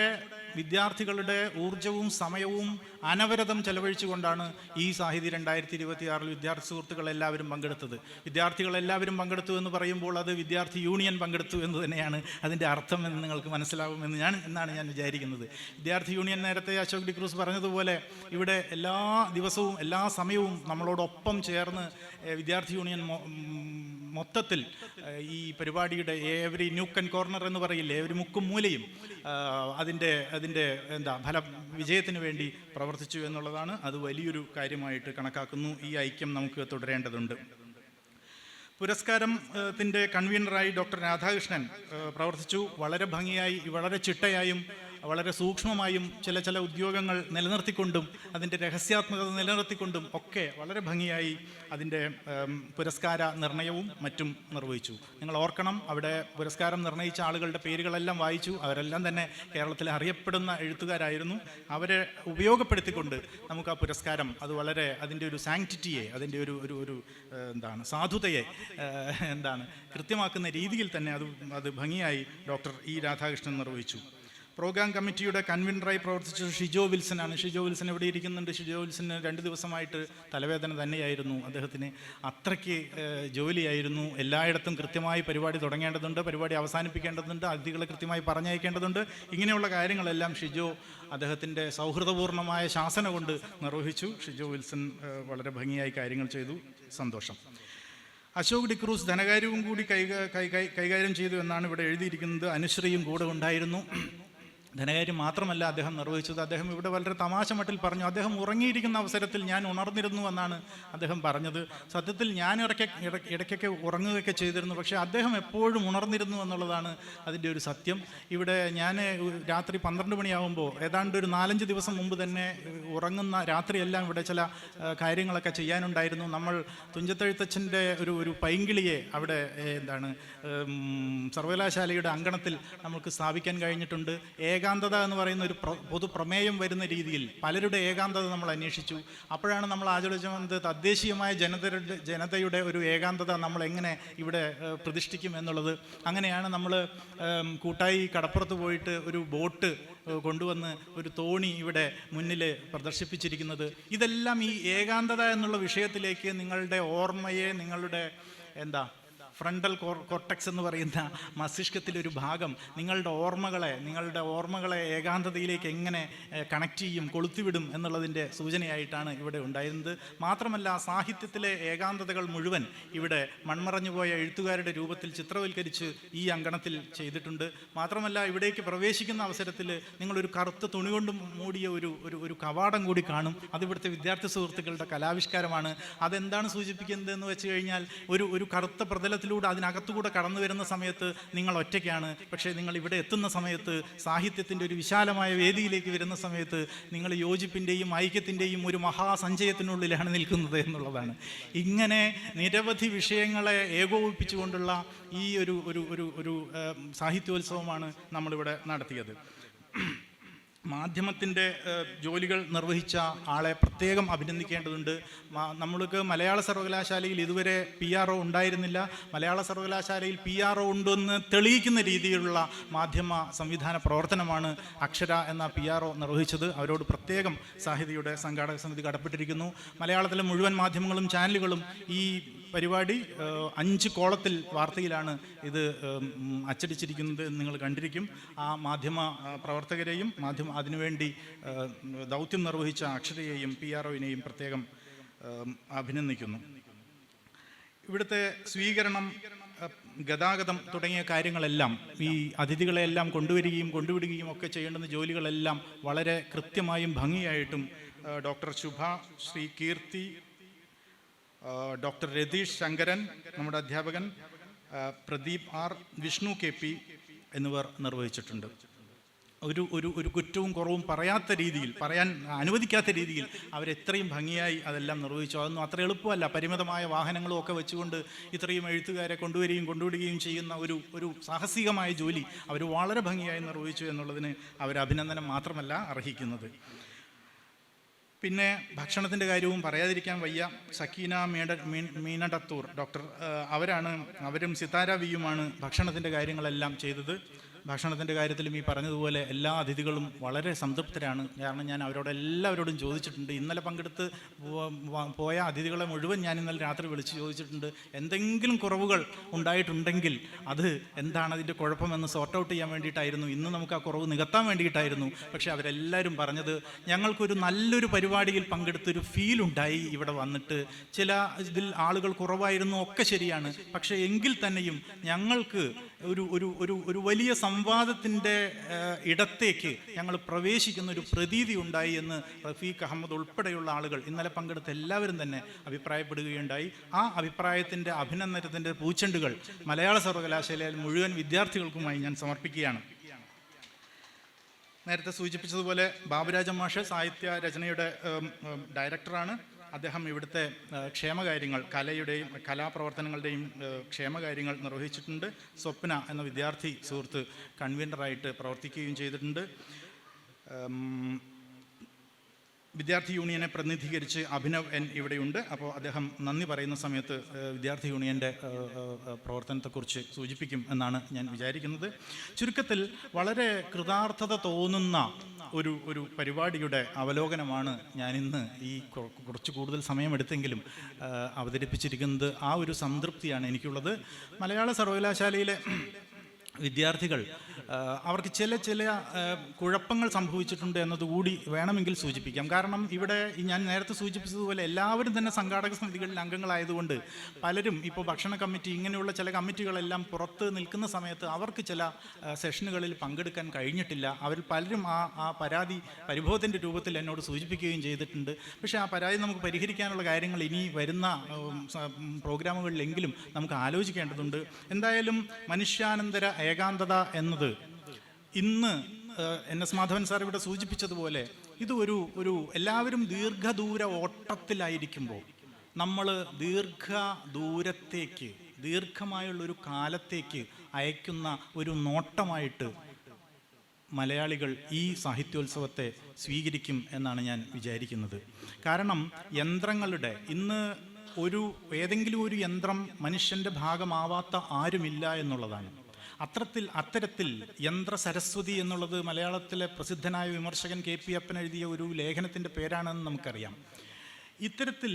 വിദ്യാർത്ഥികളുടെ ഊർജവും സമയവും അനവരതം ചെലവഴിച്ചുകൊണ്ടാണ് ഈ സാഹിതി 2026 വിദ്യാർത്ഥി സുഹൃത്തുക്കൾ എല്ലാവരും പങ്കെടുത്തത്. വിദ്യാർത്ഥികളെല്ലാവരും പങ്കെടുത്തു എന്ന് പറയുമ്പോൾ അത് വിദ്യാർത്ഥി യൂണിയൻ പങ്കെടുത്തു എന്ന് തന്നെയാണ് അതിൻ്റെ അർത്ഥം എന്ന് നിങ്ങൾക്ക് മനസ്സിലാവുമെന്ന് എന്നാണ് ഞാൻ വിചാരിക്കുന്നത്. വിദ്യാർത്ഥി യൂണിയൻ, നേരത്തെ അശോക് ഡിക്രൂസ് പറഞ്ഞതുപോലെ, ഇവിടെ എല്ലാ ദിവസവും എല്ലാ സമയവും നമ്മളോടൊപ്പം ചേർന്ന് വിദ്യാർത്ഥി യൂണിയൻ മൊത്തത്തിൽ ഈ പരിപാടിയുടെ എവരി ന്യൂക്ക് ആൻഡ് കോർണർ എന്ന് പറയില്ലേ, ഒരു മുക്കും മൂലയും അതിൻ്റെ വിജയത്തിന് വേണ്ടി പ്രവർത്തിച്ചു എന്നുള്ളതാണ്. അത് വലിയൊരു കാര്യമായിട്ട് കണക്കാക്കുന്നു. ഈ ഐക്യം നമുക്ക് തുടരേണ്ടതുണ്ട്. പുരസ്കാരത്തിൻ്റെ കൺവീനറായി ഡോക്ടർ രാധാകൃഷ്ണൻ പ്രവർത്തിച്ചു. വളരെ ഭംഗിയായി, വളരെ ചിട്ടയായും വളരെ സൂക്ഷ്മമായും ചില ഉദ്യോഗങ്ങൾ നിലനിർത്തിക്കൊണ്ടും അതിൻ്റെ രഹസ്യാത്മകത നിലനിർത്തിക്കൊണ്ടും ഒക്കെ വളരെ ഭംഗിയായി അതിൻ്റെ പുരസ്കാര നിർണയവും മറ്റും നിർവഹിച്ചു. നിങ്ങൾ ഓർക്കണം, അവിടെ പുരസ്കാരം നിർണയിച്ച ആളുകളുടെ പേരുകളെല്ലാം വായിച്ചു. അവരെല്ലാം തന്നെ കേരളത്തിലെ അറിയപ്പെടുന്ന എഴുത്തുകാരായിരുന്നു. അവരെ ഉപയോഗപ്പെടുത്തിക്കൊണ്ട് നമുക്ക് ആ പുരസ്കാരം, അത് വളരെ അതിൻ്റെ ഒരു സാങ്ക്ടിറ്റിയെ, അതിൻ്റെ ഒരു സാധുതയെ കൃത്യമാക്കുന്ന രീതിയിൽ തന്നെ അത് ഭംഗിയായി ഡോക്ടർ ഇ രാധാകൃഷ്ണൻ നിർവഹിച്ചു. പ്രോഗ്രാം കമ്മിറ്റിയുടെ കൺവീനറായി പ്രവർത്തിച്ച ഷിജോ വിൽസനാണ്. ഷിജോ വിൽസൺ ഇവിടെ ഇരിക്കുന്നുണ്ട്. ഷിജോ വിൽസന് 2 ദിവസമായിട്ട് തലവേദന തന്നെയായിരുന്നു. അദ്ദേഹത്തിന് അത്രയ്ക്ക് ജോലിയായിരുന്നു. എല്ലായിടത്തും കൃത്യമായി പരിപാടി തുടങ്ങേണ്ടതുണ്ട്, പരിപാടി അവസാനിപ്പിക്കേണ്ടതുണ്ട്, അതിഥികളെ കൃത്യമായി പറഞ്ഞയക്കേണ്ടതുണ്ട്. ഇങ്ങനെയുള്ള കാര്യങ്ങളെല്ലാം ഷിജോ അദ്ദേഹത്തിൻ്റെ സൗഹൃദപൂർണ്ണമായ ശാസന കൊണ്ട് നിർവഹിച്ചു. ഷിജോ വിൽസൺ വളരെ ഭംഗിയായി കാര്യങ്ങൾ ചെയ്തു. സന്തോഷം. അശോക് ഡിക്രൂസ് ധനകാര്യവും കൂടി കൈകാര്യം ചെയ്തു എന്നാണ് ഇവിടെ എഴുതിയിരിക്കുന്നത്. അനുശ്രീയും കൂടെ ഉണ്ടായിരുന്നു. ധനകാര്യം മാത്രമല്ല അദ്ദേഹം നിർവഹിച്ചത്. അദ്ദേഹം ഇവിടെ വളരെ തമാശ മട്ടിൽ പറഞ്ഞു, അദ്ദേഹം ഉറങ്ങിയിരിക്കുന്ന അവസരത്തിൽ ഞാൻ ഉണർന്നിരുന്നു എന്നാണ് അദ്ദേഹം പറഞ്ഞത്. സത്യത്തിൽ ഞാൻ ഇടയ്ക്കൊക്കെ ഉറങ്ങുകയൊക്കെ ചെയ്തിരുന്നു, പക്ഷേ അദ്ദേഹം എപ്പോഴും ഉണർന്നിരുന്നു എന്നുള്ളതാണ് അതിൻ്റെ ഒരു സത്യം. ഇവിടെ ഞാൻ രാത്രി 12 മണിയാകുമ്പോൾ ഏതാണ്ട് ഒരു 4-5 ദിവസം മുമ്പ് തന്നെ ഉറങ്ങുന്ന രാത്രിയെല്ലാം ഇവിടെ ചില കാര്യങ്ങളൊക്കെ ചെയ്യാനുണ്ടായിരുന്നു. നമ്മൾ തുഞ്ചത്തെഴുത്തച്ഛൻ്റെ ഒരു പൈങ്കിളിയെ അവിടെ സർവകലാശാലയുടെ അങ്കണത്തിൽ നമുക്ക് സ്ഥാപിക്കാൻ കഴിഞ്ഞിട്ടുണ്ട്. ഏകാന്തത എന്ന് പറയുന്ന ഒരു പൊതുപ്രമേയം വരുന്ന രീതിയിൽ പലരുടെ ഏകാന്തത നമ്മൾ അന്വേഷിച്ചു. അപ്പോഴാണ് നമ്മൾ ആലോചിച്ചത് തദ്ദേശീയമായ ജനതയുടെ ഒരു ഏകാന്തത നമ്മൾ എങ്ങനെ ഇവിടെ പ്രതിഷ്ഠിക്കും എന്നുള്ളത്. അങ്ങനെയാണ് നമ്മൾ കൂട്ടായി കടപ്പുറത്ത് പോയിട്ട് ഒരു ബോട്ട് കൊണ്ടുവന്ന് ഒരു തോണി ഇവിടെ മുന്നിൽ പ്രദർശിപ്പിച്ചിരിക്കുന്നത്. ഇതെല്ലാം ഈ ഏകാന്തത എന്നുള്ള വിഷയത്തിലേക്ക് നിങ്ങളുടെ ഓർമ്മയെ, നിങ്ങളുടെ ഫ്രണ്ടൽ കോർട്ടക്സ് എന്ന് പറയുന്ന മസ്തിഷ്കത്തിലൊരു ഭാഗം നിങ്ങളുടെ ഓർമ്മകളെ ഏകാന്തതയിലേക്ക് എങ്ങനെ കണക്ട് ചെയ്യും, കൊളുത്തിവിടും എന്നുള്ളതിൻ്റെ സൂചനയായിട്ടാണ് ഇവിടെ ഉണ്ടായിരുന്നത്. മാത്രമല്ല, സാഹിത്യത്തിലെ ഏകാന്തതകൾ മുഴുവൻ ഇവിടെ മൺമറഞ്ഞുപോയ എഴുത്തുകാരുടെ രൂപത്തിൽ ചിത്രവൽക്കരിച്ച് ഈ അങ്കണത്തിൽ ചെയ്തിട്ടുണ്ട്. മാത്രമല്ല, ഇവിടേക്ക് പ്രവേശിക്കുന്ന അവസരത്തിൽ നിങ്ങളൊരു കറുത്ത തുണി കൊണ്ട് മൂടിയ ഒരു കവാടം കൂടി കാണും. അതിവിടുത്തെ വിദ്യാർത്ഥി സുഹൃത്തുക്കളുടെ കലാവിഷ്കാരമാണ്. അതെന്താണ് സൂചിപ്പിക്കുന്നത് എന്ന് വെച്ച് കഴിഞ്ഞാൽ, ഒരു കറുത്ത പ്രതലത്തിൽ അതിനകത്തുകൂടെ കടന്നു വരുന്ന സമയത്ത് നിങ്ങൾ ഒറ്റയ്ക്കാണ്. പക്ഷേ നിങ്ങൾ ഇവിടെ എത്തുന്ന സമയത്ത്, സാഹിത്യത്തിൻ്റെ ഒരു വിശാലമായ വേദിയിലേക്ക് വരുന്ന സമയത്ത് നിങ്ങൾ യോജിപ്പിൻ്റെയും ഐക്യത്തിൻ്റെയും ഒരു മഹാസഞ്ചയത്തിനുള്ളിലാണ് നിൽക്കുന്നത് എന്നുള്ളതാണ്. ഇങ്ങനെ നിരവധി വിഷയങ്ങളെ ഏകോപിപ്പിച്ചുകൊണ്ടുള്ള ഈ ഒരു സാഹിത്യോത്സവമാണ് നമ്മളിവിടെ നടത്തിയത്. മാധ്യമത്തിൻ്റെ ജോലികൾ നിർവഹിച്ച ആളെ പ്രത്യേകം അഭിനന്ദിക്കേണ്ടതുണ്ട്. നമ്മൾക്ക് മലയാള സർവകലാശാലയിൽ ഇതുവരെ PRO ഉണ്ടായിരുന്നില്ല. മലയാള സർവകലാശാലയിൽ PRO ഉണ്ടെന്ന് തെളിയിക്കുന്ന രീതിയിലുള്ള മാധ്യമ സംവിധാന പ്രവർത്തനമാണ് അക്ഷര എന്ന PRO നിർവഹിച്ചത്. അവരോട് പ്രത്യേകം സാഹിതിയുടെ സംഘാടക സമിതി കടപ്പെട്ടിരിക്കുന്നു. മലയാളത്തിലെ മുഴുവൻ മാധ്യമങ്ങളും ചാനലുകളും ഈ പരിപാടി 5 കോളത്തിൽ വാർത്തയിലാണ് ഇത് അച്ചടിച്ചിരിക്കുന്നത് എന്ന് നിങ്ങൾ കണ്ടിരിക്കും. ആ മാധ്യമ പ്രവർത്തകരെയും അതിനുവേണ്ടി ദൗത്യം നിർവഹിച്ച അക്ഷരയെയും PROവിനെയും പ്രത്യേകം അഭിനന്ദിക്കുന്നു. ഇവിടുത്തെ സ്വീകരണം, ഗതാഗതം തുടങ്ങിയ കാര്യങ്ങളെല്ലാം, ഈ അതിഥികളെല്ലാം കൊണ്ടുവിടുകയും ഒക്കെ ചെയ്യേണ്ടുന്ന ജോലികളെല്ലാം വളരെ കൃത്യമായും ഭംഗിയായിട്ടും ഡോക്ടർ ശുഭ, ശ്രീ കീർത്തി, ഡോക്ടർ രതീഷ് ശങ്കരൻ, നമ്മുടെ അധ്യാപകൻ പ്രദീപ് R, വിഷ്ണു KP എന്നിവർ നിർവഹിച്ചിട്ടുണ്ട്. ഒരു കുറ്റവും കുറവും പറയാൻ അനുവദിക്കാത്ത രീതിയിൽ അവരെത്രയും ഭംഗിയായി അതെല്ലാം നിർവഹിച്ചു. അതൊന്നും അത്ര എളുപ്പമല്ല. പരിമിതമായ വാഹനങ്ങളും ഒക്കെ വെച്ചുകൊണ്ട് ഇത്രയും എഴുത്തുകാരെ കൊണ്ടുവിടുകയും ചെയ്യുന്ന ഒരു സാഹസികമായ ജോലി അവർ വളരെ ഭംഗിയായി നിർവഹിച്ചു എന്നുള്ളതിന് അവർ അഭിനന്ദനം മാത്രമല്ല അർഹിക്കുന്നത്. പിന്നെ ഭക്ഷണത്തിൻ്റെ കാര്യവും പറയാതിരിക്കാൻ വയ്യ. സക്കീന മീനടത്തൂർ ഡോക്ടർ, അവരും സിതാര വിയുമാണ് ഭക്ഷണത്തിൻ്റെ കാര്യങ്ങളെല്ലാം ചെയ്തത്. ഭക്ഷണത്തിൻ്റെ കാര്യത്തിലും ഈ പറഞ്ഞതുപോലെ എല്ലാ അതിഥികളും വളരെ സംതൃപ്തരാണ്. കാരണം ഞാൻ എല്ലാവരോടും ചോദിച്ചിട്ടുണ്ട്. ഇന്നലെ പങ്കെടുത്ത് പോയ അതിഥികളെ മുഴുവൻ ഞാൻ ഇന്നലെ രാത്രി വിളിച്ച് ചോദിച്ചിട്ടുണ്ട്. എന്തെങ്കിലും കുറവുകൾ ഉണ്ടായിട്ടുണ്ടെങ്കിൽ അത് എന്താണ് അതിൻ്റെ കുഴപ്പമെന്ന് സോർട്ട് ഔട്ട് ചെയ്യാൻ വേണ്ടിയിട്ടായിരുന്നു. ഇന്ന് നമുക്ക് ആ കുറവ് നികത്താൻ വേണ്ടിയിട്ടായിരുന്നു. പക്ഷേ അവരെല്ലാവരും പറഞ്ഞത് ഞങ്ങൾക്കൊരു നല്ലൊരു പരിപാടിയിൽ പങ്കെടുത്തൊരു ഫീലുണ്ടായി ഇവിടെ വന്നിട്ട്. ചില ഇതിൽ ആളുകൾ കുറവായിരുന്നു, ഒക്കെ ശരിയാണ്. പക്ഷേ എങ്കിൽ തന്നെയും ഞങ്ങൾക്ക് ഒരു വലിയ സംവാദത്തിൻ്റെ ഇടത്തേക്ക് ഞങ്ങൾ പ്രവേശിക്കുന്ന ഒരു പ്രതീതി ഉണ്ടായി എന്ന് റഫീഖ് അഹമ്മദ് ഉൾപ്പെടെയുള്ള ആളുകൾ, ഇന്നലെ പങ്കെടുത്ത എല്ലാവരും തന്നെ അഭിപ്രായപ്പെടുകയുണ്ടായി. ആ അഭിപ്രായത്തിൻ്റെ അഭിനന്ദനത്തിൻ്റെ പൂച്ചെണ്ടുകൾ മലയാള സർവകലാശാലയിൽ മുഴുവൻ വിദ്യാർത്ഥികൾക്കുമായി ഞാൻ സമർപ്പിക്കുകയാണ്. നേരത്തെ സൂചിപ്പിച്ചതുപോലെ ബാബുരാജൻ മാഷ് സാഹിത്യ രചനയുടെ ഡയറക്ടറാണ്. അദ്ദേഹം ഇവിടുത്തെ ക്ഷേമകാര്യങ്ങൾ, കലാപ്രവർത്തനങ്ങളുടെയും ക്ഷേമകാര്യങ്ങൾ നിർവഹിച്ചിട്ടുണ്ട്. സ്വപ്ന എന്ന വിദ്യാർത്ഥി സുഹൃത്ത് കൺവീനറായിട്ട് പ്രവർത്തിക്കുകയും ചെയ്തിട്ടുണ്ട്. വിദ്യാർത്ഥി യൂണിയനെ പ്രതിനിധീകരിച്ച് അഭിനവ് N ഇവിടെയുണ്ട്. അപ്പോൾ അദ്ദേഹം നന്ദി പറയുന്ന സമയത്ത് വിദ്യാർത്ഥി യൂണിയൻ്റെ പ്രവർത്തനത്തെക്കുറിച്ച് സൂചിപ്പിക്കും എന്നാണ് ഞാൻ വിചാരിക്കുന്നത്. ചുരുക്കത്തിൽ വളരെ കൃതാർത്ഥത തോന്നുന്ന ഒരു പരിപാടിയുടെ അവലോകനമാണ് ഞാനിന്ന് ഈ കുറച്ച് കൂടുതൽ സമയമെടുത്തെങ്കിലും അവതരിപ്പിച്ചിരിക്കുന്നത്. ആ ഒരു സംതൃപ്തിയാണ് എനിക്കുള്ളത്. മലയാള സർവകലാശാലയിലെ വിദ്യാർത്ഥികൾ അവർക്ക് ചില കുഴപ്പങ്ങൾ സംഭവിച്ചിട്ടുണ്ട് എന്നതുകൂടി വേണമെങ്കിൽ സൂചിപ്പിക്കാം. കാരണം ഇവിടെ ഞാൻ നേരത്തെ സൂചിപ്പിച്ചതുപോലെ എല്ലാവരും തന്നെ സംഘാടക സമിതികളിൽ അംഗങ്ങളായതുകൊണ്ട് പലരും ഇപ്പോൾ ഭക്ഷണ കമ്മിറ്റി ഇങ്ങനെയുള്ള ചില കമ്മിറ്റികളെല്ലാം പുറത്ത് നിൽക്കുന്ന സമയത്ത് അവർക്ക് ചില സെഷനുകളിൽ പങ്കെടുക്കാൻ കഴിഞ്ഞിട്ടില്ല. അവർ പലരും ആ പരാതി പരിഭവത്തിൻ്റെ രൂപത്തിൽ എന്നോട് സൂചിപ്പിക്കുകയും ചെയ്തിട്ടുണ്ട്. പക്ഷേ ആ പരാതി നമുക്ക് പരിഹരിക്കാനുള്ള കാര്യങ്ങൾ ഇനി വരുന്ന പ്രോഗ്രാമുകളിലെങ്കിലും നമുക്ക് ആലോചിക്കേണ്ടതുണ്ട്. എന്തായാലും മനുഷ്യാനന്തര ഏകാന്തത എന്നത് ഇന്ന് NS മാധവൻ സാർ ഇവിടെ സൂചിപ്പിച്ചതുപോലെ ഇത് ഒരു എല്ലാവരും ദീർഘദൂര ഓട്ടത്തിലായിരിക്കുമ്പോൾ നമ്മൾ ദീർഘമായുള്ളൊരു കാലത്തേക്ക് അയക്കുന്ന ഒരു നോട്ടമായിട്ട് മലയാളികൾ ഈ സാഹിത്യോത്സവത്തെ സ്വീകരിക്കും എന്നാണ് ഞാൻ വിചാരിക്കുന്നത്. കാരണം യന്ത്രങ്ങളുടെ ഇന്ന് ഏതെങ്കിലും ഒരു യന്ത്രം മനുഷ്യൻ്റെ ഭാഗമാവാത്ത ആരുമില്ല എന്നുള്ളതാണ്. അത്തരത്തിൽ യന്ത്ര സരസ്വതി എന്നുള്ളത് മലയാളത്തിലെ പ്രസിദ്ധനായ വിമർശകൻ KP അപ്പൻ എഴുതിയ ഒരു ലേഖനത്തിൻ്റെ പേരാണെന്ന് നമുക്കറിയാം. ഇത്തരത്തിൽ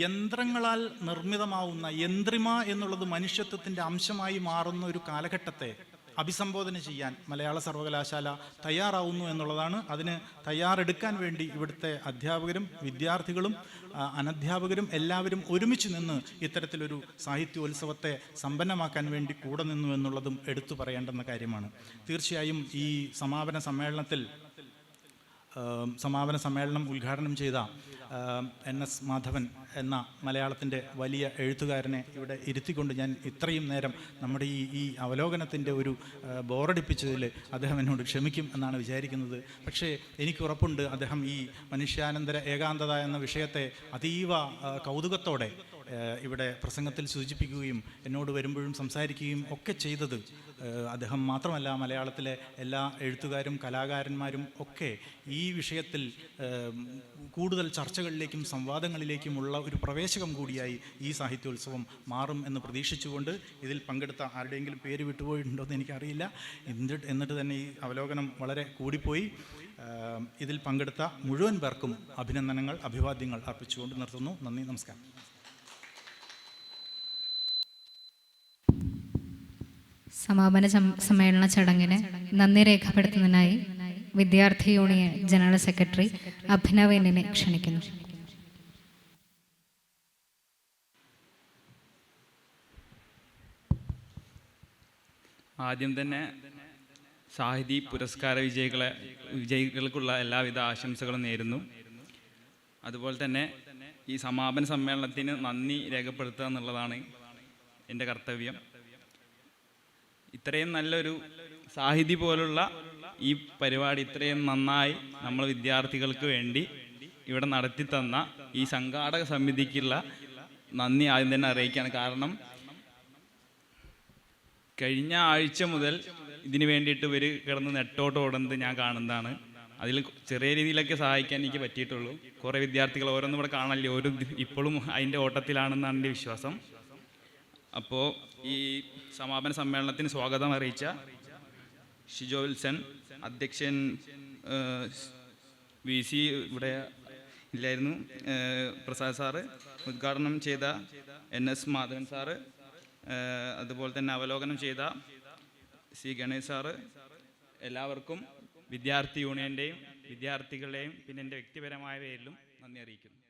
യന്ത്രങ്ങളാൽ നിർമ്മിതമാവുന്ന യന്ത്രിമ എന്നുള്ളത് മനുഷ്യത്വത്തിൻ്റെ അംശമായി മാറുന്ന ഒരു കാലഘട്ടത്തെ അഭിസംബോധന ചെയ്യാൻ മലയാള സർവകലാശാല തയ്യാറാവുന്നു എന്നുള്ളതാണ്. അതിന് തയ്യാറെടുക്കാൻ വേണ്ടി ഇവിടുത്തെ അധ്യാപകരും വിദ്യാർത്ഥികളും അനധ്യാപകരും എല്ലാവരും ഒരുമിച്ച് നിന്ന് ഇത്തരത്തിലൊരു സാഹിത്യോത്സവത്തെ സമ്പന്നമാക്കാൻ വേണ്ടി കൂടെ നിന്നു എന്നുള്ളതും എടുത്തു പറയേണ്ടുന്ന കാര്യമാണ്. തീർച്ചയായും ഈ സമാപന സമ്മേളനം ഉദ്ഘാടനം ചെയ്ത NS മാധവൻ എന്ന മലയാളത്തിൻ്റെ വലിയ എഴുത്തുകാരനെ ഇവിടെ ഇരുത്തിക്കൊണ്ട് ഞാൻ ഇത്രയും നേരം നമ്മുടെ ഈ അവലോകനത്തിൻ്റെ ഒരു ബോറടിപ്പിച്ചതിൽ അദ്ദേഹം എന്നോട് ക്ഷമിക്കും എന്നാണ് വിചാരിക്കുന്നത്. പക്ഷേ എനിക്ക് ഉറപ്പുണ്ട് അദ്ദേഹം ഈ മനുഷ്യാനന്തര ഏകാന്തത എന്ന വിഷയത്തെ അതീവ കൗതുകത്തോടെ ഇവിടെ പ്രസംഗത്തിൽ സൂചിപ്പിക്കുകയും എന്നോട് വരുമ്പോഴും സംസാരിക്കുകയും ഒക്കെ ചെയ്തത്. അദ്ദേഹം മാത്രമല്ല, മലയാളത്തിലെ എല്ലാ എഴുത്തുകാരും കലാകാരന്മാരും ഒക്കെ ഈ വിഷയത്തിൽ കൂടുതൽ ചർച്ചകളിലേക്കും സംവാദങ്ങളിലേക്കുമുള്ള ഒരു പ്രവേശകം കൂടിയായി ഈ സാഹിത്യോത്സവം മാറും എന്ന് പ്രതീക്ഷിച്ചുകൊണ്ട് ഇതിൽ പങ്കെടുത്ത ആരുടെയെങ്കിലും പേര് വിട്ടുപോയിട്ടുണ്ടോ എന്ന് എനിക്കറിയില്ല. എന്നിട്ട് തന്നെ ഈ അവലോകനം വളരെ കൂടിപ്പോയി. ഇതിൽ പങ്കെടുത്ത മുഴുവൻ പേർക്കും അഭിനന്ദനങ്ങൾ, അഭിവാദ്യങ്ങൾ അർപ്പിച്ചുകൊണ്ട് നിർത്തുന്നു. നന്ദി, നമസ്കാരം. സമാപന സമ്മേളന ചടങ്ങിന് നന്ദി രേഖപ്പെടുത്തുന്നതിനായി വിദ്യാർത്ഥി യൂണിയൻ ജനറൽ സെക്രട്ടറി അഭിനവിനെ ക്ഷണിക്കുന്നു. ആദ്യം തന്നെ സാഹിതി പുരസ്കാര വിജയികൾക്കുള്ള എല്ലാവിധ ആശംസകളും നേരുന്നു. അതുപോലെ തന്നെ ഈ സമാപന സമ്മേളനത്തിന് നന്ദി രേഖപ്പെടുത്തുക എന്നുള്ളതാണ് എൻ്റെ കർത്തവ്യം. ഇത്രയും നല്ലൊരു സാഹിതി പോലുള്ള ഈ പരിപാടി ഇത്രയും നന്നായി നമ്മൾ വിദ്യാർത്ഥികൾക്ക് വേണ്ടി ഇവിടെ നടത്തി തന്ന ഈ സംഘാടക സമിതിക്കുള്ള നന്ദി ആദ്യം തന്നെ അറിയിക്കുകയാണ്. കാരണം കഴിഞ്ഞ ആഴ്ച മുതൽ ഇതിന് വേണ്ടിയിട്ട് ഇവർ കിടന്ന് നെട്ടോട്ടോടുന്നത് ഞാൻ കാണുന്നതാണ്. അതിൽ ചെറിയ രീതിയിലൊക്കെ സഹായിക്കാൻ എനിക്ക് പറ്റിയിട്ടുള്ളൂ. കുറേ വിദ്യാർത്ഥികൾ ഓരോന്നും ഇവിടെ കാണാനില്ല, ഓരോ ഇപ്പോഴും അതിൻ്റെ ഓട്ടത്തിലാണെന്നാണ് എൻ്റെ വിശ്വാസം. അപ്പോൾ ഈ സമാപന സമ്മേളനത്തിന് സ്വാഗതം അറിയിച്ച ഷിജോ വിൽസൺ, അധ്യക്ഷൻ VC ഇവിടെ ഇല്ലായിരുന്നു, പ്രസാദ് സാറ്, ഉദ്ഘാടനം ചെയ്ത NS മാധവൻ സാറ്, അതുപോലെ തന്നെ അവലോകനം ചെയ്ത C ഗണേഷ് സാറ്, എല്ലാവർക്കും വിദ്യാർത്ഥി യൂണിയൻ്റെയും വിദ്യാർത്ഥികളുടെയും പിന്നെ എൻ്റെ വ്യക്തിപരമായ പേരിലും നന്ദി അറിയിക്കുന്നു.